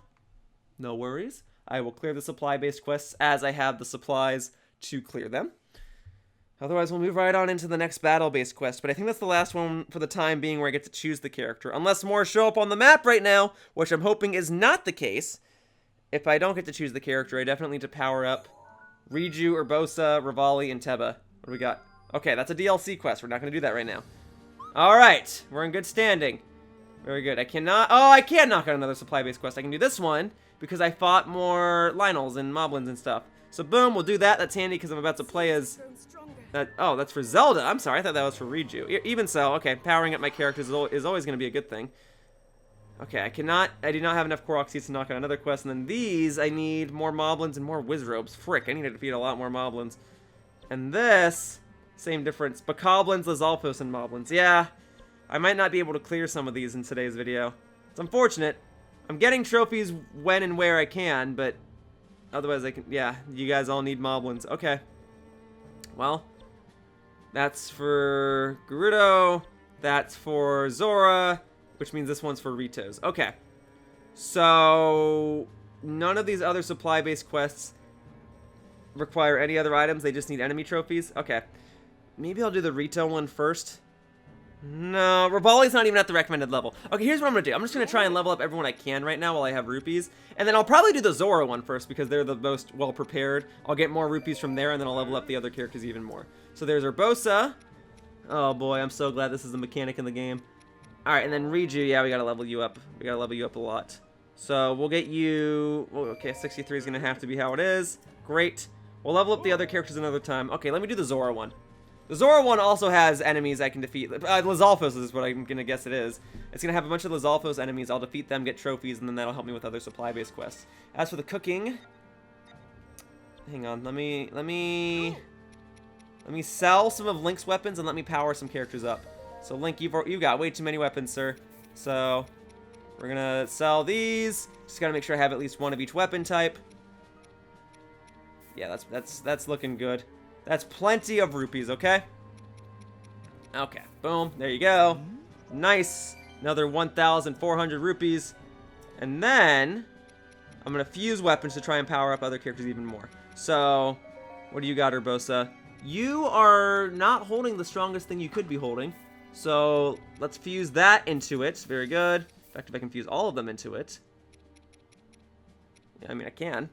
no worries. I will clear the supply-based quests as I have the supplies to clear them. Otherwise, we'll move right on into the next battle-based quest. But I think that's the last one for the time being where I get to choose the character. Unless more show up on the map right now, which I'm hoping is not the case. If I don't get to choose the character, I definitely need to power up Riju, Urbosa, Rivali, and Teba. What do we got? Okay, that's a DLC quest. We're not going to do that right now. Alright, we're in good standing. Very good. I cannot... oh, I can knock out another supply-based quest. I can do this one because I fought more Lynels and Moblins and stuff. So boom, we'll do that. That's handy because I'm about to play as... oh, that's for Zelda. I'm sorry. I thought that was for Riju. Even so, okay, powering up my characters is always going to be a good thing. Okay, I do not have enough Korok seeds to knock out another quest. And then these, I need more Moblins and more Wizrobes. Frick, I need to defeat a lot more Moblins. And this, same difference. Bokoblins, Lizalfos, and Moblins. Yeah, I might not be able to clear some of these in today's video. It's unfortunate. I'm getting trophies when and where I can, but otherwise I can... yeah, you guys all need Moblins. Okay. Well... that's for Gerudo, that's for Zora, which means this one's for Ritos. Okay. So, none of these other supply-based quests require any other items. They just need enemy trophies. Okay. Maybe I'll do the Rito one first. No, Rivali's not even at the recommended level. Okay, here's what I'm gonna do. I'm just gonna try and level up everyone I can right now while I have rupees. And then I'll probably do the Zora one first because they're the most well prepared. I'll get more rupees from there and then I'll level up the other characters even more. So there's Urbosa. Oh boy, I'm so glad this is a mechanic in the game. Alright, and then Riju, yeah, we gotta level you up. We gotta level you up a lot. So we'll get you... Oh, okay, 63 is gonna have to be how it is. Great. We'll level up the other characters another time. Okay, let me do the Zora one. The Zora one also has enemies I can defeat. Lizalfos is what I'm gonna guess it is. It's gonna have a bunch of Lizalfos enemies. I'll defeat them, get trophies, and then that'll help me with other supply-based quests. As for the cooking... Hang on, let me sell some of Link's weapons and let me power some characters up. So Link, you've got way too many weapons, sir. So we're gonna sell these. Just gotta make sure I have at least one of each weapon type. Yeah, that's looking good. That's plenty of rupees, okay? Okay, boom, there you go. Nice. Another 1,400 rupees. And then I'm gonna fuse weapons to try and power up other characters even more. So, what do you got, Urbosa? You are not holding the strongest thing you could be holding. So, let's fuse that into it. Very good. In fact, if I can fuse all of them into it. Yeah, I mean, I can.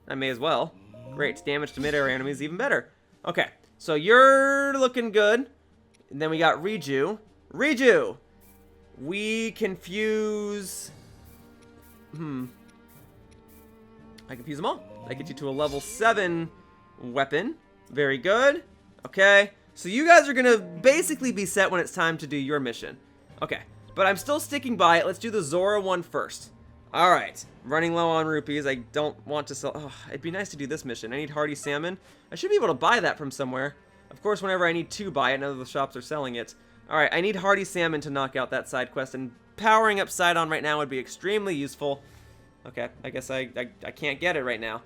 I may as well. Great. Damage to mid-air enemies, even better. Okay, so you're looking good. And then we got Riju. Riju! We can fuse... I can fuse them all. That gets you to a level 7 weapon. Very good. Okay, so you guys are going to basically be set when it's time to do your mission. Okay, but I'm still sticking by it. Let's do the Zora one first. Alright, running low on rupees. I don't want to sell... Oh, it'd be nice to do this mission. I need Hardy Salmon. I should be able to buy that from somewhere. Of course, whenever I need to buy it, none of the shops are selling it. Alright, I need Hardy Salmon to knock out that side quest, and powering up Sidon right now would be extremely useful. Okay, I guess I can't get it right now.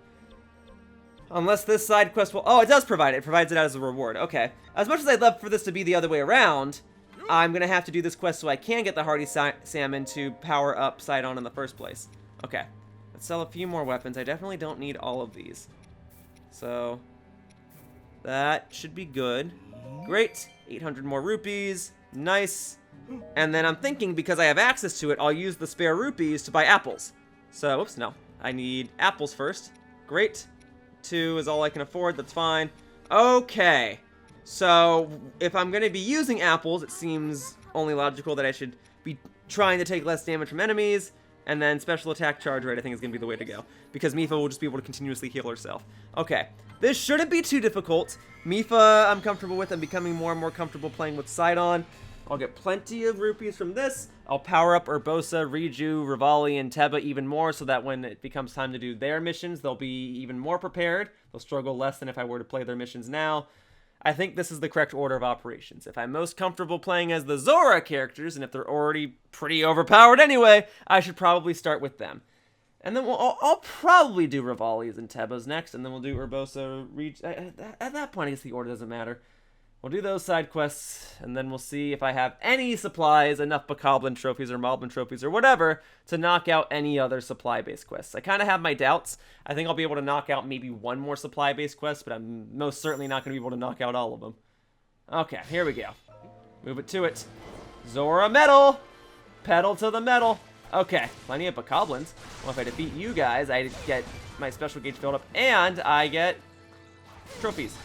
Unless this side quest will... Oh, it does provide it. It provides it as a reward. Okay. As much as I'd love for this to be the other way around... I'm going to have to do this quest so I can get the Hardy Salmon to power up Sidon in the first place. Okay. Let's sell a few more weapons. I definitely don't need all of these. So, that should be good. Great. 800 more rupees. Nice. And then I'm thinking, because I have access to it, I'll use the spare rupees to buy apples. So, whoops, no. I need apples first. Great. 2 is all I can afford. That's fine. Okay. So, if I'm going to be using apples, it seems only logical that I should be trying to take less damage from enemies, and then special attack charge rate I think is going to be the way to go, because Mipha will just be able to continuously heal herself. Okay, this shouldn't be too difficult. Mipha I'm comfortable with. I'm becoming more and more comfortable playing with Sidon. I'll get plenty of rupees from this. I'll power up Urbosa, Riju, Rivali, and Teba even more so that when it becomes time to do their missions, they'll be even more prepared. They'll struggle less than if I were to play their missions now. I think this is the correct order of operations. If I'm most comfortable playing as the Zora characters, and if they're already pretty overpowered anyway, I should probably start with them. And then I'll probably do Rivali's and Teba's next, and then we'll do Urbosa, at that point, I guess the order doesn't matter. We'll do those side quests, and then we'll see if I have any supplies, enough Bokoblin trophies or Moblin trophies or whatever, to knock out any other supply-based quests. I kind of have my doubts. I think I'll be able to knock out maybe one more supply-based quest, but I'm most certainly not going to be able to knock out all of them. Okay, here we go. Move it to it. Zora Mettle! Pedal to the metal. Okay, plenty of Bokoblins. Well, if I defeat you guys, I get my special gauge filled up, and I get trophies.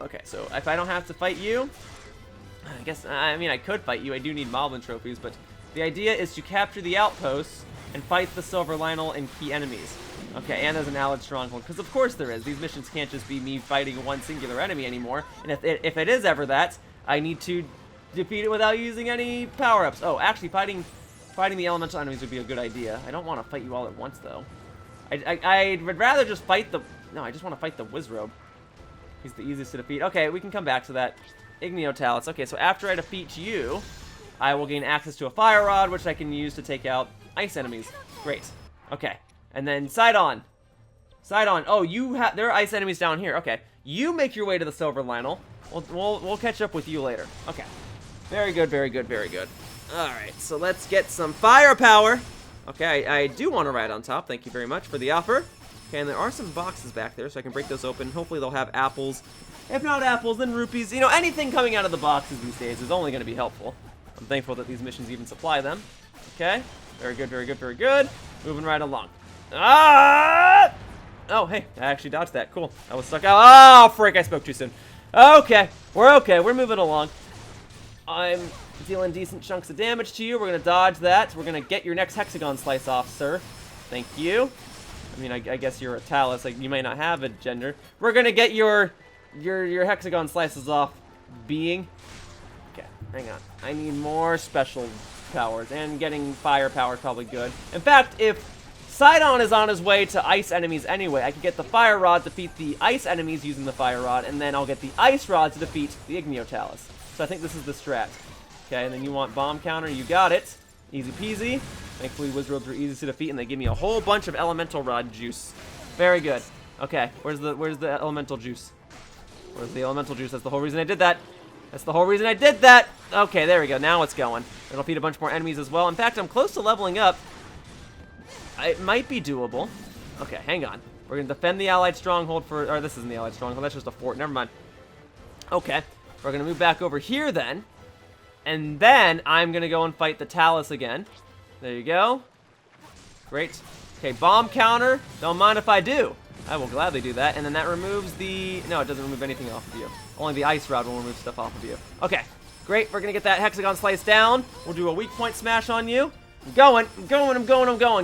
Okay, so if I don't have to fight you, I mean, I could fight you. I do need Moblin trophies, but the idea is to capture the outposts and fight the Silver Lynel and key enemies. Okay, and there's an allied stronghold, because of course there is. These missions can't just be me fighting one singular enemy anymore, and if it is ever that, I need to defeat it without using any power-ups. Oh, actually, fighting the elemental enemies would be a good idea. I don't want to fight you all at once, though. I would rather just fight the... No, I just want to fight the Wizrobe. He's the easiest to defeat. Okay, we can come back to that. Igneo Talents. Okay, so after I defeat you, I will gain access to a Fire Rod, which I can use to take out ice enemies. Great. Okay, and then Sidon. Sidon. Oh, there are ice enemies down here. Okay, you make your way to the Silver Lynel. We'll catch up with you later. Okay. Very good, very good, very good. All right, so let's get some firepower. Okay, I do want to ride on top. Thank you very much for the offer. Okay, and there are some boxes back there, so I can break those open. Hopefully they'll have apples. If not apples, then rupees. You know, anything coming out of the boxes these days is only going to be helpful. I'm thankful that these missions even supply them. Okay. Very good, very good, very good. Moving right along. Ah! Oh, hey, I actually dodged that. Cool. I was stuck out. Oh, frick, I spoke too soon. Okay. We're moving along. I'm dealing decent chunks of damage to you. We're going to dodge that. We're going to get your next hexagon slice off, sir. Thank you. I mean, I guess you're a Talus. Like, you may not have a gender. We're going to get your hexagon slices off, being. Okay, hang on. I need more special powers, and getting fire power is probably good. In fact, if Sidon is on his way to ice enemies anyway, I can get the fire rod to defeat the ice enemies using the fire rod, and then I'll get the ice rod to defeat the Igneo Talus. So I think this is the strat. Okay, and then you want bomb counter, you got it. Easy peasy. Thankfully, Wizards are easy to defeat, and they give me a whole bunch of elemental rod juice. Very good. Okay, where's the elemental juice? Where's the elemental juice? That's the whole reason I did that. That's the whole reason I did that. Okay, there we go. Now it's going. It'll feed a bunch more enemies as well. In fact, I'm close to leveling up. It might be doable. Okay, hang on. We're going to defend the Allied Stronghold for... Or this isn't the Allied Stronghold. That's just a fort. Never mind. Okay. We're going to move back over here then. And then I'm going to go and fight the Talus again. There you go. Great. Okay, bomb counter. Don't mind if I do. I will gladly do that. And then that removes the... No, it doesn't remove anything off of you. Only the ice rod will remove stuff off of you. Okay. Great. We're going to get that hexagon slice down. We'll do a weak point smash on you. I'm going. Good,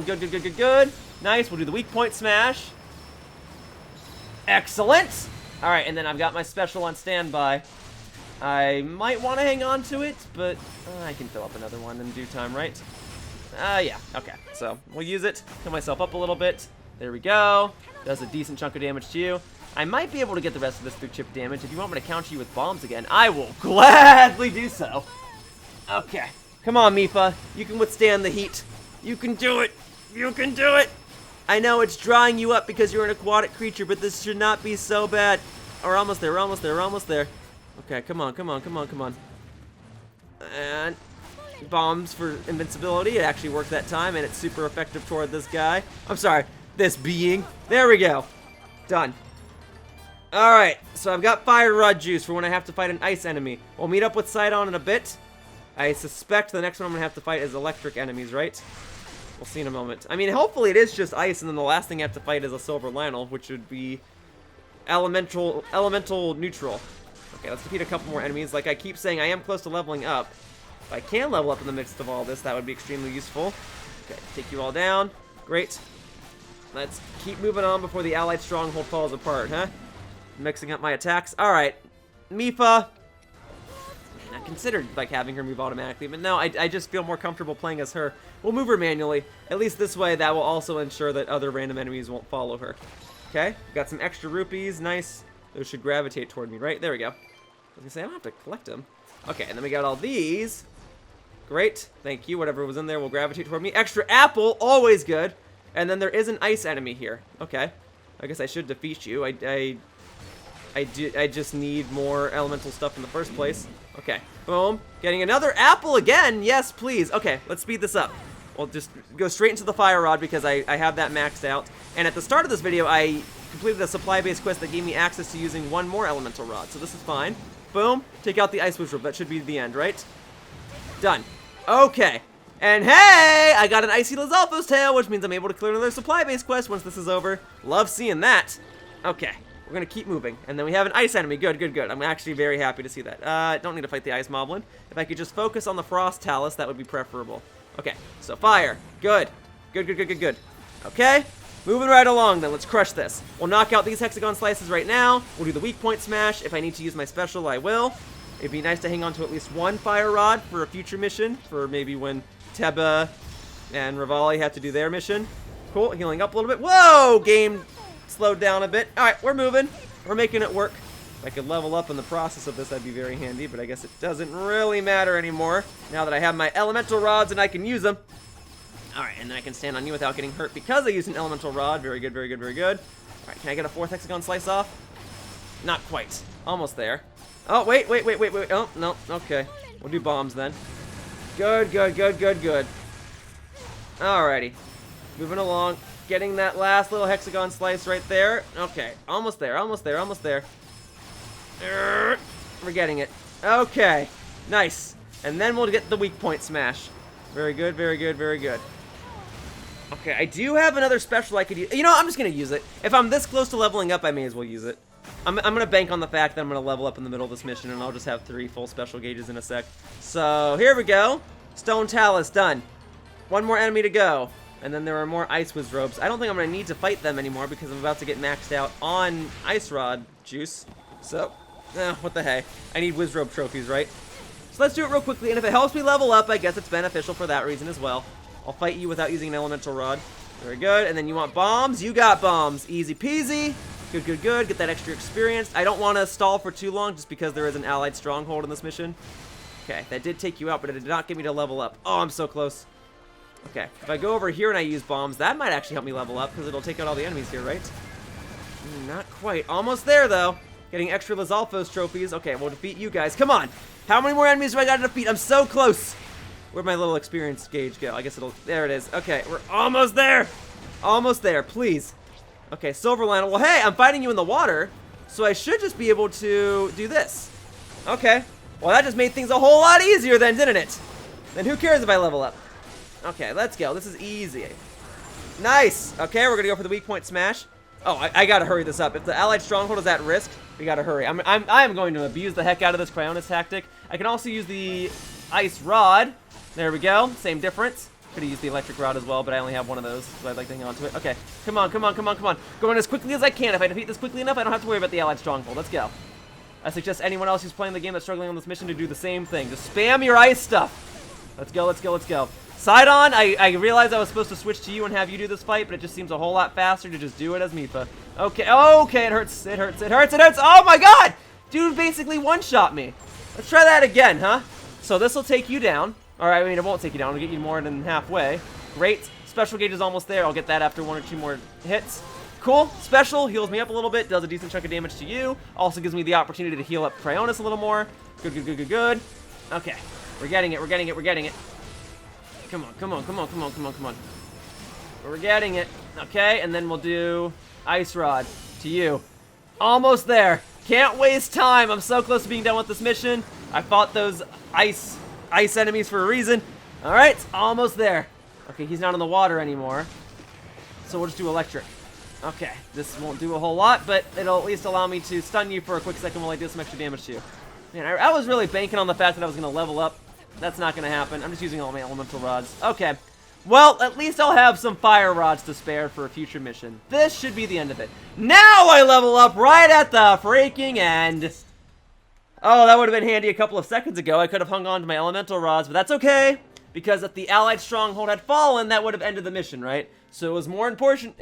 good, good, good, good. Nice. We'll do the weak point smash. Excellent. All right, and then I've got my special on standby. I might want to hang on to it, but I can fill up another one in due time, right? Yeah. Okay. So we'll use it. Heal myself up a little bit. There we go. Does a decent chunk of damage to you. I might be able to get the rest of this through chip damage. If you want me to counter you with bombs again, I will gladly do so. Okay. Come on, Mifa. You can withstand the heat. You can do it. You can do it. I know it's drying you up because you're an aquatic creature, but this should not be so bad. We're almost there. We're almost there. We're almost there. Okay, come on, come on, come on, come on. And bombs for invincibility. It actually worked that time, and it's super effective toward this guy. I'm sorry, this being. There we go. Done. Alright, so I've got fire rod juice for when I have to fight an ice enemy. We'll meet up with Sidon in a bit. I suspect the next one I'm going to have to fight is electric enemies, right? We'll see in a moment. I mean, hopefully it is just ice, and then the last thing I have to fight is a silver Lynel, which would be elemental neutral. Okay, let's defeat a couple more enemies. Like I keep saying, I am close to leveling up. If I can level up in the midst of all this, that would be extremely useful. Okay, take you all down. Great. Let's keep moving on before the Allied Stronghold falls apart, huh? Mixing up my attacks. Alright. Mifa. I considered like having her move automatically, but no, I just feel more comfortable playing as her. We'll move her manually. At least this way, that will also ensure that other random enemies won't follow her. Okay, got some extra rupees. Nice. Those should gravitate toward me, right? There we go. I was gonna say, I don't have to collect them. Okay, and then we got all these. Great. Thank you. Whatever was in there will gravitate toward me. Extra apple. Always good. And then there is an ice enemy here. Okay. I guess I should defeat you. I just need more elemental stuff in the first place. Okay. Boom. Getting another apple again. Yes, please. Okay, let's speed this up. We'll just go straight into the fire rod because I have that maxed out. And at the start of this video, I completed a supply-based quest that gave me access to using one more elemental rod. So this is fine. Boom. Take out the ice wizard. That should be the end, right? Done. Okay. And hey, I got an Icy Lizalfo's tail, which means I'm able to clear another supply-based quest once this is over. Love seeing that. Okay. We're going to keep moving. And then we have an ice enemy. Good, good, good. I'm actually very happy to see that. Don't need to fight the ice moblin. If I could just focus on the frost talus, that would be preferable. Okay, so fire. Good. Good, good, good, good, good. Okay, moving right along then. Let's crush this. We'll knock out these hexagon slices right now. We'll do the weak point smash. If I need to use my special, I will. It'd be nice to hang on to at least one fire rod for a future mission, for maybe when Teba and Rivali have to do their mission. Cool, healing up a little bit. Whoa, game slowed down a bit. All right, we're moving. We're making it work. If I could level up in the process of this, that'd be very handy, but I guess it doesn't really matter anymore now that I have my elemental rods and I can use them. All right, and then I can stand on you without getting hurt because I used an elemental rod. Very good, very good, very good. All right, can I get a fourth hexagon slice off? Not quite. Almost there. Oh, wait. Oh, no, okay. We'll do bombs then. Good, good, good, good, good. Alrighty. Moving along. Getting that last little hexagon slice right there. Okay, almost there, almost there, almost there. We're getting it. Okay. Nice. And then we'll get the weak point smash. Very good, very good, very good. Okay, I do have another special I could use. You know, I'm just going to use it. If I'm this close to leveling up, I may as well use it. I'm going to bank on the fact that I'm going to level up in the middle of this mission, and I'll just have 3 full special gauges in a sec. So, here we go. Stone Talus, done. One more enemy to go. And then there are more Ice Wizrobes. I don't think I'm going to need to fight them anymore because I'm about to get maxed out on Ice Rod juice. So, what the heck. I need Wizrobe trophies, right? So let's do it real quickly, and if it helps me level up, I guess it's beneficial for that reason as well. I'll fight you without using an elemental rod. Very good. And then you want bombs? You got bombs. Easy peasy. Good, good, good. Get that extra experience. I don't want to stall for too long just because there is an allied stronghold in this mission. Okay, that did take you out, but it did not get me to level up. Oh, I'm so close. Okay, if I go over here and I use bombs, that might actually help me level up because it'll take out all the enemies here, right? Not quite. Almost there, though. Getting extra Lizalfos trophies. Okay, we'll defeat you guys. Come on. How many more enemies do I got to defeat? I'm so close. Where'd my little experience gauge go? I guess it'll... There it is. Okay, we're almost there. Almost there, please. Okay, Silver Lynel. Well, hey, I'm fighting you in the water, so I should just be able to do this. Okay. Well, that just made things a whole lot easier then, didn't it? Then who cares if I level up? Okay, let's go. This is easy. Nice. Okay, we're going to go for the weak point smash. Oh, I got to hurry this up. If the allied stronghold is at risk, we got to hurry. I am going to abuse the heck out of this Cryonis tactic. I can also use the Ice Rod. There we go. Same difference. Could have used the electric rod as well, but I only have one of those, so I'd like to hang on to it. Okay, come on, come on, come on, come on. Going as quickly as I can. If I defeat this quickly enough, I don't have to worry about the allied stronghold. Let's go. I suggest anyone else who's playing the game that's struggling on this mission to do the same thing. Just spam your ice stuff. Let's go, let's go, let's go. Sidon, I realized I was supposed to switch to you and have you do this fight, but it just seems a whole lot faster to just do it as Mifa. Okay, okay, it hurts, it hurts, it hurts, it hurts. Oh my god! Dude basically one-shot me. Let's try that again, huh? So this will take you down. Alright, I mean, it won't take you down. It'll get you more than halfway. Great. Special gauge is almost there. I'll get that after 1 or 2 more hits. Cool. Special heals me up a little bit. Does a decent chunk of damage to you. Also gives me the opportunity to heal up Cryonis a little more. Good, good, good, good, good. Okay. We're getting it. We're getting it. We're getting it. Come on, come on, come on, come on, come on, come on. We're getting it. Okay, and then we'll do Ice Rod to you. Almost there. Can't waste time. I'm so close to being done with this mission. I fought those ice enemies for a reason. All right, almost there. Okay, he's not in the water anymore. So we'll just do electric. Okay, this won't do a whole lot, but it'll at least allow me to stun you for a quick second while I do some extra damage to you. Man, I was really banking on the fact that I was going to level up. That's not going to happen. I'm just using all my elemental rods. Okay. Well, at least I'll have some fire rods to spare for a future mission. This should be the end of it. Now I level up right at the freaking end. Oh, that would have been handy a couple of seconds ago. I could have hung on to my elemental rods, but that's okay. Because if the allied stronghold had fallen, that would have ended the mission, right? So it was more important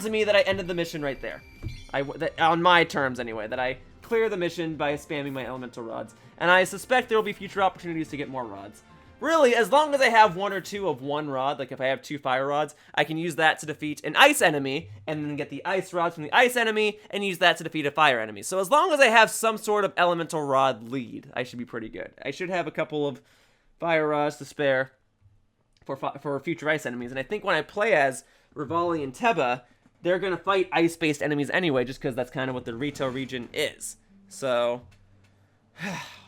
to me that I ended the mission right there. On my terms, anyway. That I clear the mission by spamming my elemental rods. And I suspect there will be future opportunities to get more rods. Really, as long as I have 1 or 2 of one rod, like if I have 2 fire rods, I can use that to defeat an ice enemy, and then get the ice rods from the ice enemy, and use that to defeat a fire enemy. So as long as I have some sort of elemental rod lead, I should be pretty good. I should have a couple of fire rods to spare for future ice enemies. And I think when I play as Rivali and Teba, they're going to fight ice-based enemies anyway, just because that's kind of what the Rito region is. So,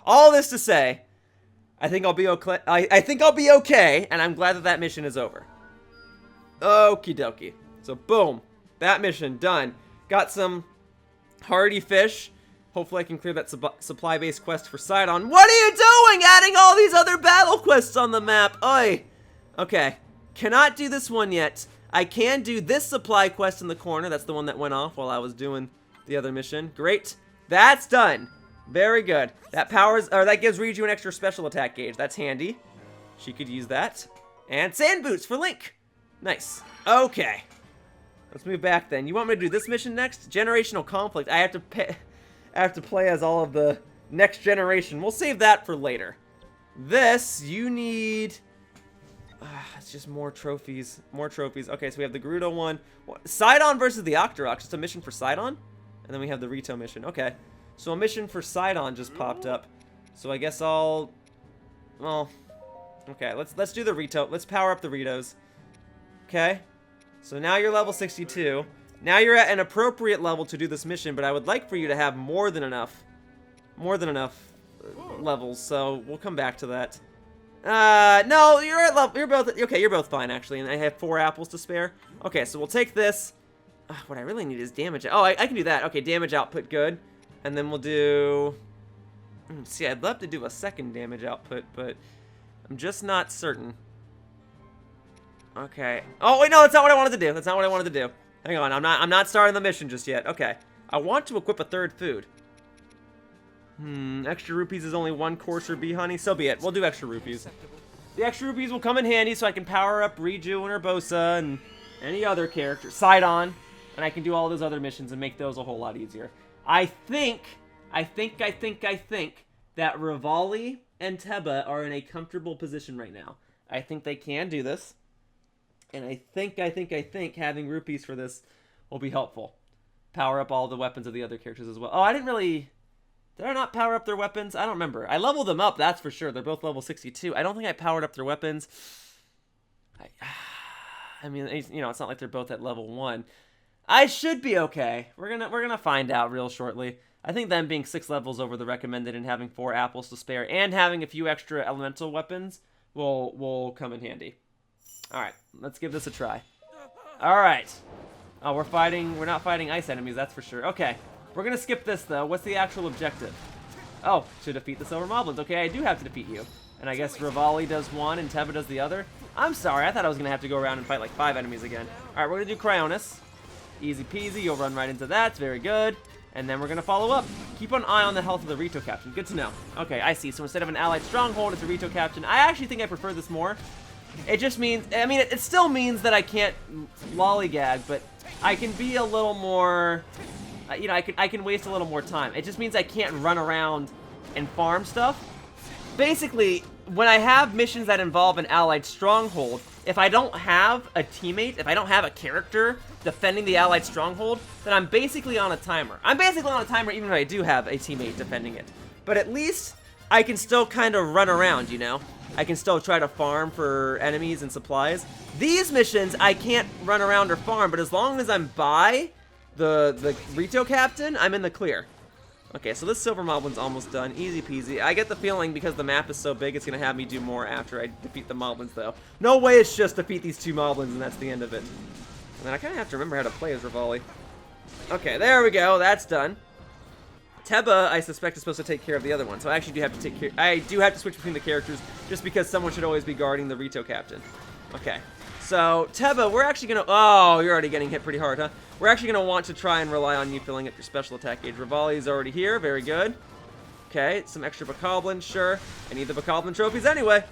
all this to say, I think I'll be okay. I think I'll be okay, and I'm glad that that mission is over. Okie dokie. So, boom. That mission done. Got some hardy fish. Hopefully I can clear that supply-based quest for Sidon. What are you doing? Adding all these other battle quests on the map. Oi. Okay. Cannot do this one yet. I can do this supply quest in the corner. That's the one that went off while I was doing the other mission. Great. That's done. Very good. That that gives Riju an extra special attack gauge. That's handy. She could use that. And sand boots for Link. Nice. Okay. Let's move back then. You want me to do this mission next? Generational conflict. I have to play as all of the next generation. We'll save that for later. This, you need... it's just more trophies. More trophies. Okay, so we have the Gerudo one. Sidon versus the Octoroks. It's a mission for Sidon. And then we have the Rito mission. Okay. So a mission for Sidon just popped up. So I guess I'll... Well... Okay, let's do the Rito. Let's power up the Ritos. Okay. So now you're level 62. Now you're at an appropriate level to do this mission, but I would like for you to have more than enough more than enough levels, so we'll come back to that. No, you're at level. You're both okay. You're both fine actually, and I have 4 apples to spare. Okay, so we'll take this. What I really need is damage. Oh, I can do that. Okay, damage output, good. And then we'll do. See, I'd love to do a second damage output, but I'm just not certain. Okay. Oh wait, no, that's not what I wanted to do. That's not what I wanted to do. Hang on, I'm not starting the mission just yet. Okay, I want to equip a 3rd food. Extra rupees is only 1 coarser bee honey. So be it. We'll do extra rupees. The extra rupees will come in handy so I can power up Riju and Urbosa and any other character. Sidon. And I can do all those other missions and make those a whole lot easier. I think that Rivali and Teba are in a comfortable position right now. I think they can do this. And I think having rupees for this will be helpful. Power up all the weapons of the other characters as well. Oh, I didn't really... Did I not power up their weapons? I don't remember. I leveled them up, that's for sure. They're both level 62. I don't think I powered up their weapons. I mean, you know, it's not like they're both at level 1. I should be okay. We're gonna find out real shortly. I think them being 6 levels over the recommended and having 4 apples to spare and having a few extra elemental weapons will come in handy. All right, let's give this a try. All right. Oh, we're not fighting ice enemies, that's for sure. Okay. We're gonna skip this though. What's the actual objective? Oh, to defeat the Silver Moblins. Okay, I do have to defeat you. And I guess Rivali does one and Teba does the other. I'm sorry, I thought I was gonna have to go around and fight like 5 enemies again. Alright, we're gonna do Cryonis. Easy peasy, you'll run right into that. It's very good. And then we're gonna follow up. Keep an eye on the health of the Rito Captain. Good to know. Okay, I see. So instead of an allied stronghold, it's a Rito Captain. I actually think I prefer this more. It just means, I mean, it still means that I can't lollygag, but I can be a little more... you know, I can waste a little more time. It just means I can't run around and farm stuff. Basically, when I have missions that involve an allied stronghold, if I don't have a teammate, if I don't have a character defending the allied stronghold, then I'm basically on a timer. I'm basically on a timer even if I do have a teammate defending it. But at least I can still kind of run around, you know? I can still try to farm for enemies and supplies. These missions, I can't run around or farm, but as long as I'm by the Rito Captain, I'm in the clear. Okay, so this Silver Moblin's almost done. Easy peasy. I get the feeling because the map is so big, it's going to have me do more after I defeat the Moblins, though. No way it's just defeat these 2 Moblins and that's the end of it. And then I kind of have to remember how to play as Rivali. Okay, there we go. That's done. Teba, I suspect, is supposed to take care of the other one, so I actually do have to take care... I do have to switch between the characters just because someone should always be guarding the Rito Captain. Okay. So, Teba, we're actually going to... Oh, you're already getting hit pretty hard, huh? We're actually going to want to try and rely on you filling up your special attack gauge. Rivali's already here. Very good. Okay, some extra Bokoblins, sure. I need the Bokoblin trophies anyway.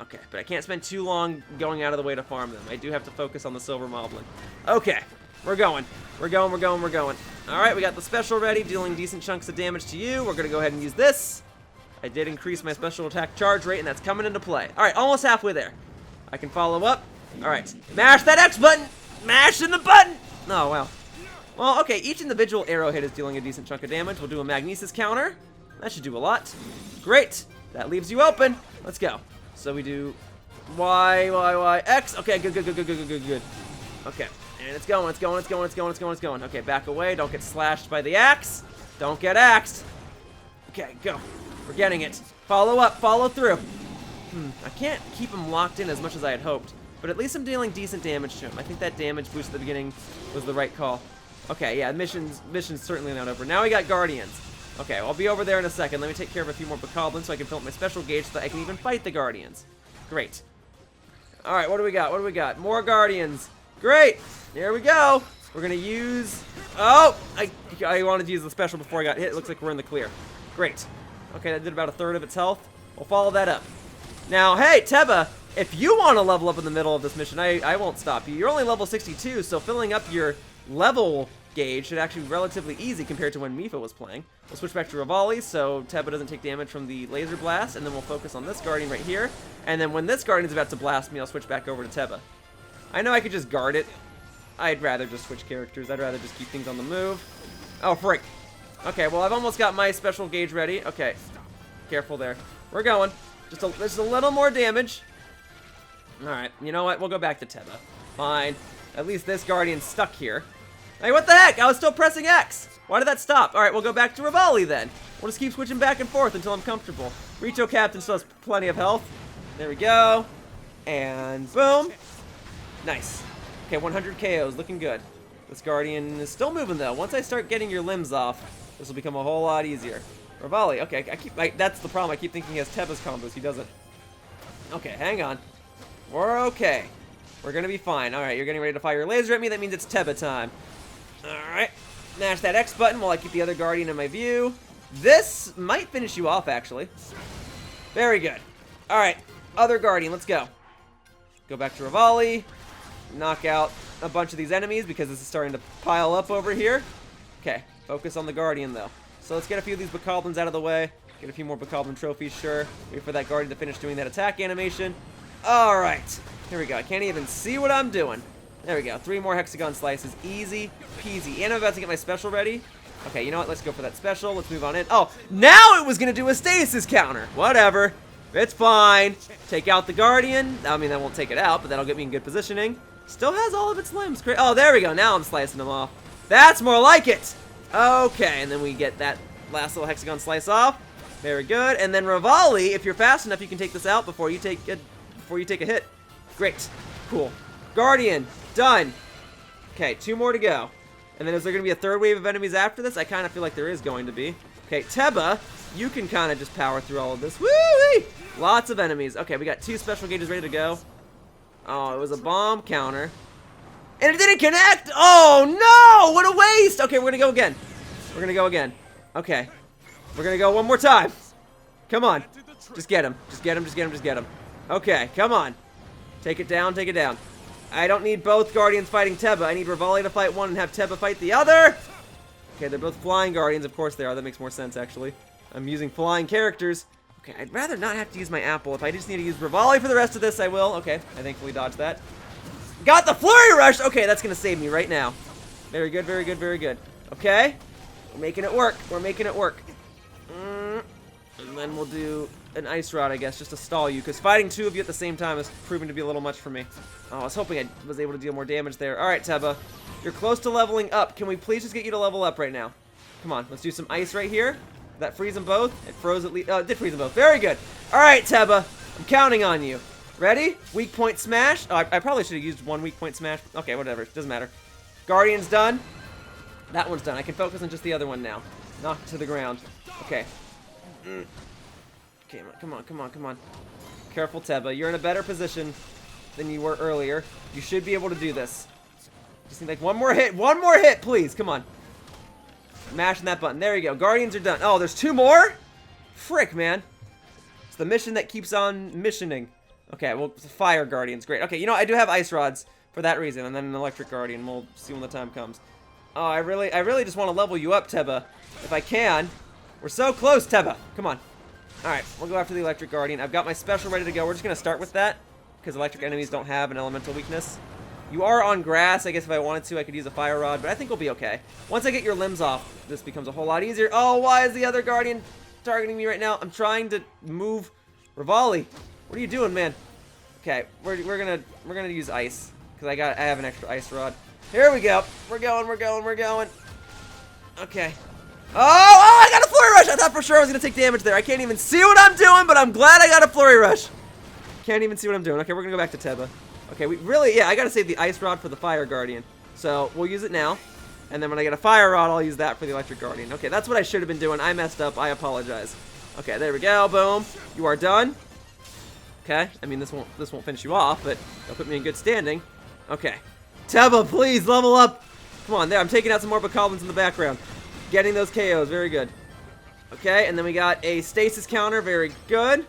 Okay, but I can't spend too long going out of the way to farm them. I do have to focus on the Silver Moblin. Okay, we're going. We're going. Alright, we got the special ready, dealing decent chunks of damage to you. We're going to go ahead and use this. I did increase my special attack charge rate, and that's coming into play. Alright, almost halfway there. I can follow up. Alright, mash that X button! Mashing the button! Oh, wow. Well, okay, each individual arrow hit is dealing a decent chunk of damage. We'll do a Magnesis counter. That should do a lot. Great. That leaves you open. Let's go. So we do Y, X. Okay, good. Okay, and it's going. Okay, back away. Don't get slashed by the axe. Don't get axed. Okay, go. We're getting it. Follow up, follow through. I can't keep him locked in as much as I had hoped. But at least I'm dealing decent damage to him. I think that damage boost at the beginning was the right call. Okay, yeah, mission's certainly not over. Now we got Guardians. Okay, I'll be over there in a second. Let me take care of a few more Bokoblins so I can fill up my special gauge so that I can even fight the Guardians. Great. Alright, what do we got? More Guardians. Great! Here we go! We're gonna use... Oh! I wanted to use the special before I got hit. It looks like we're in the clear. Great. Okay, that did about 1/3 of its health. We'll follow that up. Now, hey, Teba! If you want to level up in the middle of this mission, I won't stop you. You're only level 62, so filling up your level gauge should actually be relatively easy compared to when Mifa was playing. We'll switch back to Rivali, so Teba doesn't take damage from the laser blast, and then we'll focus on this Guardian right here. And then when this Guardian's about to blast me, I'll switch back over to Teba. I know I could just guard it. I'd rather just switch characters. I'd rather just keep things on the move. Oh, frick. Okay, well, I've almost got my special gauge ready. Okay, careful there. We're going. Just a little more damage. Alright, you know what? We'll go back to Teba. Fine. At least this Guardian's stuck here. Hey, what the heck? I was still pressing X. Why did that stop? All right, we'll go back to Rivali then. We'll just keep switching back and forth until I'm comfortable. Rito Captain still has plenty of health. There we go. And boom. Nice. Okay, 100 KOs, looking good. This Guardian is still moving though. Once I start getting your limbs off, this will become a whole lot easier. Rivali, okay, that's the problem. I keep thinking he has Teba's combos. He doesn't. Okay, hang on. We're okay. We're gonna be fine. All right, you're getting ready to fire your laser at me. That means it's Teba time. All right, mash that X button while I keep the other Guardian in my view. This might finish you off, actually. Very good. All right, other Guardian, let's go. Go back to Rivali. Knock out a bunch of these enemies because this is starting to pile up over here. Okay, focus on the Guardian, though. So let's get a few of these Bokoblins out of the way. Get a few more Bokoblin trophies, sure. Wait for that Guardian to finish doing that attack animation. All right, here we go. I can't even see what I'm doing. There we go. 3 more hexagon slices. Easy peasy. And I'm about to get my special ready. Okay, you know what? Let's go for that special. Let's move on in. Oh, now it was going to do a stasis counter. Whatever. It's fine. Take out the Guardian. I mean, that won't take it out, but that'll get me in good positioning. Still has all of its limbs. Great. Oh, there we go. Now I'm slicing them off. That's more like it. Okay, and then we get that last little hexagon slice off. Very good. And then Rivali, if you're fast enough, you can take this out before you take a hit. Great. Cool. Guardian. Done. Okay, 2 more to go. And then is there going to be a third wave of enemies after this? I kind of feel like there is going to be. Okay, Teba, you can kind of just power through all of this. Woo-wee! Lots of enemies. Okay, we got 2 special gauges ready to go. Oh, it was a bomb counter. And it didn't connect! Oh, no! What a waste! Okay, we're going to go again. We're going to go again. Okay. We're going to go one more time. Come on. Just get him. Just get him, just get him, just get him. Okay, come on. Take it down, take it down. I don't need both Guardians fighting Teba. I need Rivali to fight one and have Teba fight the other. Okay, they're both flying Guardians. Of course they are. That makes more sense, actually. I'm using flying characters. Okay, I'd rather not have to use my apple. If I just need to use Rivali for the rest of this, I will. Okay, I thankfully dodged that. Got the Flurry Rush! Okay, that's going to save me right now. Very good, very good, very good. Okay, we're making it work. We're making it work. And then we'll do an Ice Rod, I guess, just to stall you, because fighting 2 of you at the same time is proving to be a little much for me. Oh, I was hoping I was able to deal more damage there. All right, Teba, you're close to leveling up. Can we please just get you to level up right now? Come on, let's do some ice right here. Did that freeze them both? It froze at least. Oh, it did freeze them both. Very good. All right, Teba, I'm counting on you. Ready? Weak point smash. Oh, I probably should have used 1 weak point smash. Okay, whatever. Doesn't matter. Guardian's done. That one's done. I can focus on just the other one now. Knocked to the ground. Okay. Okay, come on, come on, come on. Careful, Teba. You're in a better position than you were earlier. You should be able to do this. Just need like one more hit, please. Come on. Mashing that button. There you go. Guardians are done. Oh, there's 2 more? Frick, man. It's the mission that keeps on missioning. Okay, well, Fire Guardians. Great. Okay, you know, I do have Ice Rods for that reason, and then an Electric Guardian. We'll see when the time comes. Oh, I really just want to level you up, Teba. If I can. We're so close, Teba. Come on. Alright, we'll go after the Electric Guardian. I've got my special ready to go. We're just going to start with that, because electric enemies don't have an elemental weakness. You are on grass. I guess if I wanted to, I could use a Fire Rod, but I think we'll be okay. Once I get your limbs off, this becomes a whole lot easier. Oh, why is the other Guardian targeting me right now? I'm trying to move Rivali. What are you doing, man? Okay, we're gonna use ice, because I have an extra Ice Rod. Here we go. We're going. Okay. Oh, I got a Flurry Rush! I thought for sure I was going to take damage there. I can't even see what I'm doing, but I'm glad I got a Flurry Rush. Can't even see what I'm doing. Okay, we're going to go back to Teba. Okay, yeah, I got to save the Ice Rod for the Fire Guardian. So, we'll use it now. And then when I get a Fire Rod, I'll use that for the Electric Guardian. Okay, that's what I should have been doing. I messed up. I apologize. Okay, there we go. Boom. You are done. Okay, I mean, this won't finish you off, but it'll put me in good standing. Okay. Teba, please, level up. Come on, there. I'm taking out some more Bokoblins in the background. Getting those KOs, very good. Okay, and then we got a stasis counter, very good.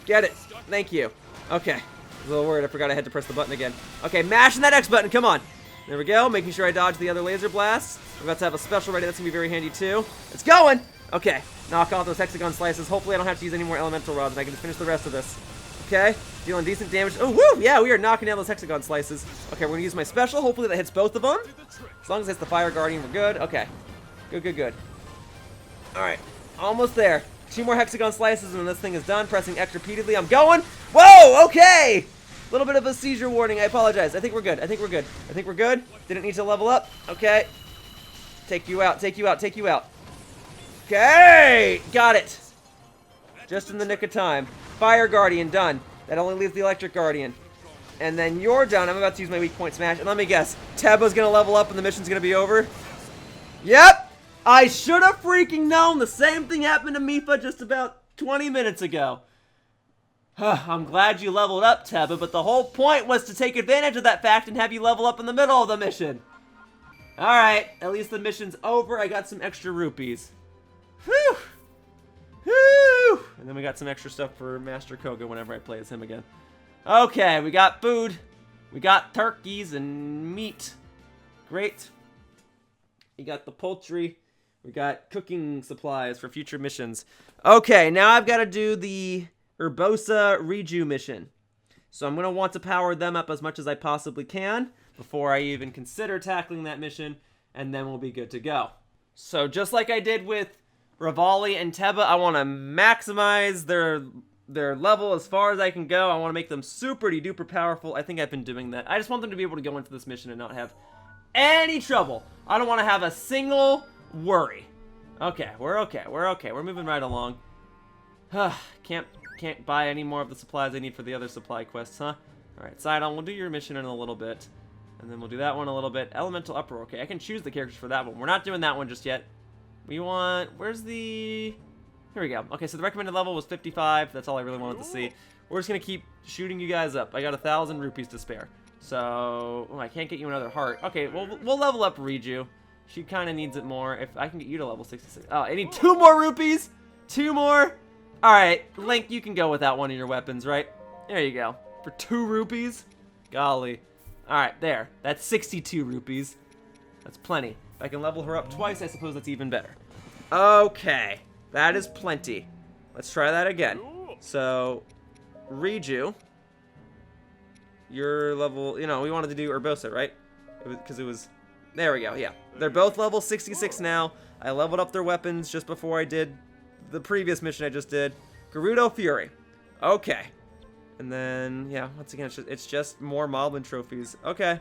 Get it. Thank you. Okay. I was a little worried. I forgot I had to press the button again. Okay, mashing that X button. Come on. There we go. Making sure I dodge the other laser blasts. We're about to have a special ready. That's going to be very handy, too. It's going. Okay. Knock off those hexagon slices. Hopefully I don't have to use any more elemental rods, and I can just finish the rest of this. Okay. Dealing decent damage. Oh, woo! Yeah, we are knocking down those hexagon slices. Okay, we're going to use my special. Hopefully that hits both of them. As long as it's the Fire Guardian, we're good. Okay. Good. Alright. Almost there. 2 more hexagon slices and this thing is done. Pressing X repeatedly. I'm going. Whoa! Okay! Little bit of a seizure warning. I apologize. I think we're good. I think we're good. I think we're good. Didn't need to level up. Okay. Take you out. Take you out. Take you out. Okay. Got it. Just in the nick of time. Fire Guardian, done. That only leaves the Electric Guardian. And then you're done. I'm about to use my weak point smash. And let me guess. Teba's going to level up and the mission's going to be over? Yep. I should have freaking known. The same thing happened to Mipha just about 20 minutes ago. I'm glad you leveled up, Teba, but the whole point was to take advantage of that fact and have you level up in the middle of the mission. Alright, at least the mission's over. I got some extra rupees. Whew! Whew! And then we got some extra stuff for Master Koga whenever I play as him again. Okay, we got food. We got turkeys and meat. Great. We got the poultry. We got cooking supplies for future missions. Okay, now I've got to do the Urbosa Reju mission. So I'm going to want to power them up as much as I possibly can before I even consider tackling that mission, and then we'll be good to go. So just like I did with Revali and Teba, I want to maximize their level as far as I can go. I want to make them super duper powerful. I think I've been doing that. I just want them to be able to go into this mission and not have any trouble. I don't want to have a single worry. Okay, we're okay. We're okay. We're moving right along. Can't buy any more of the supplies I need for the other supply quests, huh? Alright, Sidon, we'll do your mission in a little bit. And then we'll do that one a little bit. Elemental Uproar. Okay, I can choose the characters for that one. We're not doing that one just yet. We want... Where's the... Here we go. Okay, so the recommended level was 55. That's all I really wanted to see. We're just going to keep shooting you guys up. I got 1,000 rupees to spare. So... Oh, I can't get you another heart. Okay, we'll level up Reju. She kind of needs it more. If I can get you to level 66. Oh, I need 2 more rupees! 2 more! Alright, Link, you can go without one of your weapons, right? There you go. For 2 rupees? Golly. Alright, there. That's 62 rupees. That's plenty. If I can level her up twice, I suppose that's even better. Okay. That is plenty. Let's try that again. So, Reju. Your level... You know, we wanted to do Urbosa, right? Because it was... There we go, yeah. They're both level 66 now. I leveled up their weapons just before I did the previous mission I just did. Gerudo Fury. Okay. And then, yeah, once again, it's just more Moblin trophies. Okay.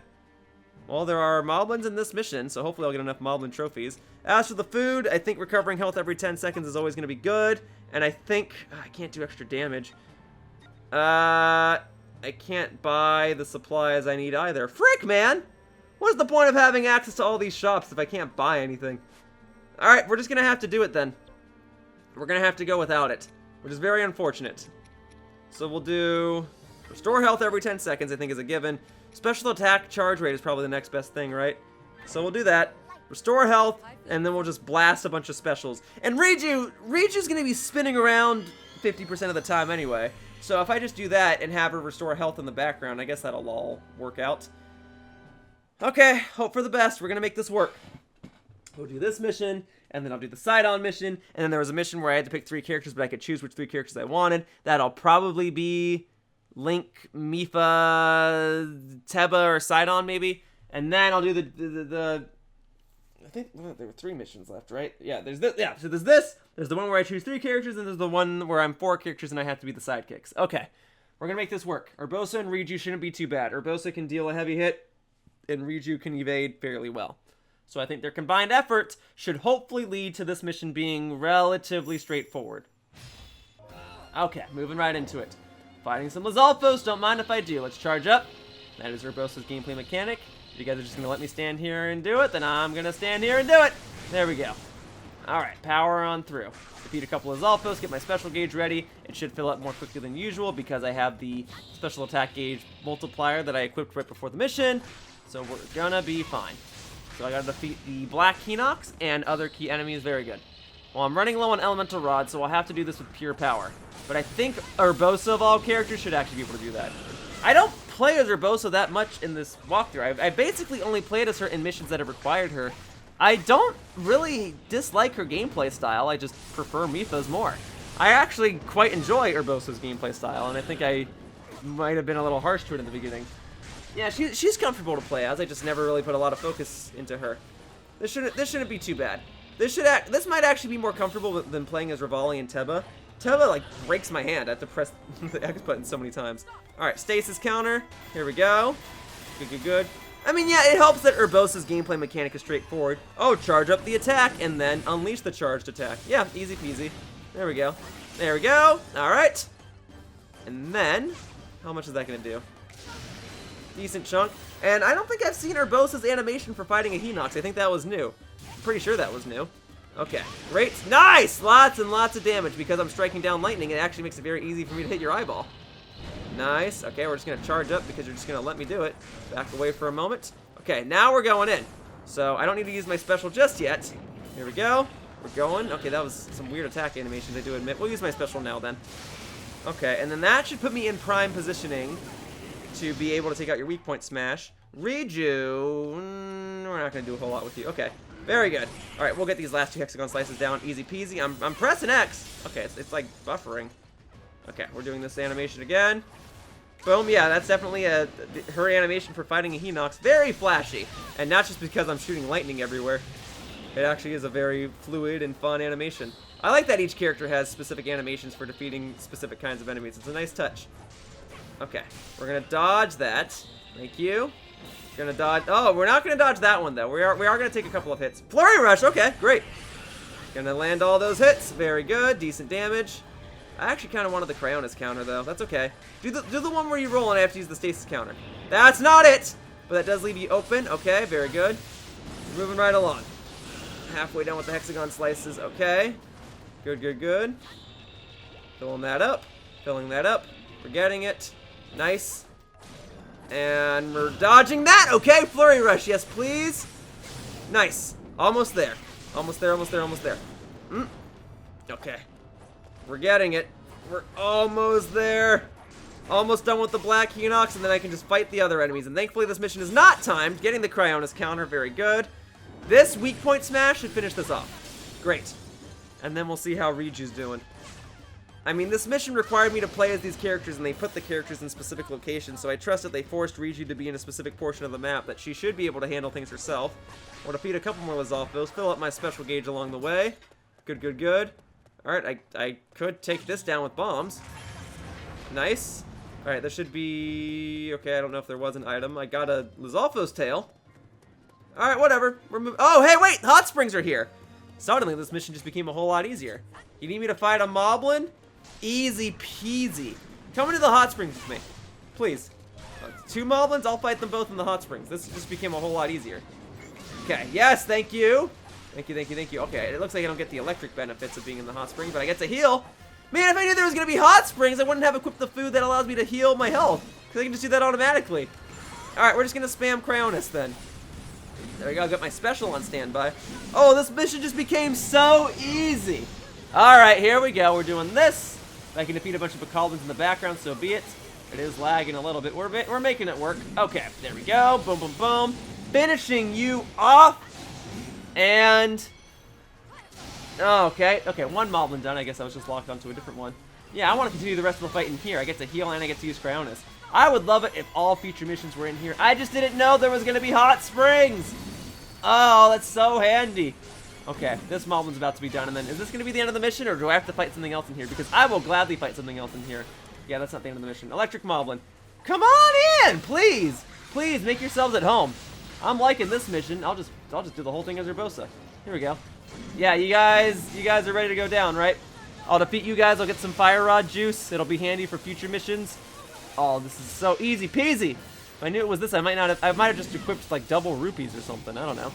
Well, there are Moblins in this mission, so hopefully I'll get enough Moblin trophies. As for the food, I think recovering health every 10 seconds is always going to be good. And I think... I can't do extra damage. I can't buy the supplies I need either. Frick, man! What's the point of having access to all these shops if I can't buy anything? Alright, we're just going to have to do it then. We're going to have to go without it, which is very unfortunate. So we'll do restore health every 10 seconds, I think is a given. Special attack charge rate is probably the next best thing, right? So we'll do that. Restore health, and then we'll just blast a bunch of specials. And Reju's going to be spinning around 50% of the time anyway. So if I just do that and have her restore health in the background, I guess that'll all work out. Okay, hope for the best. We're going to make this work. We'll do this mission, and then I'll do the Sidon mission, and then there was a mission where I had to pick 3 characters, but I could choose which 3 characters I wanted. That'll probably be Link, Mipha, Teba, or Sidon, maybe. And then I'll do the I think there were 3 missions left, right? Yeah, there's this. Yeah, so there's this. There's the one where I choose 3 characters, and there's the one where I'm 4 characters, and I have to be the sidekicks. Okay, we're going to make this work. Urbosa and Reju shouldn't be too bad. Urbosa can deal a heavy hit, and Reju can evade fairly well. So I think their combined effort should hopefully lead to this mission being relatively straightforward. Okay, moving right into it. Fighting some Lizalfos, don't mind if I do. Let's charge up. That is Urbosa's gameplay mechanic. If you guys are just going to let me stand here and do it, then I'm going to stand here and do it. There we go. Alright, power on through. Defeat a couple of Lizalfos, get my special gauge ready. It should fill up more quickly than usual because I have the special attack gauge multiplier that I equipped right before the mission. So we're going to be fine. So I gotta defeat the Black Hinox and other key enemies. Very good. Well, I'm running low on Elemental Rod, so I'll have to do this with pure power. But I think Urbosa of all characters should actually be able to do that. I don't play as Urbosa that much in this walkthrough. I basically only played as her in missions that have required her. I don't really dislike her gameplay style. I just prefer Mipha's more. I actually quite enjoy Urbosa's gameplay style, and I think I might have been a little harsh to it in the beginning. Yeah, she's comfortable to play as. I just never really put a lot of focus into her. This shouldn't be too bad. This might actually be more comfortable than playing as Revali and Teba. Totally like breaks my hand. I have to press the X button so many times. All right, stasis counter. Here we go. Good, good, good. I mean, yeah, it helps that Urbosa's gameplay mechanic is straightforward. Oh, charge up the attack and then unleash the charged attack. Yeah, easy peasy. There we go. There we go. All right. And then, how much is that going to do? Decent chunk. And I don't think I've seen Urbosa's animation for fighting a Hinox. I think that was new. I'm pretty sure that was new. Okay, great. Nice! Lots and lots of damage because I'm striking down lightning. It actually makes it very easy for me to hit your eyeball. Nice. Okay, we're just going to charge up because you're just going to let me do it. Back away for a moment. Okay, now we're going in. So I don't need to use my special just yet. Here we go. We're going. Okay, that was some weird attack animations, I do admit. We'll use my special now then. Okay, and then that should put me in prime positioning to be able to take out your weak point smash. Reju, we're not going to do a whole lot with you. Okay, very good. All right, we'll get these last 2 hexagon slices down. Easy peasy. I'm pressing X. Okay, it's like buffering. Okay, we're doing this animation again. Boom, yeah, that's definitely her animation for fighting a Hinox. Very flashy. And not just because I'm shooting lightning everywhere. It actually is a very fluid and fun animation. I like that each character has specific animations for defeating specific kinds of enemies. It's a nice touch. Okay, we're going to dodge that. Thank you. We're going to dodge... Oh, we're not going to dodge that one, though. We are going to take a couple of hits. Flurry Rush, okay, great. Going to land all those hits. Very good, decent damage. I actually kind of wanted the Cryonis counter, though. That's okay. Do the one where you roll and I have to use the stasis counter. That's not it! But that does leave you open. Okay, very good. Moving right along. Halfway done with the hexagon slices. Okay. Good, good, good. Filling that up. Filling that up. We're getting it. Nice. And we're dodging that. Okay, Flurry Rush. Yes, please. Nice. Almost there. Almost there, almost there, almost there. Okay. We're getting it. We're almost there. Almost done with the Black Hinox, and then I can just fight the other enemies. And thankfully, this mission is not timed. Getting the Cryonis counter, very good. This weak point smash should finish this off. Great. And then we'll see how Riju's doing. I mean, this mission required me to play as these characters, and they put the characters in specific locations, so I trust that they forced Riju to be in a specific portion of the map, that she should be able to handle things herself. Or defeat a couple more Lizalfos, fill up my special gauge along the way. Good, good, good. Alright, I could take this down with bombs. Nice. Alright, there should be... Okay, I don't know if there was an item. I got a Lizalfos tail. Alright, whatever. We're moving... Oh, hey, wait! Hot Springs are here! Suddenly, this mission just became a whole lot easier. You need me to fight a Moblin? Easy peasy. Come into the hot springs with me. Please. 2 Moblins, I'll fight them both in the hot springs. This just became a whole lot easier. Okay, yes, thank you. Thank you, thank you, thank you. Okay, it looks like I don't get the electric benefits of being in the hot spring, but I get to heal. Man, if I knew there was going to be hot springs, I wouldn't have equipped the food that allows me to heal my health. Because I can just do that automatically. Alright, we're just going to spam Cryonis then. There we go, I've got my special on standby. Oh, this mission just became so easy. Alright, here we go. We're doing this. If I can defeat a bunch of Bacalbins in the background, so be it. It is lagging a little bit. We're making it work. Okay, there we go. Boom, boom, boom. Finishing you off. And... Oh, okay. Okay, 1 Moblin done. I guess I was just locked onto a different one. Yeah, I want to continue the rest of the fight in here. I get to heal and I get to use Cryonis. I would love it if all future missions were in here. I just didn't know there was going to be hot springs. Oh, that's so handy. Okay, this Moblin's about to be done, and then is this going to be the end of the mission, or do I have to fight something else in here? Because I will gladly fight something else in here. Yeah, that's not the end of the mission. Electric Moblin. Come on in, please. Please, make yourselves at home. I'm liking this mission. I'll just do the whole thing as Urbosa. Here we go. Yeah, you guys are ready to go down, right? I'll defeat you guys. I'll get some Fire Rod juice. It'll be handy for future missions. Oh, this is so easy peasy. If I knew it was this, I might have just equipped like double rupees or something. I don't know.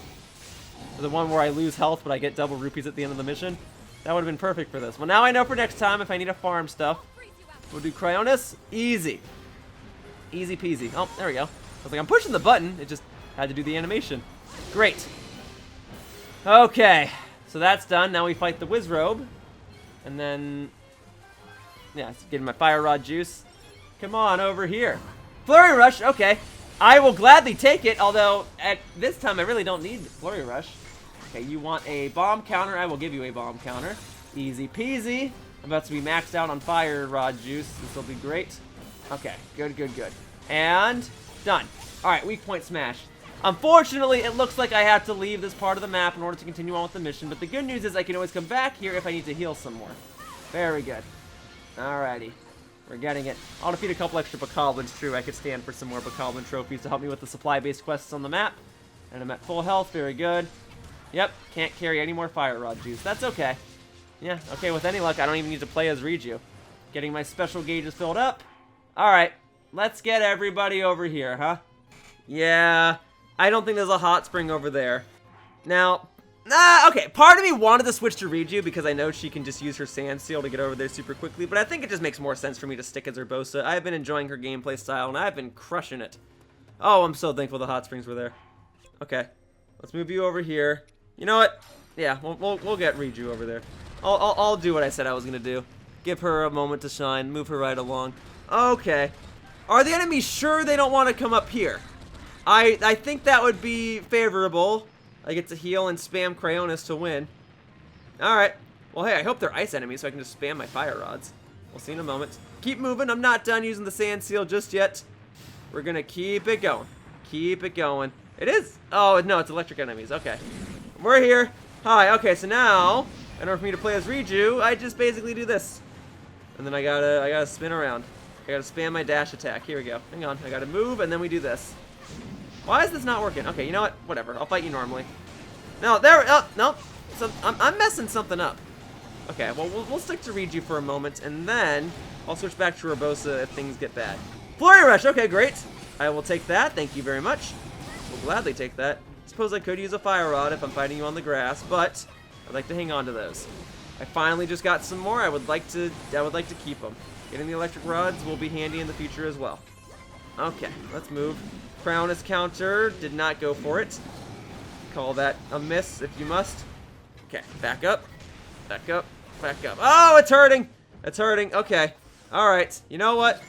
The one where I lose health, but I get double rupees at the end of the mission. That would have been perfect for this. Well, now I know for next time if I need to farm stuff. We'll do Cryonis. Easy. Easy peasy. Oh, there we go. I was like, I'm pushing the button. It just had to do the animation. Great. Okay. So that's done. Now we fight the Wizrobe. And then... Yeah, it's getting my Fire Rod juice. Come on over here. Flurry Rush. Okay. I will gladly take it, although at this time I really don't need Flurry Rush. Okay, you want a bomb counter? I will give you a bomb counter. Easy peasy. I'm about to be maxed out on Fire Rod juice. This will be great. Okay, good, good, good. And done. Alright, weak point smash. Unfortunately, it looks like I have to leave this part of the map in order to continue on with the mission, but the good news is I can always come back here if I need to heal some more. Very good. Alrighty. We're getting it. I'll defeat a couple extra Bokoblins, true. I could stand for some more Bokoblin trophies to help me with the supply-based quests on the map. And I'm at full health. Very good. Yep. Can't carry any more Fire Rod juice. That's okay. Yeah, okay. With any luck, I don't even need to play as Riju. Getting my special gauges filled up. Alright. Let's get everybody over here, huh? Yeah. I don't think there's a hot spring over there. Now... okay, part of me wanted to switch to Riju because I know she can just use her Sand Seal to get over there super quickly, but I think it just makes more sense for me to stick as Urbosa. I've been enjoying her gameplay style, and I've been crushing it. Oh, I'm so thankful the hot springs were there. Okay, let's move you over here. You know what? Yeah, we'll get Riju over there. I'll do what I said I was gonna do. Give her a moment to shine, move her right along. Okay. Are the enemies sure they don't want to come up here? I think that would be favorable. I get to heal and spam Cryonis to win. Alright. Well, hey, I hope they're ice enemies so I can just spam my Fire Rods. We'll see in a moment. Keep moving. I'm not done using the Sand Seal just yet. We're going to keep it going. Keep it going. It is. Oh, no, it's electric enemies. Okay. We're here. Hi. Okay, so now, in order for me to play as Riju, I just basically do this. And then I gotta spin around. I gotta spam my dash attack. Here we go. Hang on. I gotta move, and then we do this. Why is this not working? Okay, you know what? Whatever. I'll fight you normally. No, there. Oh, no. So, I'm messing something up. Okay, well, we'll stick to Riju for a moment, and then I'll switch back to Urbosa if things get bad. Flurry Rush. Okay, great. I will take that. Thank you very much. We'll gladly take that. Suppose I could use a Fire Rod if I'm fighting you on the grass, but I'd like to hang on to those. I finally just got some more. I would like to keep them. Getting the electric rods will be handy in the future as well. Okay, let's move. Cryonis counter did not go for it. Call that a miss if you must. Okay, back up. Back up. Back up. Oh, it's hurting. It's hurting. Okay. Alright. You know what?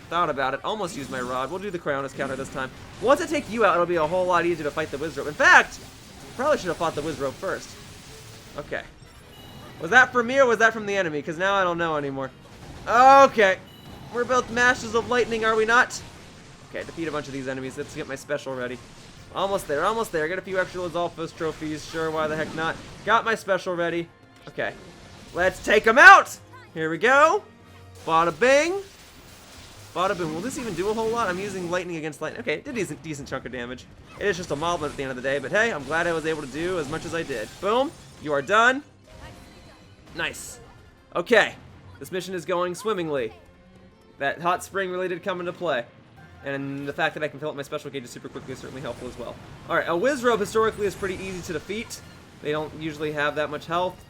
Thought about it. Almost used my rod. We'll do the Cryonis counter this time. Once I take you out, it'll be a whole lot easier to fight the Wizzrobe. In fact, probably should have fought the Wizzrobe first. Okay. Was that from me or was that from the enemy? Because now I don't know anymore. Okay. We're both Masters of Lightning, are we not? Okay, defeat a bunch of these enemies. Let's get my special ready. Almost there, almost there. Get a few extra Lizalfos trophies. Sure, why the heck not? Got my special ready. Okay. Let's take them out! Here we go. Bada bing. Bada boom. Will this even do a whole lot? I'm using lightning against lightning. Okay, it did a decent chunk of damage. It is just a moblin at the end of the day, but hey, I'm glad I was able to do as much as I did. Boom. You are done. Nice. Okay. This mission is going swimmingly. That hot spring really did come into play. And the fact that I can fill up my special gauges super quickly is certainly helpful as well. Alright, a Wizzrobe historically is pretty easy to defeat. They don't usually have that much health.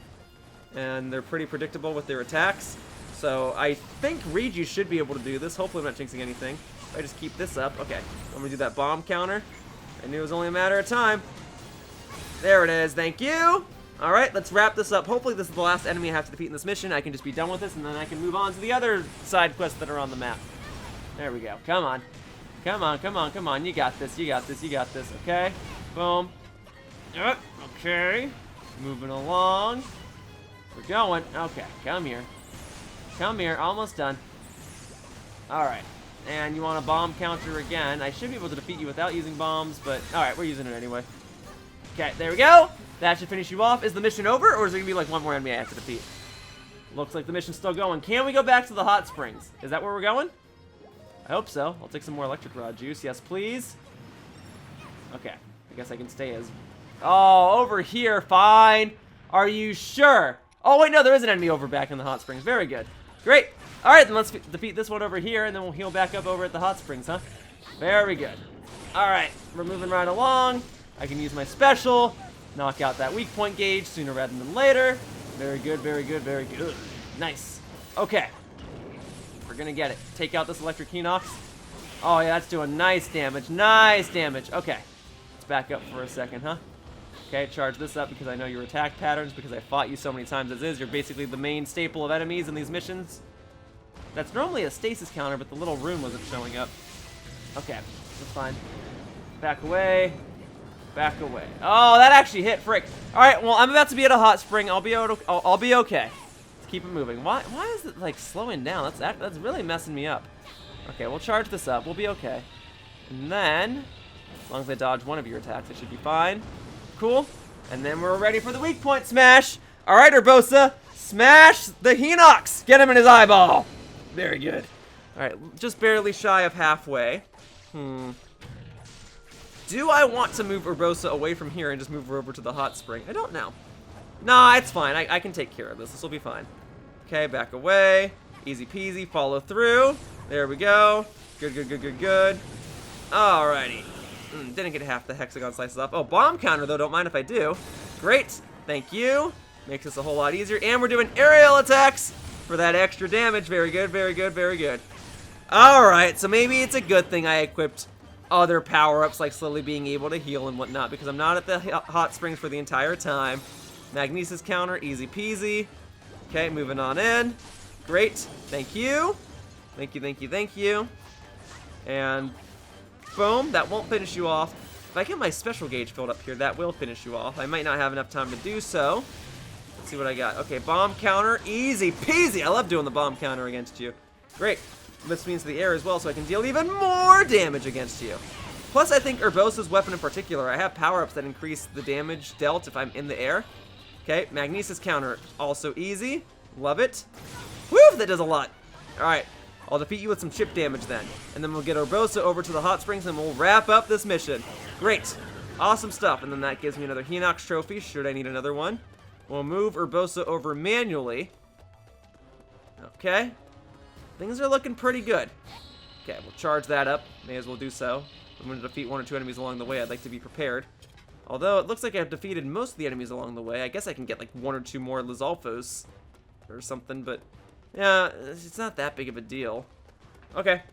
And they're pretty predictable with their attacks. So I think Riju should be able to do this. Hopefully I'm not jinxing anything. If I just keep this up. Okay, I'm going to do that bomb counter. I knew it was only a matter of time. There it is. Thank you. Alright, let's wrap this up. Hopefully this is the last enemy I have to defeat in this mission. I can just be done with this, and then I can move on to the other side quests that are on the map. There we go. Come on. Come on, come on, come on. You got this, you got this, you got this. Okay. Boom. Okay. Moving along. We're going. Okay, come here. Come here. Almost done. Alright. And you want a bomb counter again. I should be able to defeat you without using bombs, but alright, we're using it anyway. Okay, there we go. That should finish you off. Is the mission over, or is there going to be like one more enemy I have to defeat? Looks like the mission's still going. Can we go back to the hot springs? Is that where we're going? I hope so. I'll take some more electric rod juice. Yes, please. Okay. I guess I can stay as... Oh, over here. Fine. Are you sure? Oh, wait, no, there is an enemy over back in the hot springs. Very good. Great. All right, then let's defeat this one over here, and then we'll heal back up over at the hot springs, huh? Very good. All right. We're moving right along. I can use my special. Knock out that weak point gauge sooner rather than later. Very good, very good, very good. Nice. Okay. We're gonna get it. Take out this electric Hinox. Oh, yeah, that's doing nice damage. Nice damage. Okay. Let's back up for a second, huh? Okay, charge this up because I know your attack patterns because I fought you so many times as is. You're basically the main staple of enemies in these missions. That's normally a stasis counter, but the little rune wasn't showing up. Okay, that's fine. Back away. Back away. Oh, that actually hit. Frick. All right, well, I'm about to be at a hot spring. I'll be okay. Let's keep it moving. Why is it like slowing down? That's really messing me up. Okay, we'll charge this up. We'll be okay. And then, as long as I dodge one of your attacks, it should be fine. Cool. And then we're ready for the weak point smash. All right, Urbosa, Smash the Hinox! Get him in his eyeball! Very good. Alright, just barely shy of halfway. Do I want to move Urbosa away from here and just move her over to the hot spring? I don't know. Nah, it's fine. I can take care of this. This will be fine. Okay, back away. Easy peasy. Follow through. There we go. Good, good, good, good, good. Alrighty. Didn't get half the hexagon slices off. Oh, bomb counter, though. Don't mind if I do. Great. Thank you. Makes this a whole lot easier. And we're doing aerial attacks for that extra damage. Very good, very good, very good. Alright, so maybe it's a good thing I equipped other power-ups like slowly being able to heal and whatnot, because I'm not at the hot springs for the entire time. Magnesis counter, easy peasy. Okay, moving on in. Great. Thank you. Thank you, thank you, thank you. And boom, that won't finish you off. If I get my special gauge filled up here, that will finish you off. I might not have enough time to do so. Let's see what I got. Okay, bomb counter, easy peasy. I love doing the bomb counter against you. Great. This means the air as well, so I can deal even more damage against you. Plus, I think Urbosa's weapon in particular, I have power-ups that increase the damage dealt if I'm in the air. Okay, Magnesis counter, also easy. Love it. Woo, that does a lot. Alright, I'll defeat you with some chip damage then. And then we'll get Urbosa over to the hot springs and we'll wrap up this mission. Great. Awesome stuff. And then that gives me another Hinox trophy, should I need another one. We'll move Urbosa over manually. Okay. Things are looking pretty good. Okay, we'll charge that up. May as well do so. I'm going to defeat 1 or 2 enemies along the way. I'd like to be prepared. Although, it looks like I've defeated most of the enemies along the way. I guess I can get like 1 or 2 more Lizalfos or something, but yeah, it's not that big of a deal. Okay,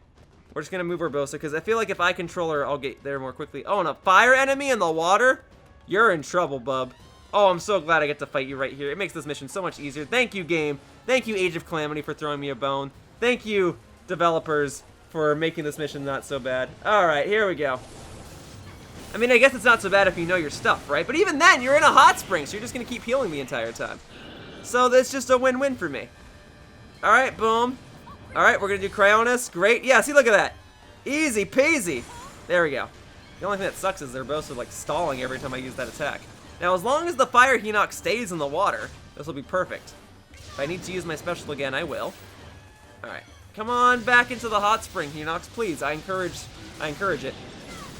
we're just going to move Urbosa, because I feel like if I control her, I'll get there more quickly. Oh, and a fire enemy in the water? You're in trouble, bub. Oh, I'm so glad I get to fight you right here. It makes this mission so much easier. Thank you, game. Thank you, Age of Calamity, for throwing me a bone. Thank you, developers, for making this mission not so bad. Alright, here we go. I mean, I guess it's not so bad if you know your stuff, right? But even then, you're in a hot spring, so you're just going to keep healing the entire time. So that's just a win-win for me. Alright, boom. Alright, we're going to do Cryonis. Great. Yeah, see, look at that. Easy peasy. There we go. The only thing that sucks is they're both like stalling every time I use that attack. Now, as long as the Fire Hinox stays in the water, this will be perfect. If I need to use my special again, I will. Alright. Come on back into the hot spring, Hinox, please. I encourage it.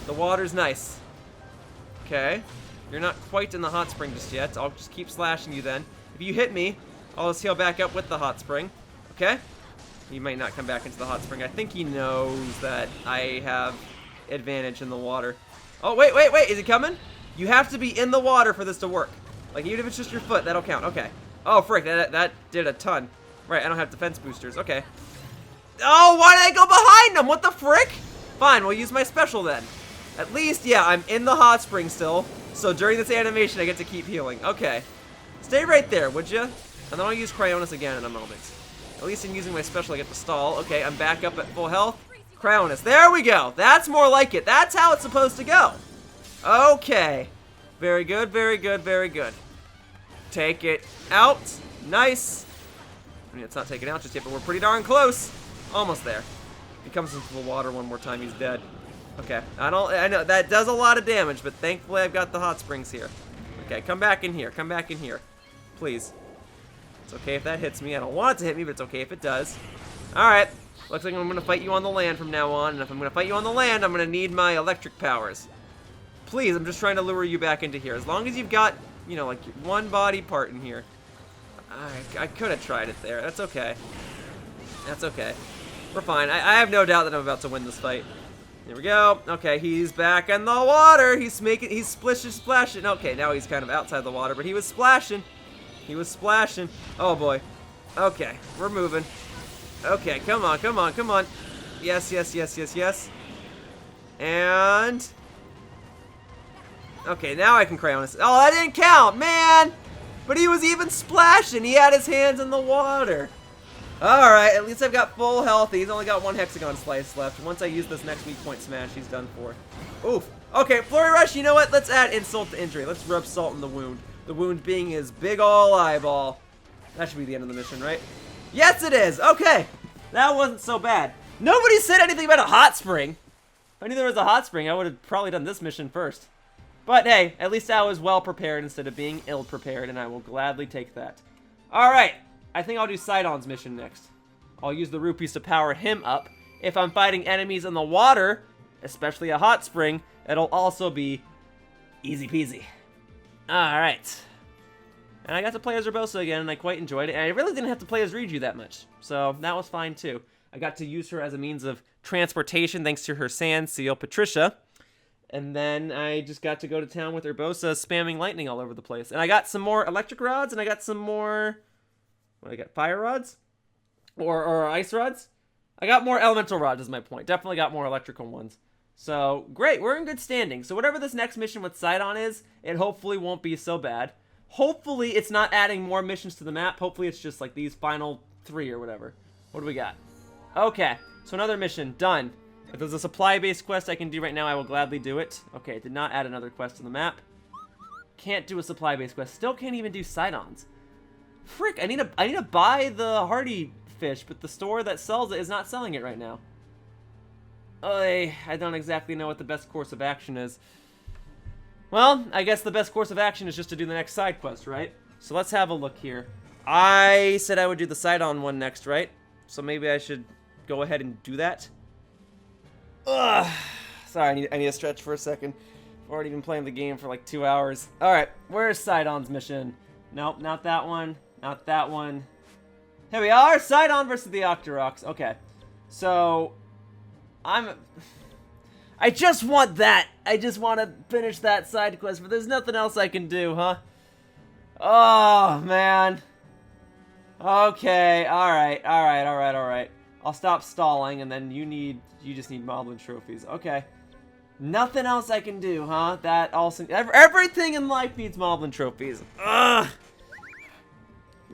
The water's nice. Okay. You're not quite in the hot spring just yet. I'll just keep slashing you then. If you hit me, I'll just heal back up with the hot spring. Okay? He might not come back into the hot spring. I think he knows that I have advantage in the water. Oh, wait. Is he coming? You have to be in the water for this to work. Like, even if it's just your foot, that'll count. Okay. Oh, frick. That did a ton. Right, I don't have defense boosters. Okay. Oh, why did I go behind him? What the frick? Fine, we'll use my special then. At least, yeah, I'm in the hot spring still. So during this animation, I get to keep healing. Okay. Stay right there, would you? And then I'll use Cryonis again in a moment. At least in using my special, I get to stall. Okay, I'm back up at full health. Cryonis. There we go. That's more like it. That's how it's supposed to go. Okay. Very good, very good, very good. Take it out. Nice. I mean, it's not taken out just yet, but we're pretty darn close. Almost there. If he comes into the water one more time, he's dead. Okay. I know that does a lot of damage, but thankfully I've got the hot springs here. Okay, come back in here. Come back in here. Please. It's okay if that hits me. I don't want it to hit me, but it's okay if it does. Alright. Looks like I'm going to fight you on the land from now on, and if I'm going to fight you on the land, I'm going to need my electric powers. Please, I'm just trying to lure you back into here. As long as you've got, you know, like one body part in here. I could have tried it there. That's okay. That's okay. We're fine. I have no doubt that I'm about to win this fight. Here we go. Okay, he's back in the water. He's splashing. Okay, now he's kind of outside the water, but he was splashing. He was splashing. Oh boy. Okay, we're moving. Okay, come on, come on, come on. Yes, yes, yes, yes, yes. And okay, now I can Cryonis. Oh, that didn't count, man! But he was even splashing. He had his hands in the water. Alright, at least I've got full health. He's only got one hexagon slice left. Once I use this next weak point smash, he's done for. Oof. Okay, Flurry Rush, you know what? Let's add insult to injury. Let's rub salt in the wound. The wound being his big ol' eyeball. That should be the end of the mission, right? Yes, it is! Okay! That wasn't so bad. Nobody said anything about a hot spring. If I knew there was a hot spring, I would have probably done this mission first. But hey, at least I was well prepared instead of being ill prepared, and I will gladly take that. Alright, I think I'll do Sidon's mission next. I'll use the rupees to power him up. If I'm fighting enemies in the water, especially a hot spring, it'll also be easy peasy. Alright. And I got to play as Urbosa again, and I quite enjoyed it. And I really didn't have to play as Riju that much, so that was fine too. I got to use her as a means of transportation thanks to her sand seal, Patricia. And then I just got to go to town with Urbosa, spamming lightning all over the place. And I got some more electric rods, and I got some more... What, I got fire rods? Or ice rods? I got more elemental rods is my point. Definitely got more electrical ones. So, great, we're in good standing. So whatever this next mission with Sidon is, it hopefully won't be so bad. Hopefully it's not adding more missions to the map. Hopefully it's just like these final 3 or whatever. What do we got? Okay, so another mission, done. If there's a supply-based quest I can do right now, I will gladly do it. Okay, did not add another quest to the map. Can't do a supply-based quest. Still can't even do Sidons. Frick, I need to buy the hardy fish, but the store that sells it is not selling it right now. I don't exactly know what the best course of action is. Well, I guess the best course of action is just to do the next side quest, right? So let's have a look here. I said I would do the Sidon one next, right? So maybe I should go ahead and do that. Ugh. Sorry, I need to stretch for a second. I've already been playing the game for like 2 hours. Alright, where's Sidon's mission? Nope, not that one. Not that one. Here we are, Sidon versus the Octoroks. Okay, so... I just want that. I just want to finish that side quest, but there's nothing else I can do, huh? Oh, man. Okay, alright. I'll stop stalling, and then you just need Moblin trophies. Okay. Nothing else I can do, huh? That also... Everything in life needs Moblin trophies. Ugh.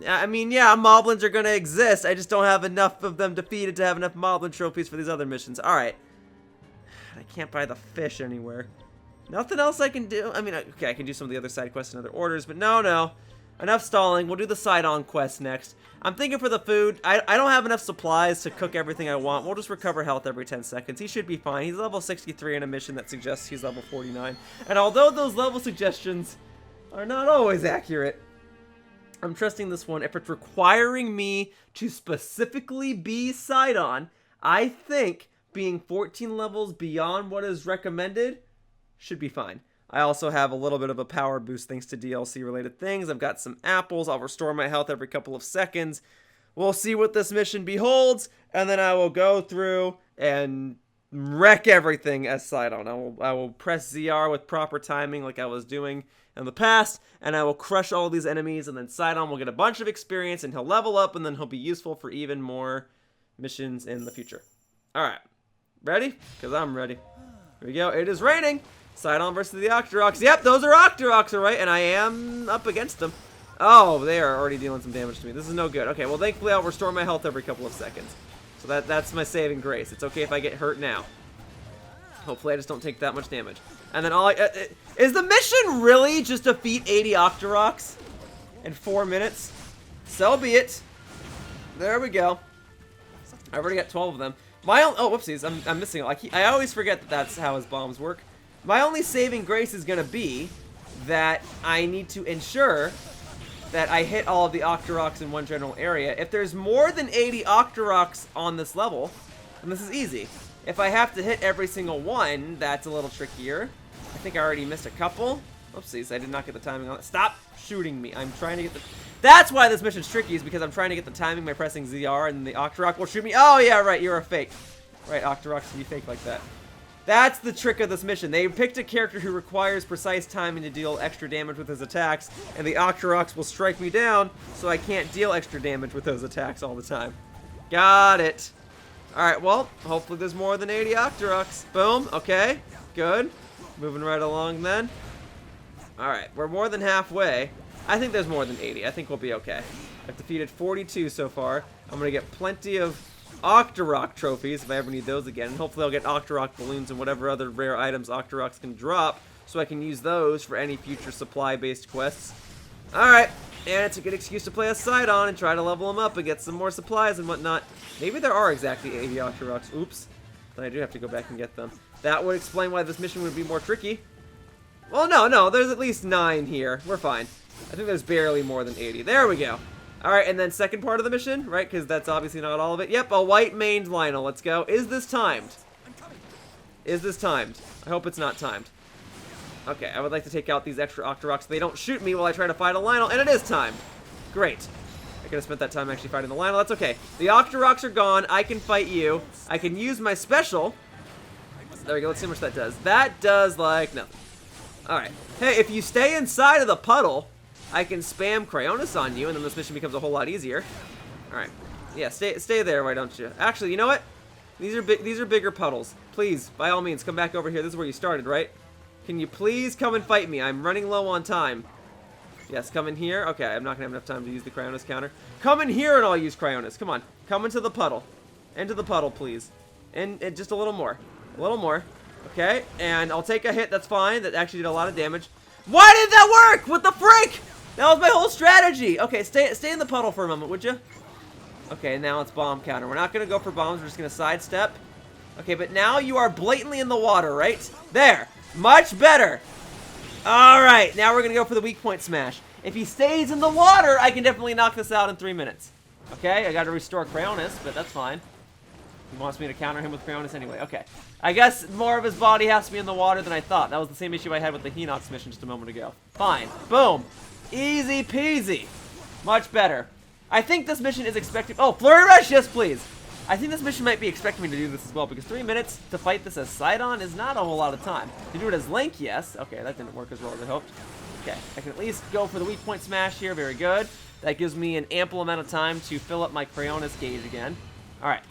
I mean, yeah, Moblins are gonna exist. I just don't have enough of them defeated to have enough Moblin trophies for these other missions. Alright. I can't buy the fish anywhere. Nothing else I can do. I mean, okay, I can do some of the other side quests in other orders, but no. Enough stalling. We'll do the Sidon quest next. I'm thinking for the food, I don't have enough supplies to cook everything I want. We'll just recover health every 10 seconds. He should be fine. He's level 63 in a mission that suggests he's level 49. And although those level suggestions are not always accurate, I'm trusting this one. If it's requiring me to specifically be Sidon, I think being 14 levels beyond what is recommended should be fine. I also have a little bit of a power boost thanks to DLC related things. I've got some apples. I'll restore my health every couple of seconds. We'll see what this mission beholds, and then I will go through and wreck everything as Sidon. I will press ZR with proper timing like I was doing in the past, and I will crush all these enemies, and then Sidon will get a bunch of experience, and he'll level up, and then he'll be useful for even more missions in the future. Alright. Ready? Because I'm ready. Here we go. It is raining. Sidon versus the Octoroks. Yep, those are Octoroks, alright, and I am up against them. Oh, they are already dealing some damage to me. This is no good. Okay, well, thankfully I'll restore my health every couple of seconds. So that's my saving grace. It's okay if I get hurt now. Hopefully I just don't take that much damage. And then is the mission really just defeat 80 Octoroks in 4 minutes? So be it. There we go. I already got 12 of them. Oh, whoopsies, I'm missing it. I always forget that that's how his bombs work. My only saving grace is going to be that I need to ensure that I hit all of the Octoroks in one general area. If there's more than 80 Octoroks on this level, then this is easy. If I have to hit every single one, that's a little trickier. I think I already missed a couple. Oopsies, I did not get the timing on it. Stop shooting me. I'm trying to get the... That's why this mission's tricky, is because I'm trying to get the timing by pressing ZR, and the Octorok will shoot me. Oh, yeah, right, you're a fake. Right, Octoroks can be fake like that. That's the trick of this mission. They picked a character who requires precise timing to deal extra damage with his attacks, and the Octoroks will strike me down, so I can't deal extra damage with those attacks all the time. Got it. Alright, well, hopefully there's more than 80 Octoroks. Boom, okay, good. Moving right along then. Alright, we're more than halfway. I think there's more than 80. I think we'll be okay. I've defeated 42 so far. I'm going to get plenty of Octorok trophies if I ever need those again. And hopefully I'll get Octorok balloons and whatever other rare items Octoroks can drop, so I can use those for any future supply-based quests. Alright, and it's a good excuse to play a Sidon and try to level them up and get some more supplies and whatnot. Maybe there are exactly 80 Octoroks. Oops. Then I do have to go back and get them. That would explain why this mission would be more tricky. Well, no, there's at least 9 here. We're fine. I think there's barely more than 80. There we go. Alright, and then second part of the mission, right? Because that's obviously not all of it. Yep, a white-maned Lynel. Let's go. Is this timed? Is this timed? I hope it's not timed. Okay, I would like to take out these extra Octoroks so they don't shoot me while I try to fight a Lynel, and it is timed. Great. I could have spent that time actually fighting the Lynel. That's okay. The Octoroks are gone. I can fight you. I can use my special. There we go. Let's see how much that does. That does, like, nothing. Alright. Hey, if you stay inside of the puddle, I can spam Cryonis on you, and then this mission becomes a whole lot easier. Alright. Yeah, stay there, why don't you? Actually, you know what? These are bigger puddles. Please, by all means, come back over here. This is where you started, right? Can you please come and fight me? I'm running low on time. Yes, come in here. Okay, I'm not going to have enough time to use the Cryonis counter. Come in here and I'll use Cryonis. Come on. Come into the puddle. Into the puddle, please. And just a little more. A little more. Okay, and I'll take a hit. That's fine. That actually did a lot of damage. Why did that work? What the frick? That was my whole strategy. Okay, stay in the puddle for a moment, would you? Okay, now it's bomb counter. We're not going to go for bombs. We're just going to sidestep. Okay, but now you are blatantly in the water, right? There. Much better. Alright, now we're going to go for the weak point smash. If he stays in the water, I can definitely knock this out in 3 minutes. Okay, I got to restore Cryonis, but that's fine. He wants me to counter him with Cryonis anyway. Okay. I guess more of his body has to be in the water than I thought. That was the same issue I had with the Hinox mission just a moment ago. Fine. Boom. Easy peasy. Much better. I think this mission is expected... Oh, Flurry Rush, yes please. I think this mission might be expecting me to do this as well, because 3 minutes to fight this as Sidon is not a whole lot of time. To do it as Link, yes. Okay, that didn't work as well as I hoped. Okay, I can at least go for the weak point smash here. Very good. That gives me an ample amount of time to fill up my Cryonis gauge again. Alright.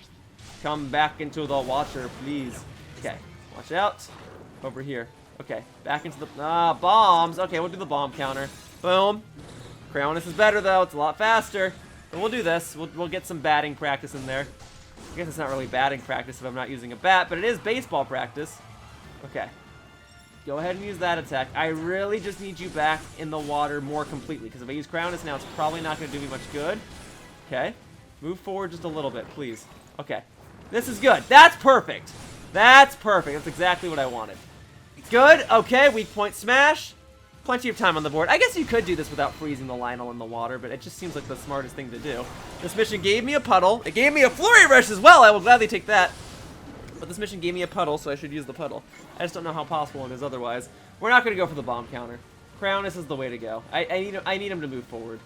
Come back into the water, please. Okay, watch out. Over here. Okay, back into the... bombs. Okay, we'll do the bomb counter. Boom. Cryonis is better, though. It's a lot faster. But we'll do this. We'll get some batting practice in there. I guess it's not really batting practice if I'm not using a bat, but it is baseball practice. Okay. Go ahead and use that attack. I really just need you back in the water more completely, because if I use Cryonis now, it's probably not going to do me much good. Okay. Move forward just a little bit, please. Okay. This is good. That's perfect. That's perfect. That's exactly what I wanted. Good. Okay, weak point smash. Plenty of time on the board. I guess you could do this without freezing the Lynel in the water, but it just seems like the smartest thing to do. This mission gave me a puddle. It gave me a Flurry Rush as well. I will gladly take that. But this mission gave me a puddle, so I should use the puddle. I just don't know how possible it is otherwise. We're not going to go for the bomb counter. Cryonis is the way to go. I need him to move forward.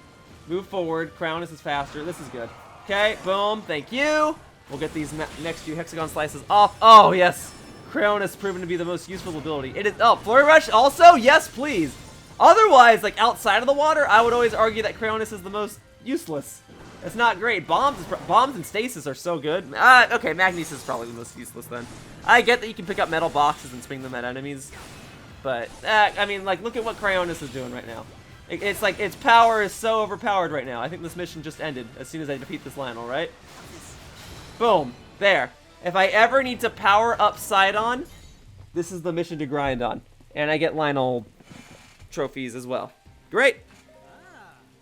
Move forward. Cryonis is faster. This is good. Okay, boom. Thank you. We'll get these next few hexagon slices off. Oh, yes. Cryonis proven to be the most useful ability. It is. Oh, Flurry Rush also? Yes, please. Otherwise, like outside of the water, I would always argue that Cryonis is the most useless. It's not great. Bombs and stasis are so good. Okay, Magnesis is probably the most useless then. I get that you can pick up metal boxes and swing them at enemies, but I mean, like, look at what Cryonis is doing right now. It's like its power is so overpowered right now. I think this mission just ended as soon as I defeat this Lynel, right? Boom. There. If I ever need to power up Sidon, this is the mission to grind on, and I get Lynel trophies as well. Great.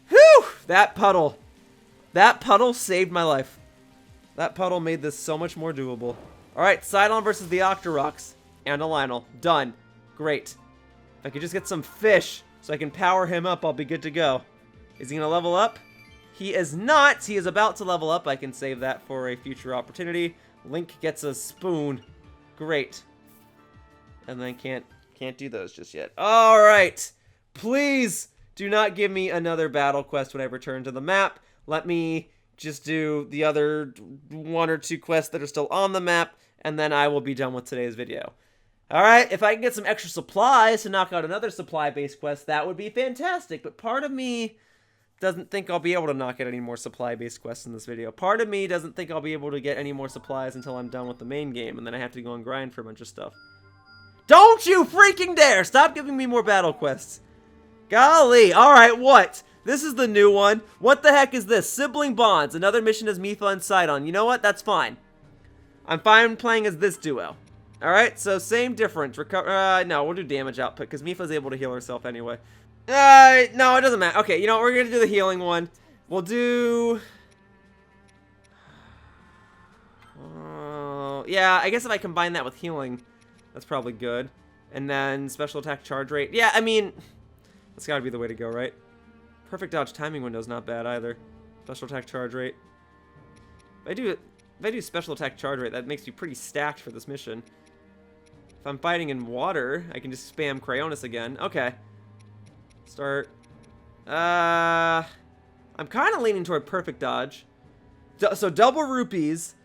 Whew! That puddle saved my life. That puddle made this so much more doable. Alright, Sidon versus the Octoroks and a Lynel. Done. Great. If I could just get some fish so I can power him up, I'll be good to go. Is he gonna level up? He is not. He is about to level up. I can save that for a future opportunity. Link gets a spoon. Great. And then can't do those just yet. Alright. Please do not give me another battle quest when I return to the map. Let me just do the other 1 or 2 quests that are still on the map, and then I will be done with today's video. Alright, if I can get some extra supplies to knock out another supply-based quest, that would be fantastic. But part of me doesn't think I'll be able to knock out any more supply-based quests in this video. Part of me doesn't think I'll be able to get any more supplies until I'm done with the main game, and then I have to go and grind for a bunch of stuff. Don't you freaking dare! Stop giving me more battle quests. Golly, alright, what? This is the new one. What the heck is this? Sibling Bonds, another mission as Mipha and Sidon. You know what? That's fine. I'm fine playing as this duo. Alright, so same difference. No, we'll do damage output, because Mipha's able to heal herself anyway. No, it doesn't matter. Okay, you know what? We're going to do the healing one. We'll do... yeah, I guess if I combine that with healing, that's probably good. And then special attack charge rate. Yeah, I mean, that's got to be the way to go, right? Perfect dodge timing window's not bad either. Special attack charge rate. If I do special attack charge rate, that makes me pretty stacked for this mission. If I'm fighting in water, I can just spam Cryonis again. Okay. Start. I'm kind of leaning toward perfect dodge. So double rupees.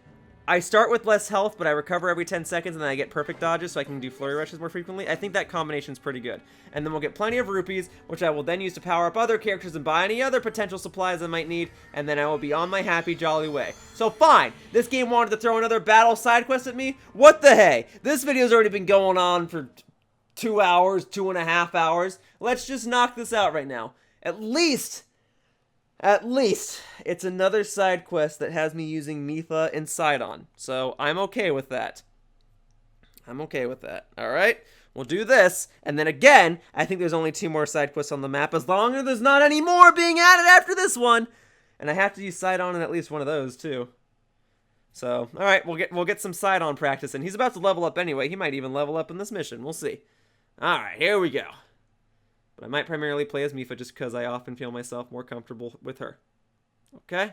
I start with less health, but I recover every 10 seconds, and then I get perfect dodges, so I can do flurry rushes more frequently. I think that combination's pretty good. And then we'll get plenty of rupees, which I will then use to power up other characters and buy any other potential supplies I might need, and then I will be on my happy, jolly way. So fine, this game wanted to throw another battle side quest at me? What the hey? This video's already been going on for 2 hours, 2.5 hours. Let's just knock this out right now. At least, it's another side quest that has me using Mipha and Sidon. So I'm okay with that. Alright, we'll do this. And then again, I think there's only 2 more side quests on the map, as long as there's not any more being added after this one. And I have to use Sidon in at least one of those, too. So, alright, we'll get some Sidon practice. And he's about to level up anyway. He might even level up in this mission. We'll see. Alright, here we go. But I might primarily play as Mipha just because I often feel myself more comfortable with her. Okay?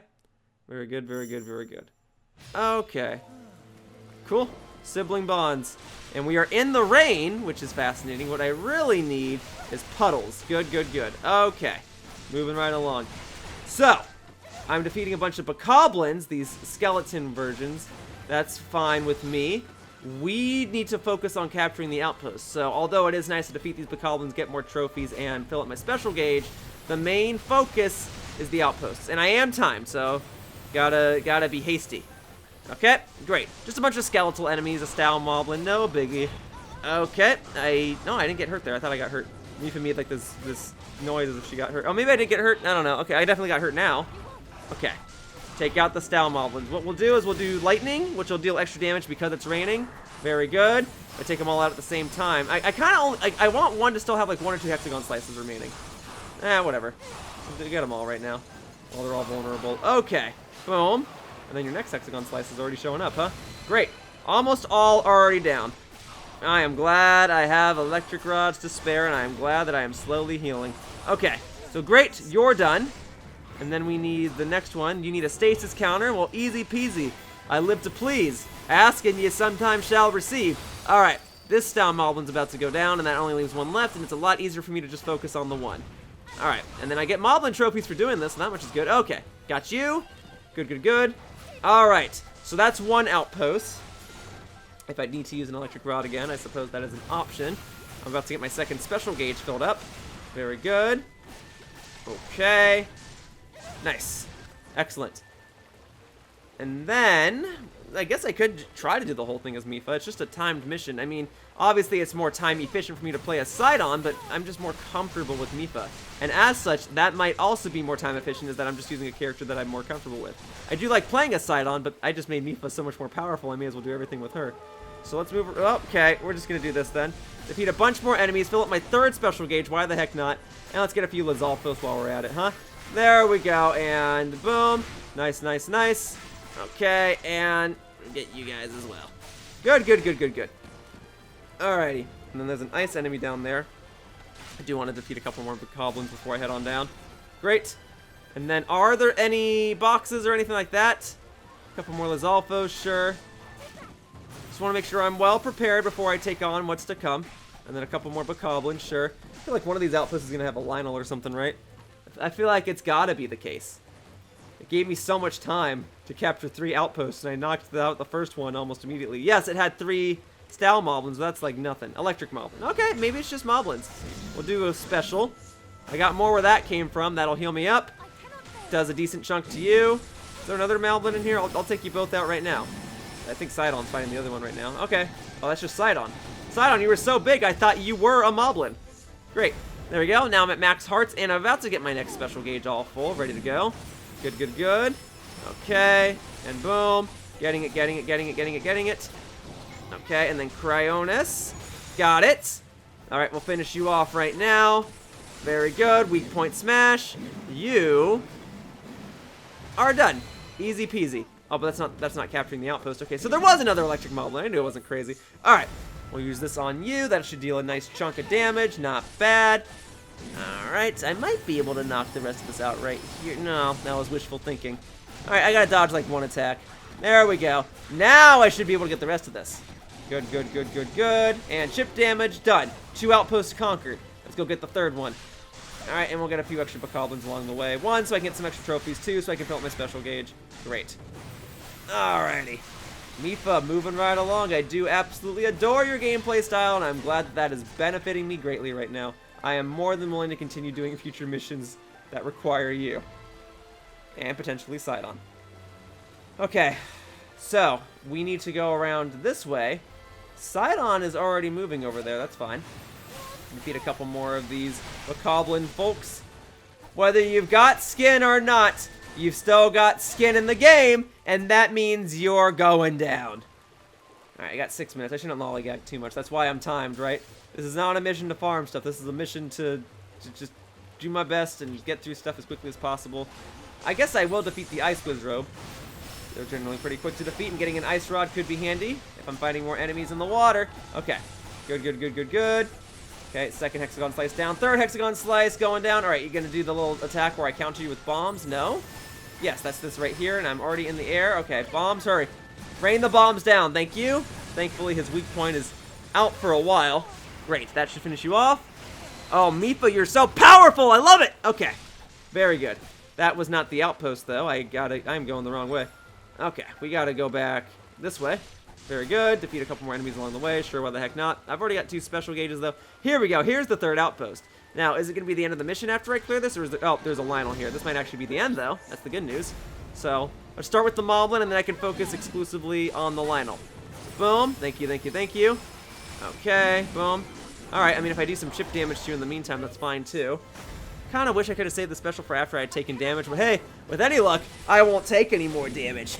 Very good, very good, very good. Okay. Cool. Sibling Bonds. And we are in the rain, which is fascinating. What I really need is puddles. Good, good, good. Okay. Moving right along. So, I'm defeating a bunch of bokoblins, these skeleton versions. That's fine with me. We need to focus on capturing the outposts. So, although it is nice to defeat these bokoblins, get more trophies, and fill up my special gauge, the main focus is the outposts. And I am timed, so gotta be hasty. Okay, great. Just a bunch of skeletal enemies, a style moblin, no biggie. Okay, no, I didn't get hurt there. I thought I got hurt. Mipha made like this noise as if she got hurt. Oh, maybe I didn't get hurt. I don't know. Okay, I definitely got hurt now. Okay. Take out the style moblins. What we'll do is we'll do lightning, which will deal extra damage because it's raining. Very good. I take them all out at the same time. I kind of I want one to still have like 1 or 2 hexagon slices remaining. Whatever. We'll get them all right now while they're all vulnerable. Okay. Boom. And then your next hexagon slice is already showing up, huh? Great. Almost all are already down. I am glad I have electric rods to spare, and I am glad that I am slowly healing. Okay. So great. You're done. And then we need the next one. You need a stasis counter. Well, easy peasy. I live to please. Ask and ye sometimes shall receive. Alright, this style moblin's about to go down, and that only leaves one left, and it's a lot easier for me to just focus on the one. Alright, and then I get moblin trophies for doing this, and that much is good. Okay, got you. Good, good, good. Alright, so that's one outpost. If I need to use an electric rod again, I suppose that is an option. I'm about to get my second special gauge filled up. Very good. Okay. Nice. Excellent. And then, I guess I could try to do the whole thing as Mipha. It's just a timed mission. I mean, obviously it's more time efficient for me to play as Sidon, but I'm just more comfortable with Mipha. And as such, that might also be more time efficient, is that I'm just using a character that I'm more comfortable with. I do like playing as Sidon, but I just made Mipha so much more powerful, I may as well do everything with her. So let's move. Okay, we're just going to do this then. Defeat a bunch more enemies, fill up my 3rd special gauge, why the heck not? And let's get a few Lizalfos while we're at it, huh? There we go, and boom. Nice, nice, nice. Okay, and get you guys as well. Good, good, good, good, good. Alrighty, and then there's an ice enemy down there. I do want to defeat a couple more goblins before I head on down. Great. And then, are there any boxes or anything like that? A couple more Lizalfos, sure. Just want to make sure I'm well prepared before I take on what's to come. And then a couple more bokoblins, sure. I feel like one of these outposts is going to have a Lynel or something, right? I feel like it's got to be the case. It gave me so much time to capture 3 outposts, and I knocked out the first one almost immediately. Yes, it had 3 style moblins, but that's like nothing. Electric moblin. Okay, maybe it's just moblins. We'll do a special. I got more where that came from. That'll heal me up. Does a decent chunk to you. Is there another moblin in here? I'll take you both out right now. I think Sidon's fighting the other one right now. Okay. Oh, that's just Sidon. Sidon, you were so big, I thought you were a moblin. Great. There we go. Now I'm at max hearts, and I'm about to get my next special gauge all full, ready to go. Good, good, good. Okay, and boom. Getting it, getting it, getting it, getting it, getting it. Okay, and then Cryonis. Got it. All right, we'll finish you off right now. Very good. Weak point smash. You are done. Easy peasy. Oh, but that's not capturing the outpost. Okay, so there was another electric moblin. I knew it wasn't crazy. All right. We'll use this on you. That should deal a nice chunk of damage. Not bad. Alright, I might be able to knock the rest of this out right here. No, that was wishful thinking. Alright, I gotta dodge like one attack. There we go. Now I should be able to get the rest of this. Good, good, good, good, good. And chip damage, done. 2 outposts conquered. Let's go get the third one. Alright, and we'll get a few extra bokoblins along the way. 1, so I can get some extra trophies. 2, so I can fill up my special gauge. Great. Alrighty. Mipha, moving right along. I do absolutely adore your gameplay style, and I'm glad that is benefiting me greatly right now. I am more than willing to continue doing future missions that require you. And potentially Sidon. Okay, so we need to go around this way. Sidon is already moving over there, that's fine. Defeat a couple more of these bokoblin folks. Whether you've got skin or not, you've still got skin in the game, and that means you're going down. Alright, I got 6 minutes. I shouldn't lollygag too much. That's why I'm timed, right? This is not a mission to farm stuff. This is a mission to just do my best and get through stuff as quickly as possible. I guess I will defeat the Ice Wizrobe. They're generally pretty quick to defeat, and getting an Ice Rod could be handy if I'm fighting more enemies in the water. Okay. Good, good, good, good, good. Okay, second Hexagon Slice down. Third Hexagon Slice going down. Alright, you're going to do the little attack where I counter you with bombs? No? Yes, that's this right here, and I'm already in the air. Okay, bombs, hurry. Rain the bombs down. Thank you. Thankfully, his weak point is out for a while. Great, that should finish you off. Oh, Mipha, you're so powerful! I love it! Okay, very good. That was not the outpost, though. I'm going the wrong way. Okay, we gotta go back this way. Very good. Defeat a couple more enemies along the way. Sure, why the heck not? I've already got 2 special gauges, though. Here we go. Here's the third outpost. Now, is it going to be the end of the mission after I clear this, or is there... Oh, there's a Lynel here. This might actually be the end, though. That's the good news. So, let's start with the Moblin, and then I can focus exclusively on the Lynel. Boom. Thank you, thank you, thank you. Okay, boom. Alright, I mean, if I do some chip damage to you in the meantime, that's fine, too. Kind of wish I could have saved the special for after I had taken damage, but hey, with any luck, I won't take any more damage.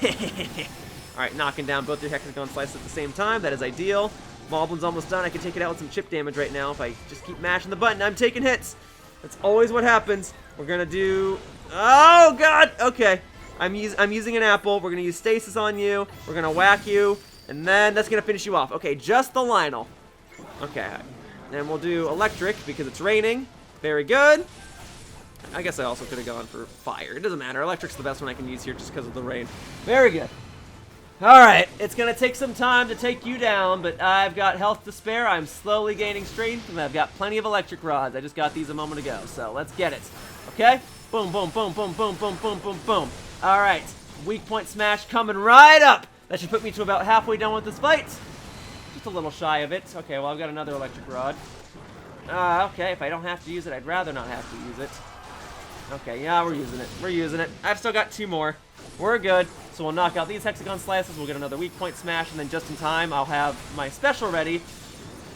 Alright, knocking down both your Hexagon Slices at the same time. That is ideal. Moblin's almost done. I can take it out with some chip damage right now if I just keep mashing the button. I'm taking hits. That's always what happens. We're going to do... Oh, God! Okay. I'm using an apple. We're going to use stasis on you. We're going to whack you. And then that's going to finish you off. Okay, just the Lynel. Okay. Then we'll do electric because it's raining. Very good. I guess I also could have gone for fire. It doesn't matter. Electric's the best one I can use here just because of the rain. Very good. Alright, it's going to take some time to take you down, but I've got health to spare. I'm slowly gaining strength, and I've got plenty of electric rods. I just got these a moment ago, so let's get it. Okay? Boom, boom, boom, boom, boom, boom, boom, boom, boom. Alright, weak point smash coming right up. That should put me to about halfway done with this fight. Just a little shy of it. Okay, well, I've got another electric rod. Okay, if I don't have to use it, I'd rather not have to use it. Okay, yeah, we're using it. We're using it. I've still got 2 more. We're good. So we'll knock out these Hexagon Slices, we'll get another weak point smash, and then just in time, I'll have my special ready.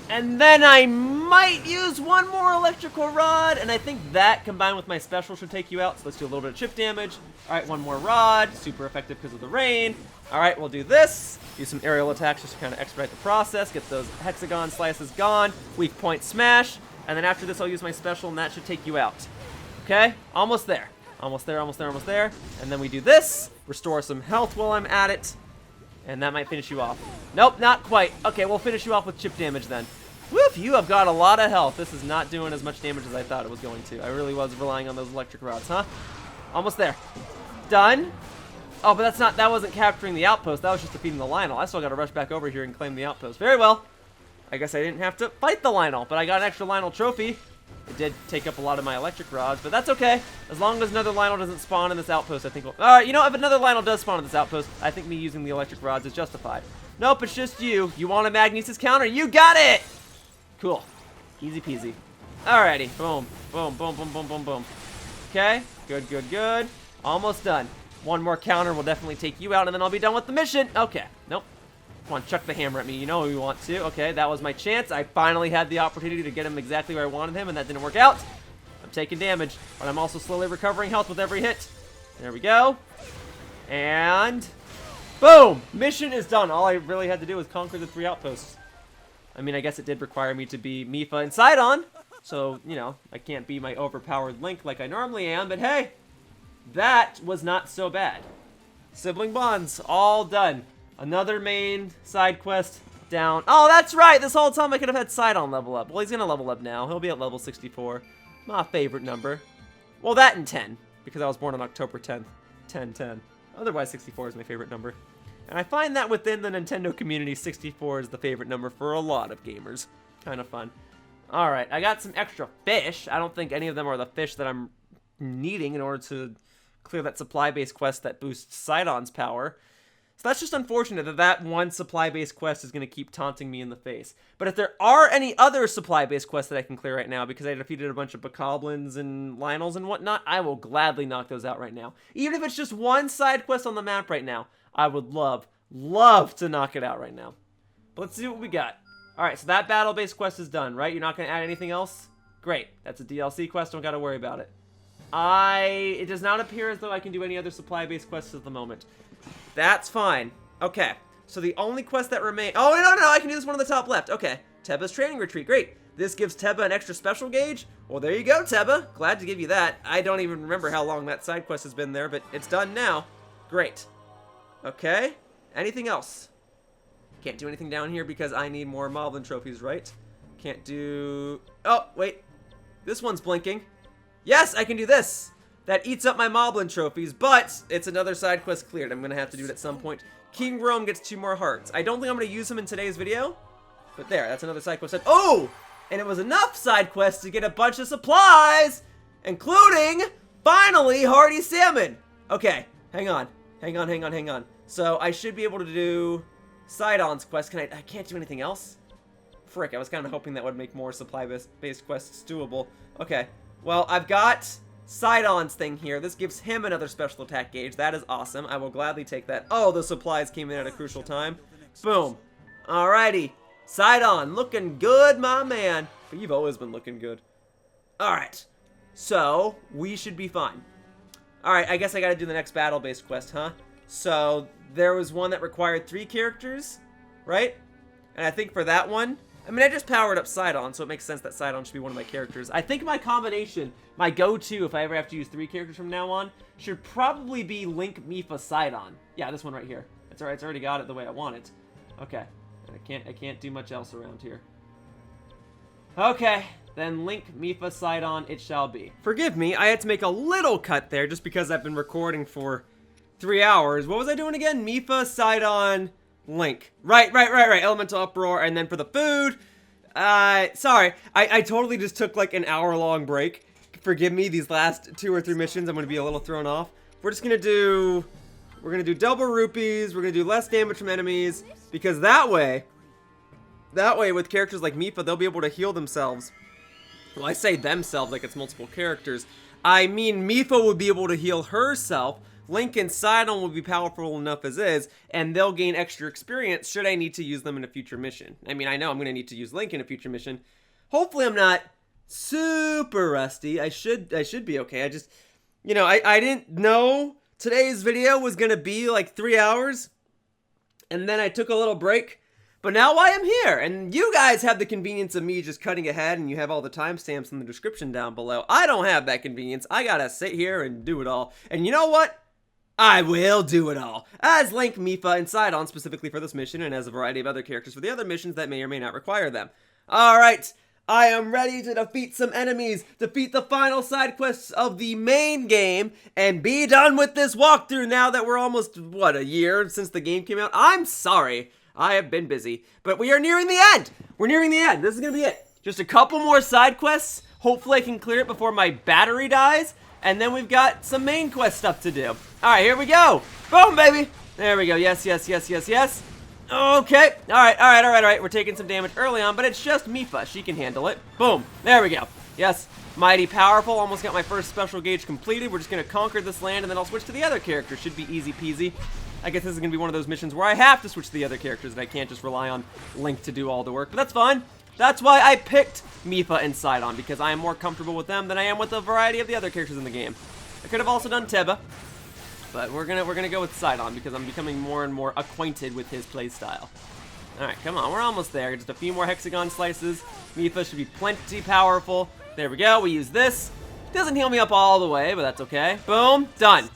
And then I might use 1 more electrical rod, and I think that combined with my special should take you out. So let's do a little bit of chip damage. Alright, 1 more rod. Super effective because of the rain. Alright, we'll do this. Do some aerial attacks just to kind of expedite the process. Get those Hexagon Slices gone. Weak point smash. And then after this, I'll use my special, and that should take you out. Okay? Almost there. Almost there, almost there, almost there. And then we do this. Restore some health while I'm at it. And that might finish you off. Nope, not quite. Okay, we'll finish you off with chip damage then. Woof, you have got a lot of health. This is not doing as much damage as I thought it was going to. I really was relying on those electric rods, huh? Almost there. Done. Oh, but that wasn't capturing the outpost. That was just defeating the Lynel. I still got to rush back over here and claim the outpost. Very well. I guess I didn't have to fight the Lynel, but I got an extra Lynel trophy. It did take up a lot of my electric rods, but that's okay. As long as another Lynel doesn't spawn in this outpost, I think we'll... Alright, you know, if another Lynel does spawn in this outpost, I think me using the electric rods is justified. Nope, it's just you. You want a Magnesis counter? You got it! Cool. Easy peasy. Alrighty. Boom. Boom, boom, boom, boom, boom, boom. Okay. Good, good, good. Almost done. 1 more counter will definitely take you out, and then I'll be done with the mission. Okay. Nope. Come on, chuck the hammer at me. You know we want to. Okay, that was my chance. I finally had the opportunity to get him exactly where I wanted him, and that didn't work out. I'm taking damage, but I'm also slowly recovering health with every hit. There we go. And... boom! Mission is done. All I really had to do was conquer the 3 outposts. I mean, I guess it did require me to be Mipha and Sidon. So, you know, I can't be my overpowered Link like I normally am, but hey! That was not so bad. Sibling Bonds, all done. Another main side quest down. Oh, that's right! This whole time I could have had Sidon level up. Well, he's gonna level up now. He'll be at level 64. My favorite number. Well, that and 10, because I was born on October 10th. 10-10. Otherwise, 64 is my favorite number. And I find that within the Nintendo community, 64 is the favorite number for a lot of gamers. Kind of fun. Alright, I got some extra fish. I don't think any of them are the fish that I'm needing in order to clear that supply-based quest that boosts Sidon's power. So that's just unfortunate that that one supply-based quest is going to keep taunting me in the face. But if there are any other supply-based quests that I can clear right now, because I defeated a bunch of bokoblins and Lynels and whatnot, I will gladly knock those out right now. Even if it's just one side quest on the map right now, I would love to knock it out right now. But let's see what we got. Alright, so that battle-based quest is done, right? You're not going to add anything else? Great. That's a DLC quest, don't got to worry about it. It does not appear as though I can do any other supply-based quests at the moment. That's fine. Okay, so the only quest that remains... Oh, no, I can do this one on the top left. Okay, Teba's Training Retreat. Great. This gives Teba an extra special gauge. Well, there you go, Teba. Glad to give you that. I don't even remember how long that side quest has been there, but it's done now. Great. Okay, anything else? Can't do anything down here because I need more Moblin trophies, right? Can't do... Oh, wait. This one's blinking. Yes, I can do this. That eats up my Moblin trophies, but it's another side quest cleared. I'm going to have to do it at some point. King Rome gets 2 more hearts. I don't think I'm going to use him in today's video, but there, that's another side quest. Oh! And it was enough side quests to get a bunch of supplies, including, finally, Hardy Salmon. Okay, hang on. So I should be able to do Sidon's quest. I can't do anything else? Frick, I was kind of hoping that would make more supply-based quests doable. Okay, well, I've got Sidon's thing here. This gives him another special attack gauge. That is awesome. I will gladly take that. Oh, the supplies came in at a crucial time. Boom. Alrighty. Sidon, looking good, my man. But you've always been looking good. Alright. So, we should be fine. Alright, I guess I gotta do the next battle-based quest, huh? So, there was one that required 3 characters, right? And I think for that one, I mean, I just powered up Sidon, so it makes sense that Sidon should be one of my characters. I think my combination, my go-to, if I ever have to use 3 characters from now on, should probably be Link, Mipha, Sidon. Yeah, this one right here. It's alright, it's already got it the way I want it. Okay. I can't do much else around here. Okay, then Link, Mipha, Sidon, it shall be. Forgive me, I had to make a little cut there just because I've been recording for 3 hours. What was I doing again? Mipha, Sidon, Link. Right. Elemental Uproar, and then for the food, sorry, I totally just took like an hour-long break. Forgive me, these last 2 or 3 missions, I'm gonna be a little thrown off. We're gonna do double rupees, we're gonna do less damage from enemies, because that way with characters like Mipha, they'll be able to heal themselves. Well, I say themselves like it's multiple characters. I mean, Mipha would be able to heal herself, Link and Sidon will be powerful enough as is, and they'll gain extra experience should I need to use them in a future mission. I mean, I know I'm going to need to use Link in a future mission. Hopefully I'm not super rusty. I should be okay. I just, you know, I didn't know today's video was going to be like 3 hours, and then I took a little break. But now I am here, and you guys have the convenience of me just cutting ahead, and you have all the timestamps in the description down below. I don't have that convenience. I gotta sit here and do it all. And you know what? I will do it all. As Link, Mipha, and Sidon specifically for this mission, and as a variety of other characters for the other missions that may or may not require them. Alright, I am ready to defeat some enemies, defeat the final side quests of the main game, and be done with this walkthrough now that we're almost, what, a year since the game came out? I'm sorry. I have been busy, but we are nearing the end. We're nearing the end. This is going to be it. Just a couple more side quests. Hopefully I can clear it before my battery dies, and then we've got some main quest stuff to do. All right, here we go. Boom, baby. There we go. Yes. Okay. All right. We're taking some damage early on, but it's just Mipha. She can handle it. Boom. There we go. Yes. Mighty powerful. Almost got my first special gauge completed. We're just going to conquer this land, and then I'll switch to the other character. Should be easy peasy. I guess this is going to be one of those missions where I have to switch to the other characters and I can't just rely on Link to do all the work. But that's fine. That's why I picked Mipha and Sidon, because I am more comfortable with them than I am with a variety of the other characters in the game. I could have also done Teba, but we're gonna go with Sidon because I'm becoming more and more acquainted with his playstyle. Alright, come on, we're almost there. Just a few more hexagon slices. Mipha should be plenty powerful. There we go, we use this. Doesn't heal me up all the way, but that's okay. Boom, done.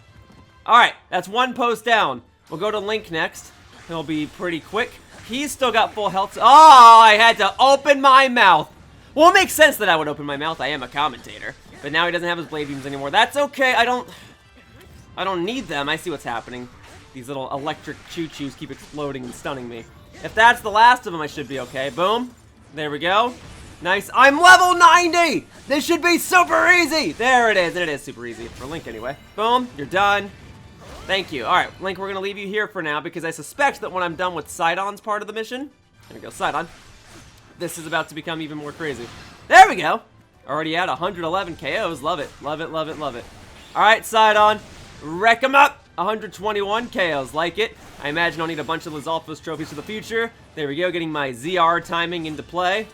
Alright, that's one post down. We'll go to Link next. He'll be pretty quick. He's still got full health. Oh, I had to open my mouth. Well, it makes sense that I would open my mouth. I am a commentator. But now he doesn't have his blade beams anymore. That's okay. I don't need them. I see what's happening. These little electric choo-choos keep exploding and stunning me. If that's the last of them, I should be okay. Boom. There we go. Nice. I'm level 90! This should be super easy! There it is. And it is super easy. For Link, anyway. Boom. You're done. Thank you. Alright, Link, we're going to leave you here for now because I suspect that when I'm done with Sidon's part of the mission... There we go, Sidon. This is about to become even more crazy. There we go! Already at 111 KOs. Love it. Love it, love it, love it. Alright, Sidon. Wreck 'em up! 121 KOs. Like it. I imagine I'll need a bunch of Lizalfos trophies for the future. There we go, getting my ZR timing into play.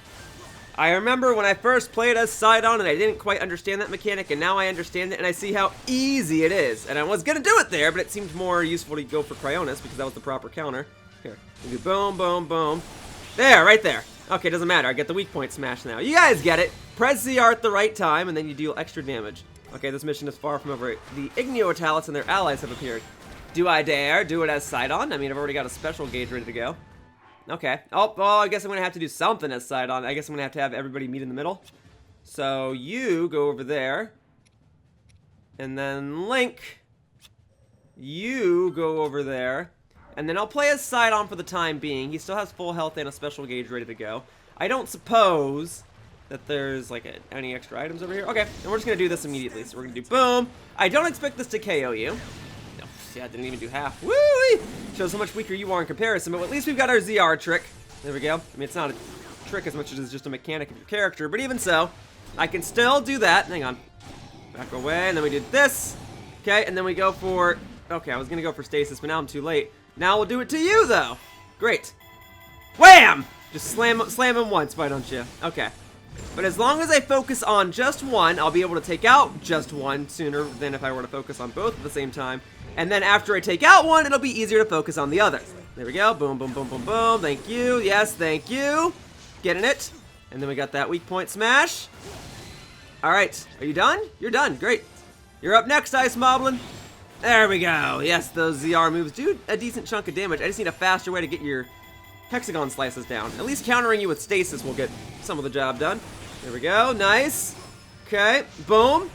I remember when I first played as Sidon and I didn't quite understand that mechanic, and now I understand it and I see how easy it is. And I was gonna do it there, but it seemed more useful to go for Cryonis because that was the proper counter. Here, we do boom, boom, boom. There, right there. Okay, doesn't matter. I get the weak point smash now. You guys get it. Press ZR at the right time and then you deal extra damage. Okay, this mission is far from over. The Igneotalists and their allies have appeared. Do I dare do it as Sidon? I mean, I've already got a special gauge ready to go. Okay. Oh, well, I guess I'm going to have to do something as Sidon. I guess I'm going to have everybody meet in the middle. So, you go over there. And then Link, you go over there. And then I'll play as Sidon for the time being. He still has full health and a special gauge ready to go. I don't suppose that there's, like, any extra items over here. Okay, and we're just going to do this immediately. So we're going to do boom. I don't expect this to KO you. Yeah, I didn't even do half. Woo! Shows how much weaker you are in comparison, but at least we've got our ZR trick. There we go. I mean, it's not a trick as much as it's just a mechanic of your character, but even so, I can still do that. Hang on. Back away, and then we did this. Okay, and then we go for... Okay, I was going to go for stasis, but now I'm too late. Now we'll do it to you, though. Great. Wham! Just slam him once, why don't you? Okay. But as long as I focus on just one, I'll be able to take out just one sooner than if I were to focus on both at the same time. And then after I take out one, it'll be easier to focus on the other. There we go. Boom, boom, boom, boom, boom. Thank you. Yes, thank you. Getting it. And then we got that weak point smash. All right. Are you done? You're done. Great. You're up next, Ice Moblin. There we go. Yes, those ZR moves do a decent chunk of damage. I just need a faster way to get your hexagon slices down. At least countering you with stasis will get some of the job done. There we go. Nice. Okay. Boom.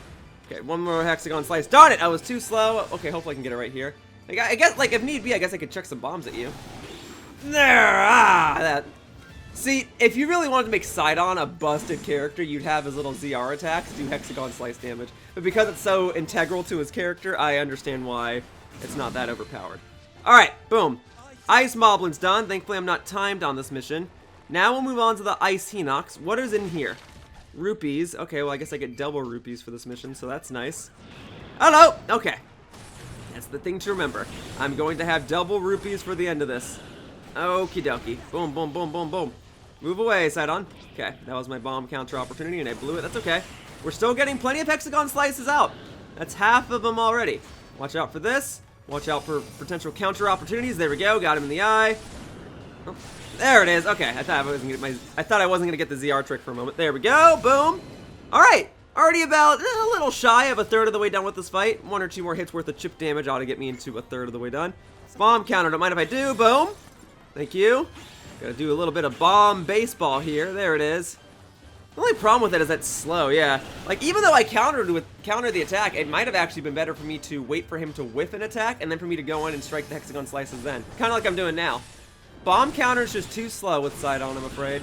Okay, one more hexagon slice. Darn it, I was too slow. Okay, hopefully I can get it right here. I guess, like, if need be, I guess I could chuck some bombs at you. There, that. See, if you really wanted to make Sidon a busted character, you'd have his little ZR attacks do hexagon slice damage. But because it's so integral to his character, I understand why it's not that overpowered. Alright, boom. Ice Moblin's done. Thankfully, I'm not timed on this mission. Now we'll move on to the Ice Hinox. What is in here? Rupees. Okay, well, I guess I get double rupees for this mission, so that's nice. Hello! Okay. That's the thing to remember. I'm going to have double rupees for the end of this. Okie dokie. Boom, boom, boom, boom, boom. Move away, Sidon. Okay, that was my bomb counter opportunity, and I blew it. That's okay. We're still getting plenty of hexagon slices out. That's half of them already. Watch out for this. Watch out for potential counter opportunities. There we go. Got him in the eye. Oh. There it is. Okay, I thought I wasn't gonna get the ZR trick for a moment. There we go. Boom. All right. Already about a little shy of a third of the way done with this fight. One or two more hits worth of chip damage ought to get me into a third of the way done. Bomb counter. Don't mind if I do. Boom. Thank you. Gotta do a little bit of bomb baseball here. There it is. The only problem with it is that it's slow. Yeah. Like, even though I countered the attack, it might have actually been better for me to wait for him to whiff an attack and then for me to go in and strike the hexagon slices then. Kind of like I'm doing now. Bomb counter is just too slow with Sidon, I'm afraid.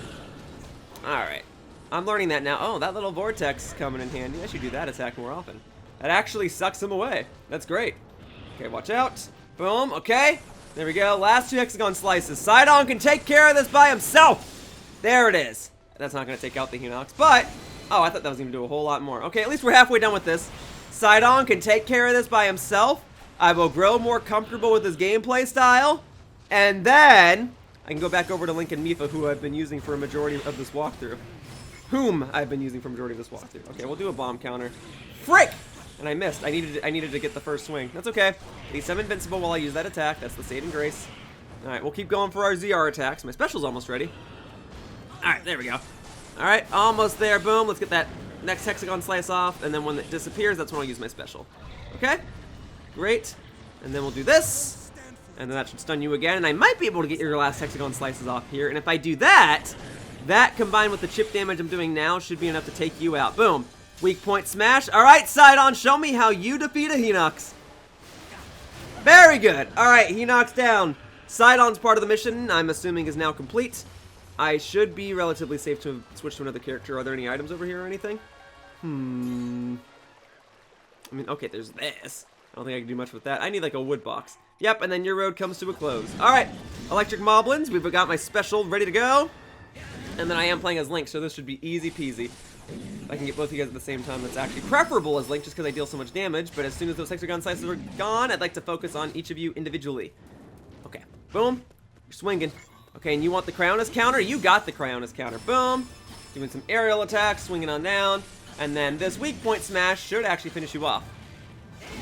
Alright. I'm learning that now. Oh, that little vortex is coming in handy. I should do that attack more often. That actually sucks him away. That's great. Okay, watch out. Boom. Okay. There we go. Last two hexagon slices. Sidon can take care of this by himself. There it is. That's not going to take out the Hinox, but... Oh, I thought that was going to do a whole lot more. Okay, at least we're halfway done with this. Sidon can take care of this by himself. I will grow more comfortable with his gameplay style. And then, I can go back over to Link and Mipha, who I've been using for a majority of this walkthrough. Okay, we'll do a bomb counter. Frick! And I missed. I needed to get the first swing. That's okay. At least I'm invincible while I use that attack. That's the saving grace. Alright, we'll keep going for our ZR attacks. My special's almost ready. Alright, there we go. Alright, almost there. Boom. Let's get that next hexagon slice off. And then when it disappears, that's when I'll use my special. Okay? Great. And then we'll do this. And then that should stun you again, and I might be able to get your last hexagon slices off here. And if I do that, That combined with the chip damage I'm doing now should be enough to take you out. Boom. Weak point smash. All right, Sidon, show me how you defeat a Hinox. Very good. All right, Hinox down. Sidon's part of the mission, I'm assuming, is now complete. I should be relatively safe to switch to another character. Are there any items over here or anything? I mean, okay, there's this. I don't think I can do much with that. I need like a wood box. Yep, and then your road comes to a close. All right, electric moblins. We've got my special ready to go. And then I am playing as Link, so this should be easy peasy. If I can get both of you guys at the same time, that's actually preferable as Link, just because I deal so much damage. But as soon as those hexagon slices are gone, I'd like to focus on each of you individually. Okay, boom. You're swinging. Okay, and you want the Cryonis counter? You got the Cryonis counter. Boom. Doing some aerial attacks, swinging on down. And then this weak point smash should actually finish you off.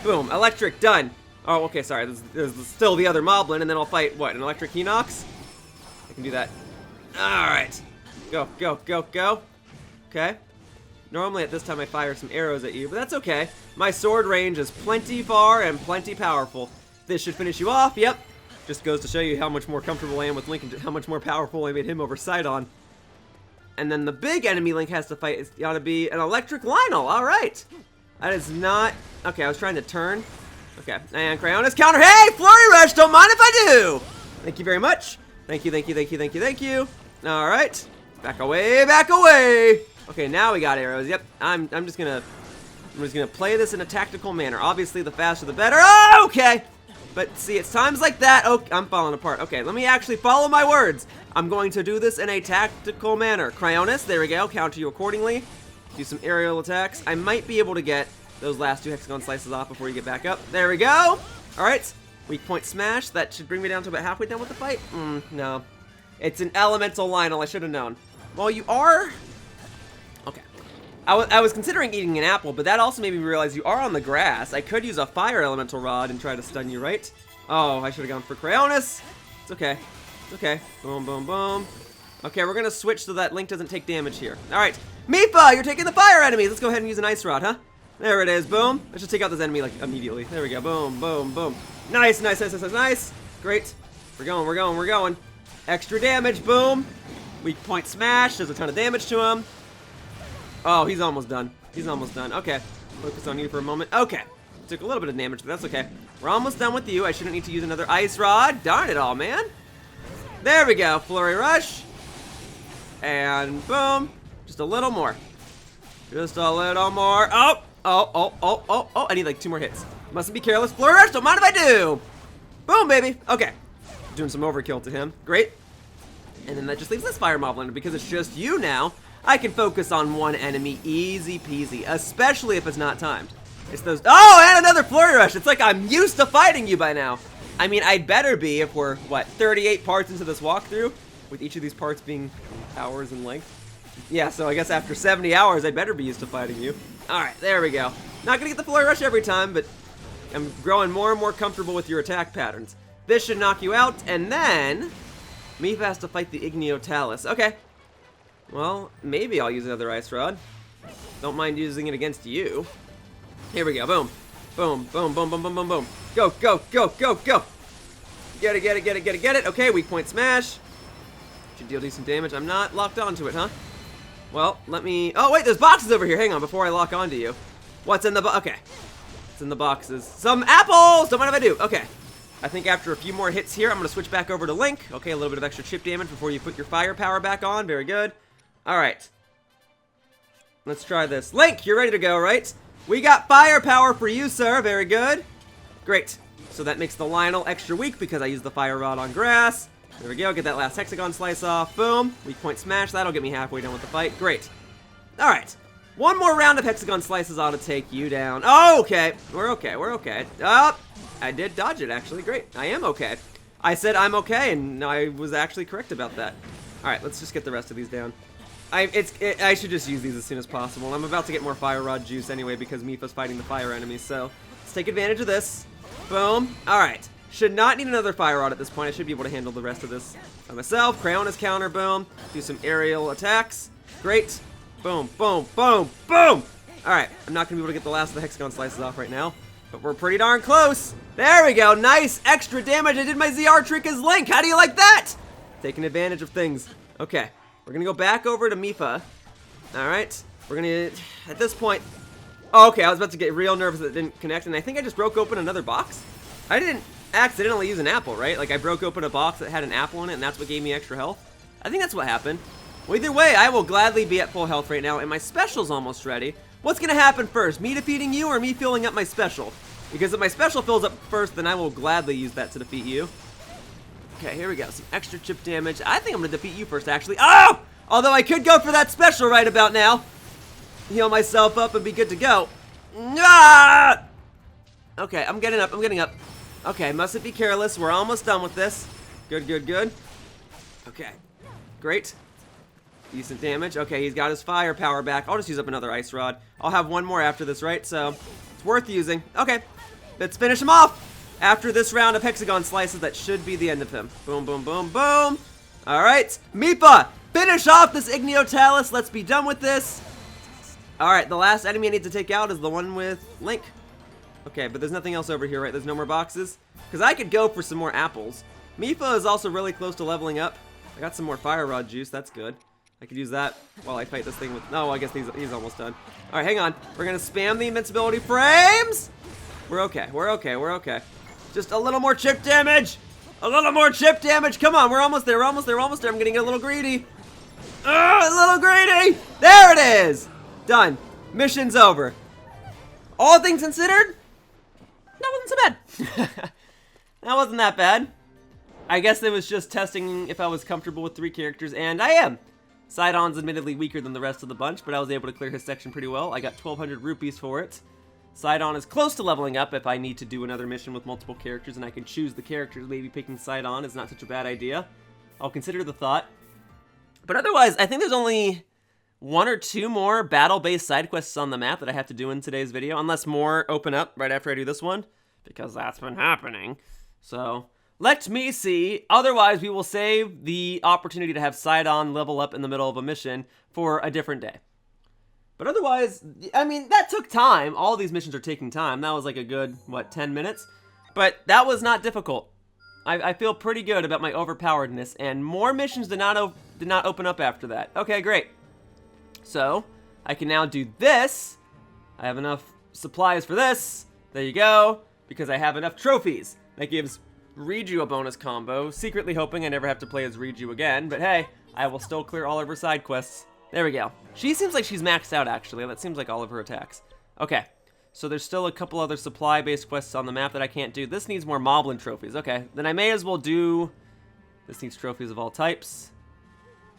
Boom. Electric, done. Oh, okay, sorry. There's still the other Moblin, and then I'll fight, what, an electric Hinox? I can do that. Alright. Go, go, go, go. Okay. Normally at this time I fire some arrows at you, but that's okay. My sword range is plenty far and plenty powerful. This should finish you off, yep. Just goes to show you how much more comfortable I am with Link and how much more powerful I made him over Sidon. And then the big enemy Link has to fight is gotta be an electric Lynel, alright. That is not... Okay, I was trying to turn. Okay, and Cryonis counter. Hey, Flurry Rush, don't mind if I do! Thank you very much. Thank you, thank you, thank you, thank you, thank you. Alright. Back away, back away! Okay, now we got arrows. Yep, I'm just gonna play this in a tactical manner. Obviously, the faster the better. Oh, okay! But see, it's times like that. Oh, I'm falling apart. Okay, let me actually follow my words. I'm going to do this in a tactical manner. Cryonis, there we go. Counter you accordingly. Do some aerial attacks. I might be able to get those last two hexagon slices off before you get back up. There we go. All right. Weak point smash. That should bring me down to about halfway down with the fight. No. It's an elemental Lynel. I should have known. Well, you are... Okay. I was considering eating an apple, but that also made me realize you are on the grass. I could use a fire elemental rod and try to stun you, right? Oh, I should have gone for Cryonis. It's okay. It's okay. Boom, boom, boom. Okay, we're going to switch so that Link doesn't take damage here. All right. Mifa, you're taking the fire enemies. Let's go ahead and use an ice rod, huh? There it is. Boom. Let's just take out this enemy, like, immediately. There we go. Boom, boom, boom. Nice, nice, nice, nice, nice, nice. Great. We're going, we're going, we're going. Extra damage. Boom. Weak point smash. Does a ton of damage to him. Oh, he's almost done. He's almost done. Okay. Focus on you for a moment. Okay. Took a little bit of damage, but that's okay. We're almost done with you. I shouldn't need to use another ice rod. Darn it all, man. There we go. Flurry Rush. And boom. Just a little more. Just a little more. Oh. Oh, oh, oh, oh, oh. I need like 2 more hits. Mustn't be careless. Flurry Rush. Don't mind if I do. Boom, baby. Okay. Doing some overkill to him. Great. And then that just leaves this fire moblin. Because it's just you now, I can focus on one enemy easy peasy. Especially if it's not timed. It's those... Oh, and another Flurry Rush. It's like I'm used to fighting you by now. I mean, I'd better be if we're, what, 38 parts into this walkthrough? With each of these parts being hours in length. Yeah, so I guess after 70 hours, I'd better be used to fighting you. Alright, there we go. Not gonna get the Flurry Rush every time, but I'm growing more and more comfortable with your attack patterns. This should knock you out, and then... Mifa has to fight the Igneo Talus. Okay. Well, maybe I'll use another Ice Rod. Don't mind using it against you. Here we go. Boom. Boom, boom, boom, boom, boom, boom, boom. Go, go, go, go, go. Get it, get it, get it, get it, get it. Okay, weak point smash. Should deal decent damage. I'm not locked onto it, huh? Well, let me... Oh, wait, there's boxes over here. Hang on, before I lock onto you. What's in the box? Okay. What's in the boxes? Some apples! Don't mind if I do. Okay. I think after a few more hits here, I'm going to switch back over to Link. Okay, a little bit of extra chip damage before you put your firepower back on. Very good. Alright. Let's try this. Link, you're ready to go, right? We got firepower for you, sir. Very good. Great. So that makes the Lynel extra weak because I used the fire rod on grass. There we go. Get that last hexagon slice off. Boom. Weak point smash. That'll get me halfway done with the fight. Great. Alright. One more round of hexagon slices ought to take you down. Oh, okay. We're okay. We're okay. Oh, I did dodge it, actually. Great. I am okay. I said I'm okay, and I was actually correct about that. Alright, let's just get the rest of these down. I should just use these as soon as possible. I'm about to get more fire rod juice anyway because Mifa's fighting the fire enemies, so let's take advantage of this. Boom. Alright. Should not need another fire rod at this point. I should be able to handle the rest of this by myself. Cryonis counter, boom. Do some aerial attacks. Great. Boom, boom, boom, boom! Alright, I'm not going to be able to get the last of the hexagon slices off right now, but we're pretty darn close. There we go. Nice extra damage. I did my ZR trick as Link. How do you like that? Taking advantage of things. Okay. We're gonna go back over to Mifa. Alright. We're gonna, at this point... Oh, okay, I was about to get real nervous that it didn't connect, and I think I just broke open another box. I didn't accidentally use an apple, right? Like, I broke open a box that had an apple in it, and that's what gave me extra health. I think that's what happened. Well, either way, I will gladly be at full health right now, and my special's almost ready. What's gonna happen first? Me defeating you, or me filling up my special? Because if my special fills up first, then I will gladly use that to defeat you. Okay, here we go. Some extra chip damage. I think I'm gonna defeat you first, actually. Oh! Although I could go for that special right about now. Heal myself up and be good to go. Ah! Okay, I'm getting up. I'm getting up. Okay, mustn't be careless. We're almost done with this. Good, good, good. Okay, great. Decent damage. Okay, he's got his firepower back. I'll just use up another ice rod. I'll have one more after this, right? So it's worth using. Okay, let's finish him off. After this round of hexagon slices, that should be the end of him. Boom, boom, boom, boom. All right, Mifa, finish off this Igniotalus. Let's be done with this. All right, the last enemy I need to take out is the one with Link. Okay, but there's nothing else over here, right? There's no more boxes? Because I could go for some more apples. Mifa is also really close to leveling up. I got some more fire rod juice. That's good. I could use that while I fight this thing with... No, I guess he's almost done. All right, hang on. We're going to spam the invincibility frames. We're okay. We're okay. We're okay. Just a little more chip damage. A little more chip damage. Come on. We're almost there. We're almost there. We're almost there. I'm getting a little greedy. A little greedy. There it is. Done. Mission's over. All things considered, that wasn't so bad. That wasn't that bad. I guess it was just testing if I was comfortable with 3 characters, and I am. Sidon's admittedly weaker than the rest of the bunch, but I was able to clear his section pretty well. I got 1,200 rupees for it. Sidon is close to leveling up if I need to do another mission with multiple characters, and I can choose the characters. Maybe picking Sidon is not such a bad idea. I'll consider the thought. But otherwise, I think there's only 1 or 2 more battle-based side quests on the map that I have to do in today's video, unless more open up right after I do this one, because that's been happening. So let me see. Otherwise, we will save the opportunity to have Sidon level up in the middle of a mission for a different day. But otherwise, I mean, that took time. All these missions are taking time. That was like a good, what, 10 minutes? But that was not difficult. I feel pretty good about my overpoweredness, and more missions did not open up after that. Okay, great. So, I can now do this. I have enough supplies for this. There you go. Because I have enough trophies. That gives Riju a bonus combo. Secretly hoping I never have to play as Riju again. But hey, I will still clear all of her side quests. There we go. She seems like she's maxed out, actually. That seems like all of her attacks. Okay. So there's still a couple other supply-based quests on the map that I can't do. This needs more Moblin trophies. Okay. Then I may as well do... This needs trophies of all types.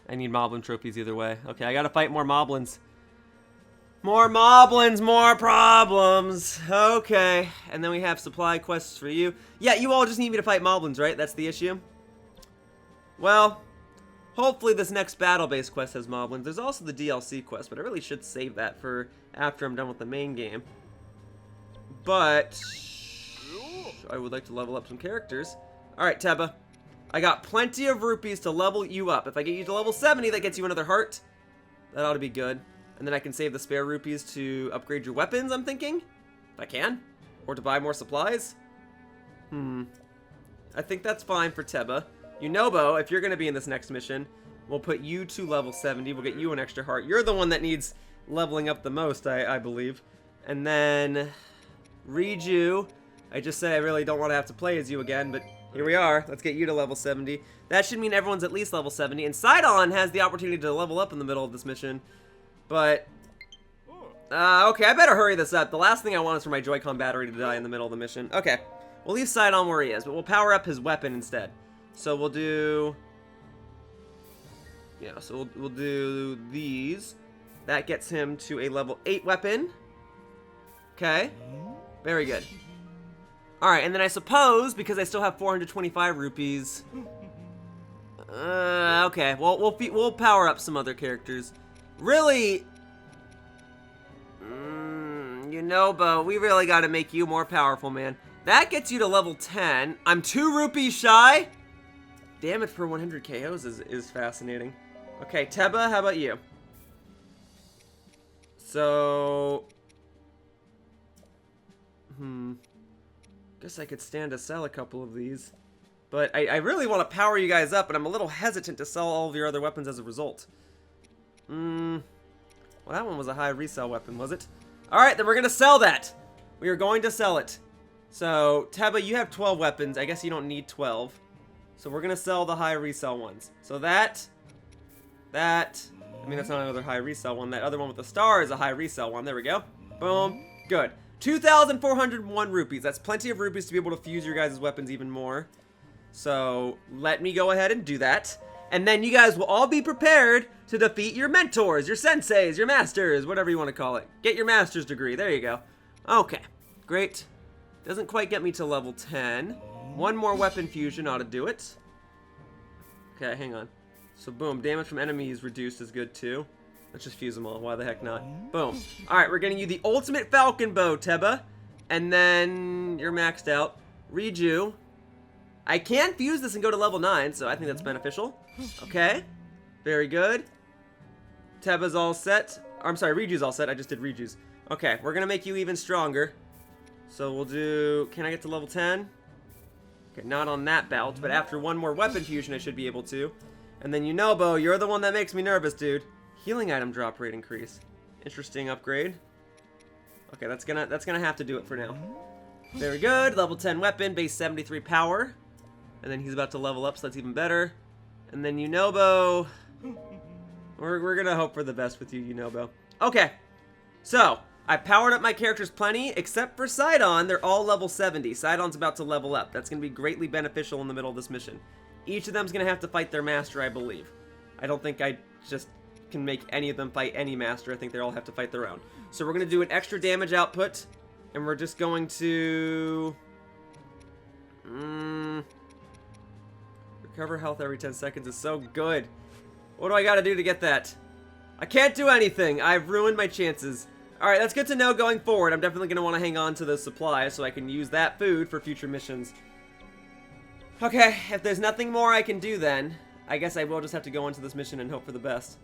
I need Moblin trophies either way. Okay, I gotta fight more Moblins. More Moblins, more problems. Okay, and then we have supply quests for you. Yeah, you all just need me to fight Moblins, right? That's the issue? Well, hopefully this next battle-based quest has Moblins. There's also the DLC quest, but I really should save that for after I'm done with the main game. But I would like to level up some characters. Alright, Teba. I got plenty of rupees to level you up. If I get you to level 70, that gets you another heart. That ought to be good. And then I can save the spare rupees to upgrade your weapons, I'm thinking. If I can. Or to buy more supplies. I think that's fine for Teba. Yunobo, if you're going to be in this next mission, we'll put you to level 70. We'll get you an extra heart. You're the one that needs leveling up the most, I believe. And then Riju, I just said I really don't want to have to play as you again, but here we are. Let's get you to level 70. That should mean everyone's at least level 70. And Sidon has the opportunity to level up in the middle of this mission. But, okay, I better hurry this up. The last thing I want is for my Joy-Con battery to die in the middle of the mission. Okay, we'll leave Sidon where he is, but we'll power up his weapon instead. So we'll do... Yeah, so we'll do these. That gets him to a level 8 weapon. Okay, very good. Alright, and then I suppose, because I still have 425 rupees... okay, well, we'll power up some other characters. Really... Yunobo, we really gotta make you more powerful, man. That gets you to level 10. I'm 2 rupees shy? Damn it, for 100 KOs is fascinating. Okay, Teba, how about you? So... Guess I could stand to sell a couple of these. But I really want to power you guys up, and I'm a little hesitant to sell all of your other weapons as a result. Well, that one was a high resale weapon, was it? Alright, then we're going to sell that. We are going to sell it. So, Teba, you have 12 weapons. I guess you don't need 12. So we're going to sell the high resale ones. So that, I mean, that's not another high resale one. That other one with the star is a high resale one. There we go. Boom. Good. 2,401 rupees. That's plenty of rupees to be able to fuse your guys' weapons even more. So let me go ahead and do that. And then you guys will all be prepared to defeat your mentors, your senseis, your masters, whatever you want to call it. Get your master's degree. There you go. Okay. Great. Doesn't quite get me to level 10. One more weapon fusion ought to do it. Okay, hang on. So boom, damage from enemies reduced is good too. Let's just fuse them all. Why the heck not? Boom. Alright, we're getting you the ultimate falcon bow, Teba. And then you're maxed out. Riju. I can fuse this and go to level 9, so I think that's beneficial. Okay. Very good. Teba's all set. I'm sorry, Riju's all set. I just did Riju's. Okay, we're gonna make you even stronger. So we'll do... Can I get to level 10? Okay, not on that belt, but after one more weapon fusion I should be able to. And then Yunobo, you're the one that makes me nervous, dude. Healing item drop rate increase. Interesting upgrade. Okay, that's gonna have to do it for now. Very good. Level 10 weapon, base 73 power. And then he's about to level up, so that's even better. And then Yunobo. We're gonna hope for the best with you, Yunobo. Okay. So, I powered up my characters plenty, except for Sidon. They're all level 70. Sidon's about to level up. That's gonna be greatly beneficial in the middle of this mission. Each of them's gonna have to fight their master, I believe. I don't think I just can make any of them fight any master. I think they all have to fight their own. So we're gonna do an extra damage output, and we're just going to... Recover health every 10 seconds is so good. What do I gotta do to get that? I can't do anything. I've ruined my chances. Alright, that's good to know going forward. I'm definitely gonna want to hang on to those supplies so I can use that food for future missions. Okay, if there's nothing more I can do then, I guess I will just have to go into this mission and hope for the best.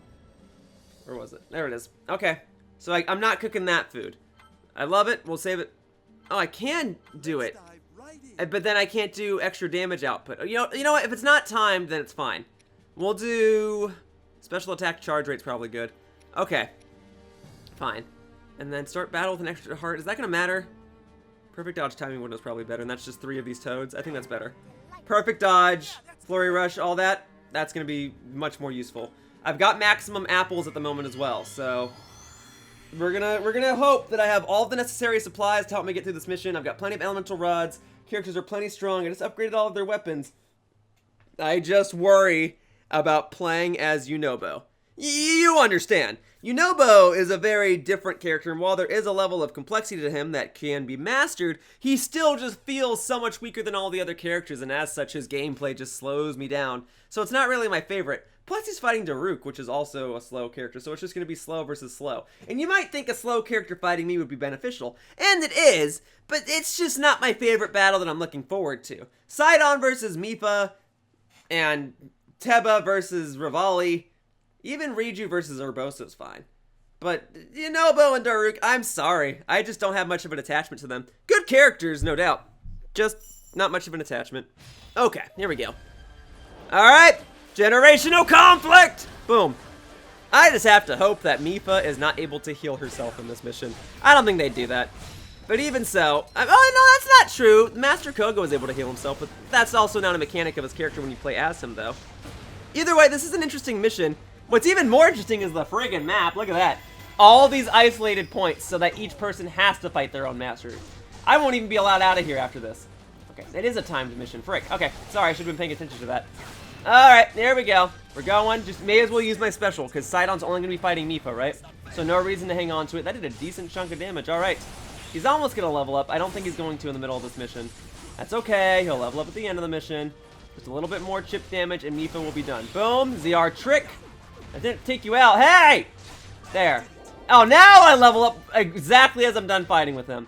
Where was it? There it is. Okay, so I'm not cooking that food. I love it. We'll save it. Oh, I can do it. But then I can't do extra damage output. You know what? If it's not timed, then it's fine. We'll do... Special attack charge rate's probably good. Okay. Fine. And then start battle with an extra heart. Is that going to matter? Perfect dodge timing window's probably better, and that's just 3 of these toads. I think that's better. Perfect dodge, flurry rush, all that. That's going to be much more useful. I've got maximum apples at the moment as well, so... We're gonna hope that I have all the necessary supplies to help me get through this mission. I've got plenty of elemental rods. Characters are plenty strong. I just upgraded all of their weapons. I just worry about playing as Yunobo. You understand. Yunobo is a very different character, and while there is a level of complexity to him that can be mastered, he still just feels so much weaker than all the other characters, and as such, his gameplay just slows me down. So it's not really my favorite. Plus, he's fighting Daruk, which is also a slow character, so it's just going to be slow versus slow. And you might think a slow character fighting me would be beneficial, and it is, but it's just not my favorite battle that I'm looking forward to. Sidon versus Mipha, and Teba versus Rivali, even Riju versus Urbosa is fine. But Yunobo and Daruk, I'm sorry. I just don't have much of an attachment to them. Good characters, no doubt. Just not much of an attachment. Okay, here we go. Alright. Generational conflict! Boom. I just have to hope that Mipha is not able to heal herself in this mission. I don't think they'd do that. But even so... oh, no, that's not true. Master Koga was able to heal himself, but that's also not a mechanic of his character when you play as him, though. Either way, this is an interesting mission. What's even more interesting is the friggin' map. Look at that. All these isolated points so that each person has to fight their own master. I won't even be allowed out of here after this. Okay, it is a timed mission. Frick. Okay, sorry, I should have been paying attention to that. Alright, there we go. We're going. Just may as well use my special, because Sidon's only going to be fighting Mipha, right? So no reason to hang on to it. That did a decent chunk of damage. Alright. He's almost going to level up. I don't think he's going to in the middle of this mission. That's okay. He'll level up at the end of the mission. Just a little bit more chip damage, and Mipha will be done. Boom. ZR trick. I didn't take you out. Hey! There. Oh, now I level up exactly as I'm done fighting with him.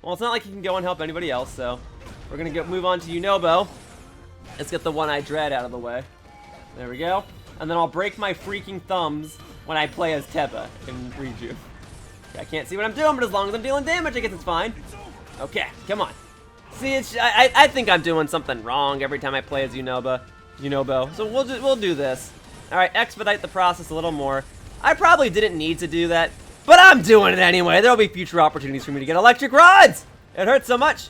Well, it's not like he can go and help anybody else, so we're going to move on to Yunobo. Let's get the one-eyed dread out of the way. There we go. And then I'll break my freaking thumbs when I play as Teba and Riju. Okay, I can't see what I'm doing, but as long as I'm dealing damage, I guess it's fine. Okay, come on. See, I think I'm doing something wrong every time I play as Yunobo. So we'll do this. All right, expedite the process a little more. I probably didn't need to do that, but I'm doing it anyway. There'll be future opportunities for me to get electric rods. It hurts so much.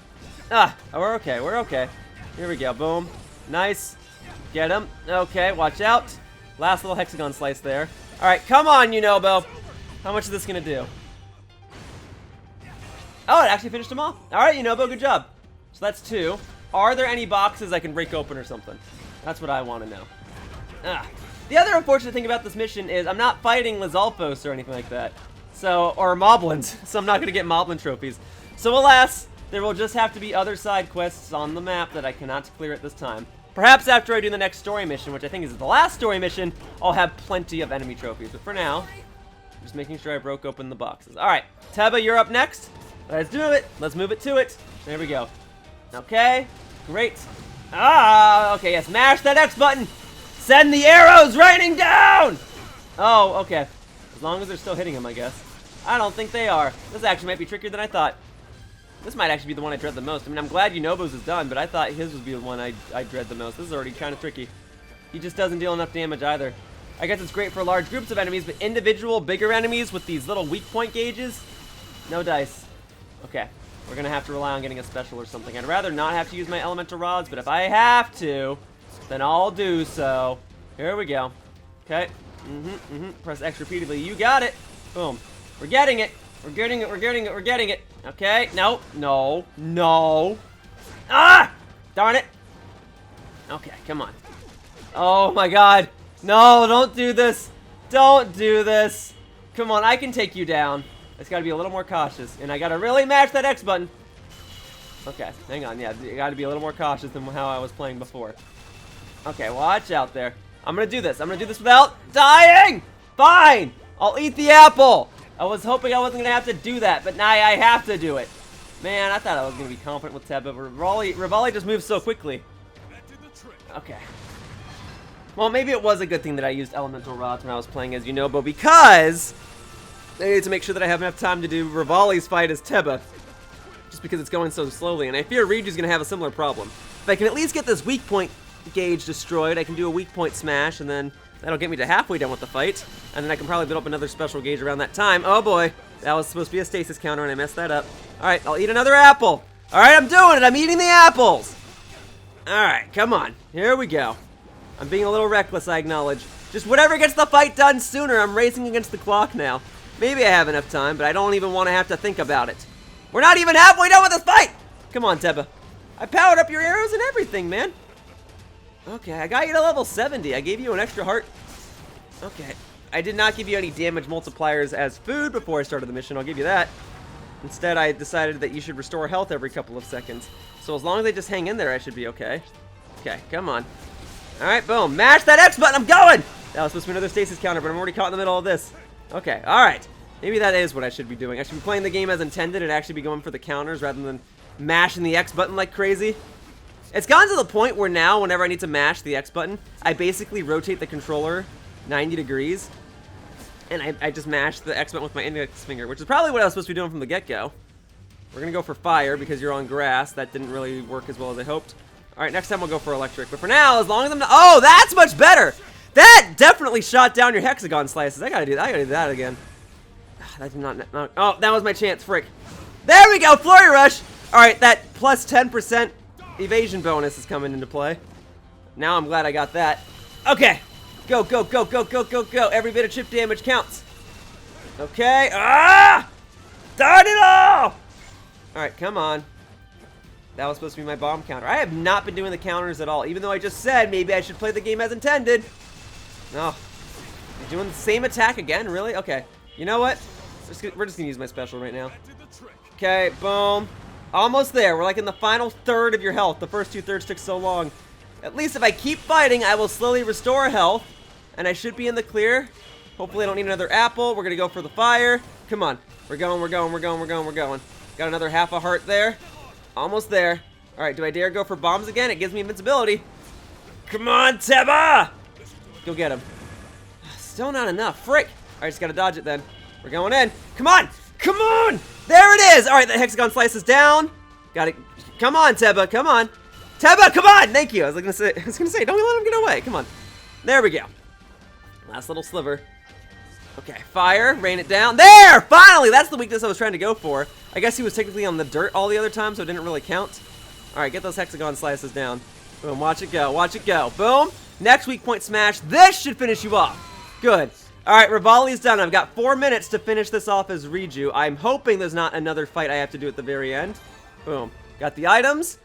We're okay. We're okay. Here we go. Boom. Nice. Get him. Okay, watch out. Last little hexagon slice there. All right, come on, Yunobo. How much is this gonna do? Oh, it actually finished him off. All right, Yunobo, good job. So that's 2. Are there any boxes I can break open or something? That's what I want to know. The other unfortunate thing about this mission is I'm not fighting Lizalfos or anything like that. So, or Moblins, so I'm not going to get Moblin trophies. So alas, there will just have to be other side quests on the map that I cannot clear at this time. Perhaps after I do the next story mission, which I think is the last story mission, I'll have plenty of enemy trophies. But for now, I'm just making sure I broke open the boxes. Alright, Teba, you're up next. Let's do it. Let's move it to it. There we go. Okay, great. Okay, yes, mash that X button. Send the arrows raining down. Oh, okay. As long as they're still hitting him, I guess. I don't think they are. This actually might be trickier than I thought. This might actually be the one I dread the most. I mean, I'm glad Yunobo's is done, but I thought his would be the one I dread the most. This is already kind of tricky. He just doesn't deal enough damage either. I guess it's great for large groups of enemies, but individual bigger enemies with these little weak point gauges, no dice. Okay, we're gonna have to rely on getting a special or something. I'd rather not have to use my elemental rods, but if I have to, then I'll do so. Here we go. Okay. Press X repeatedly. You got it. Boom. We're getting it. We're getting it. We're getting it. We're getting it. Okay. No. No. No. Ah! Darn it. Okay. Come on. Oh my God. No, don't do this. Don't do this. Come on. I can take you down. I just gotta be a little more cautious. And I gotta really mash that X button. Okay. Hang on. Yeah. You gotta be a little more cautious than how I was playing before. Okay. Watch out there. I'm gonna do this. I'm gonna do this without dying. Fine. I'll eat the apple. I was hoping I wasn't gonna have to do that, but now I have to do it. Man, I thought I was gonna be confident with Teba, but Rivali just moves so quickly. Okay. Well, maybe it was a good thing that I used elemental rods when I was playing as Yunobo, because I needed to make sure that I have enough time to do Rivali's fight as Teba, just because it's going so slowly, and I fear Riju's gonna have a similar problem. If I can at least get this weak point gauge destroyed, I can do a weak point smash, and then that'll get me to halfway done with the fight, and then I can probably build up another special gauge around that time. Oh boy, that was supposed to be a stasis counter and I messed that up. Alright, I'll eat another apple. Alright, I'm doing it. I'm eating the apples. Alright, come on. Here we go. I'm being a little reckless, I acknowledge. Just whatever gets the fight done sooner. I'm racing against the clock now. Maybe I have enough time, but I don't even want to have to think about it. We're not even halfway done with this fight. Come on, Teba. I powered up your arrows and everything, man. Okay, I got you to level 70. I gave you an extra heart. Okay. I did not give you any damage multipliers as food before I started the mission. I'll give you that. Instead, I decided that you should restore health every couple of seconds. So as long as they just hang in there, I should be okay. Okay, come on. Alright, boom. Mash that X button. I'm going! That was supposed to be another stasis counter, but I'm already caught in the middle of this. Okay, alright. Maybe that is what I should be doing. I should be playing the game as intended and actually be going for the counters rather than mashing the X button like crazy. It's gotten to the point where now, whenever I need to mash the X button, I basically rotate the controller 90 degrees. And I just mash the X button with my index finger, which is probably what I was supposed to be doing from the get-go. We're going to go for fire because you're on grass. That didn't really work as well as I hoped. Alright, next time we'll go for electric. But for now, as long as I'm not... Oh, that's much better! That definitely shot down your hexagon slices. I gotta do that again. That did not... Oh, that was my chance, frick. There we go, Flurry Rush! Alright, that plus 10% evasion bonus is coming into play. Now I'm glad I got that. Okay. Go, go, go, go, go, go, go. Every bit of chip damage counts. Okay. Ah! Darn it all! Alright, come on. That was supposed to be my bomb counter. I have not been doing the counters at all, even though I just said maybe I should play the game as intended. No. You're doing the same attack again? Really? Okay. You know what? We're just gonna use my special right now. Okay, boom. Almost there. We're like in the final third of your health. The first 2/3 took so long. At least if I keep fighting, I will slowly restore health. And I should be in the clear. Hopefully I don't need another apple. We're gonna go for the fire. Come on. We're going, we're going, we're going, we're going, we're going. Got another half a heart there. Almost there. Alright, do I dare go for bombs again? It gives me invincibility. Come on, Teba! Go get him. Still not enough. Frick! Alright, just gotta dodge it then. We're going in. Come on! Come on! There it is! Alright, that hexagon slice is down. Got it. Come on, Teba, come on. Teba, come on! Thank you. I was gonna say, don't let him get away. Come on. There we go. Last little sliver. Okay, fire, rain it down. There! Finally! That's the weakness I was trying to go for. I guess he was technically on the dirt all the other time, so it didn't really count. Alright, get those hexagon slices down. Boom, watch it go, watch it go. Boom! Next weak point smash. This should finish you off. Good. Alright, Rivali's done. I've got 4 minutes to finish this off as Riju. I'm hoping there's not another fight I have to do at the very end. Boom. Got the items.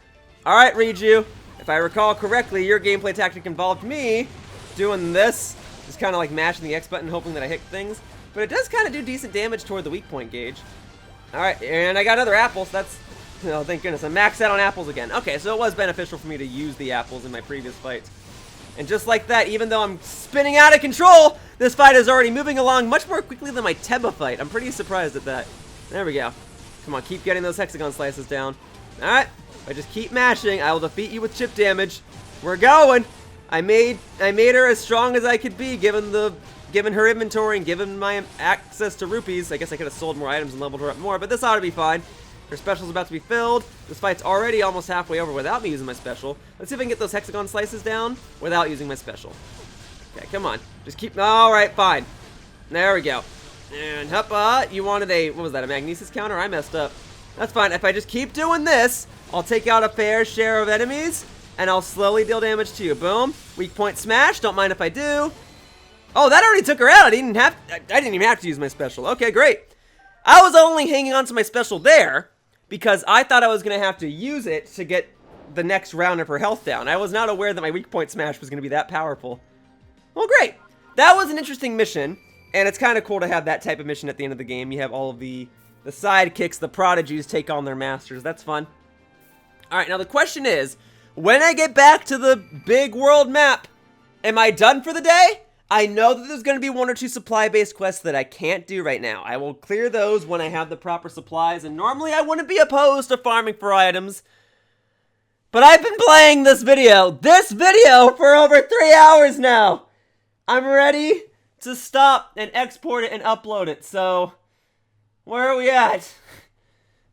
Alright, Riju. If I recall correctly, your gameplay tactic involved me doing this. Just kind of like mashing the X button, hoping that I hit things. But it does kind of do decent damage toward the weak point gauge. Alright, and I got other apples. That's... Oh, thank goodness. I'm maxed out on apples again. Okay, so it was beneficial for me to use the apples in my previous fights. And just like that, even though I'm spinning out of control, this fight is already moving along much more quickly than my Teba fight. I'm pretty surprised at that. There we go. Come on, keep getting those hexagon slices down. Alright, if I just keep mashing, I will defeat you with chip damage. We're going! I made her as strong as I could be, given her inventory and given my access to rupees. I guess I could have sold more items and leveled her up more, but this ought to be fine. Her special's about to be filled. This fight's already almost halfway over without me using my special. Let's see if I can get those hexagon slices down without using my special. Okay, come on. Just keep... Alright, fine. There we go. And huppa, you wanted a... What was that, a magnesis counter? I messed up. That's fine. If I just keep doing this, I'll take out a fair share of enemies, and I'll slowly deal damage to you. Boom. Weak point smash. Don't mind if I do. Oh, that already took her out. I didn't even have to use my special. Okay, great. I was only hanging on to my special there because I thought I was going to have to use it to get the next round of her health down. I was not aware that my weak point smash was going to be that powerful. Well, great. That was an interesting mission, and it's kind of cool to have that type of mission at the end of the game. You have all of the sidekicks, the prodigies take on their masters. That's fun. All right, now the question is, when I get back to the big world map, am I done for the day? I know that there's going to be 1 or 2 supply-based quests that I can't do right now. I will clear those when I have the proper supplies, and normally I wouldn't be opposed to farming for items. But I've been playing this video for over 3 hours now. I'm ready to stop and export it and upload it, so where are we at?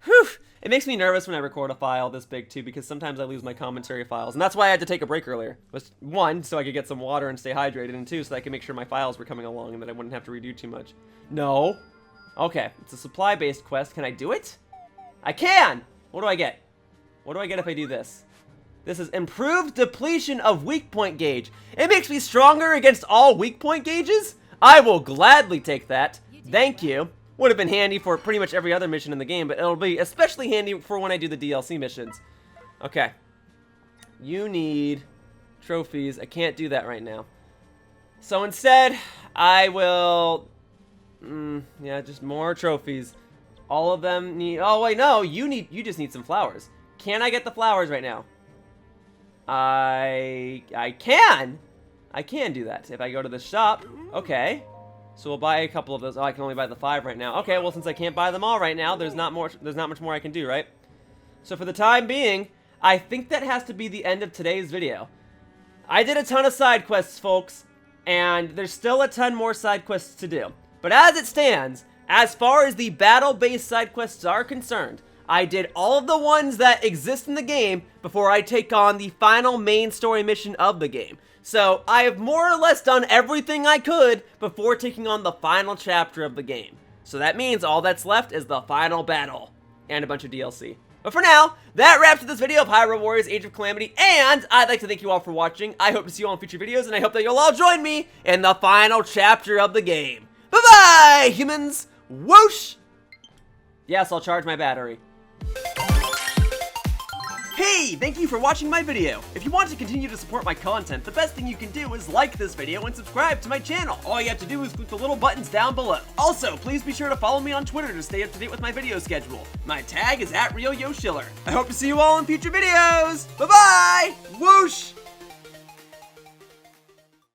Whew. It makes me nervous when I record a file this big too, because sometimes I lose my commentary files, and that's why I had to take a break earlier. Was 1, so I could get some water and stay hydrated, and 2, so that I could make sure my files were coming along and that I wouldn't have to redo too much. No. Okay, it's a supply-based quest. Can I do it? I can! What do I get? What do I get if I do this? This is improved depletion of weak point gauge. It makes me stronger against all weak point gauges? I will gladly take that. Thank you. Would have been handy for pretty much every other mission in the game, but it'll be especially handy for when I do the DLC missions. Okay. You need trophies. I can't do that right now. So instead, I will... yeah, just more trophies. All of them need... Oh, wait, no. You just need some flowers. Can I get the flowers right now? I can! I can do that. If I go to the shop. Okay. So we'll buy a couple of those. Oh, I can only buy the 5 right now. Okay, well, since I can't buy them all right now, there's not much more I can do, right? So for the time being, I think that has to be the end of today's video. I did a ton of side quests, folks, and there's still a ton more side quests to do. But as it stands, as far as the battle-based side quests are concerned, I did all of the ones that exist in the game before I take on the final main story mission of the game. So, I have more or less done everything I could before taking on the final chapter of the game. So that means all that's left is the final battle, and a bunch of DLC. But for now, that wraps up this video of Hyrule Warriors Age of Calamity, and I'd like to thank you all for watching. I hope to see you all in future videos, and I hope that you'll all join me in the final chapter of the game. Bye-bye, humans! Whoosh! Yes, I'll charge my battery. Hey, thank you for watching my video. If you want to continue to support my content, the best thing you can do is like this video and subscribe to my channel. All you have to do is click the little buttons down below. Also, please be sure to follow me on Twitter to stay up to date with my video schedule. My tag is @RealYoshiller. I hope to see you all in future videos. Bye-bye! Whoosh!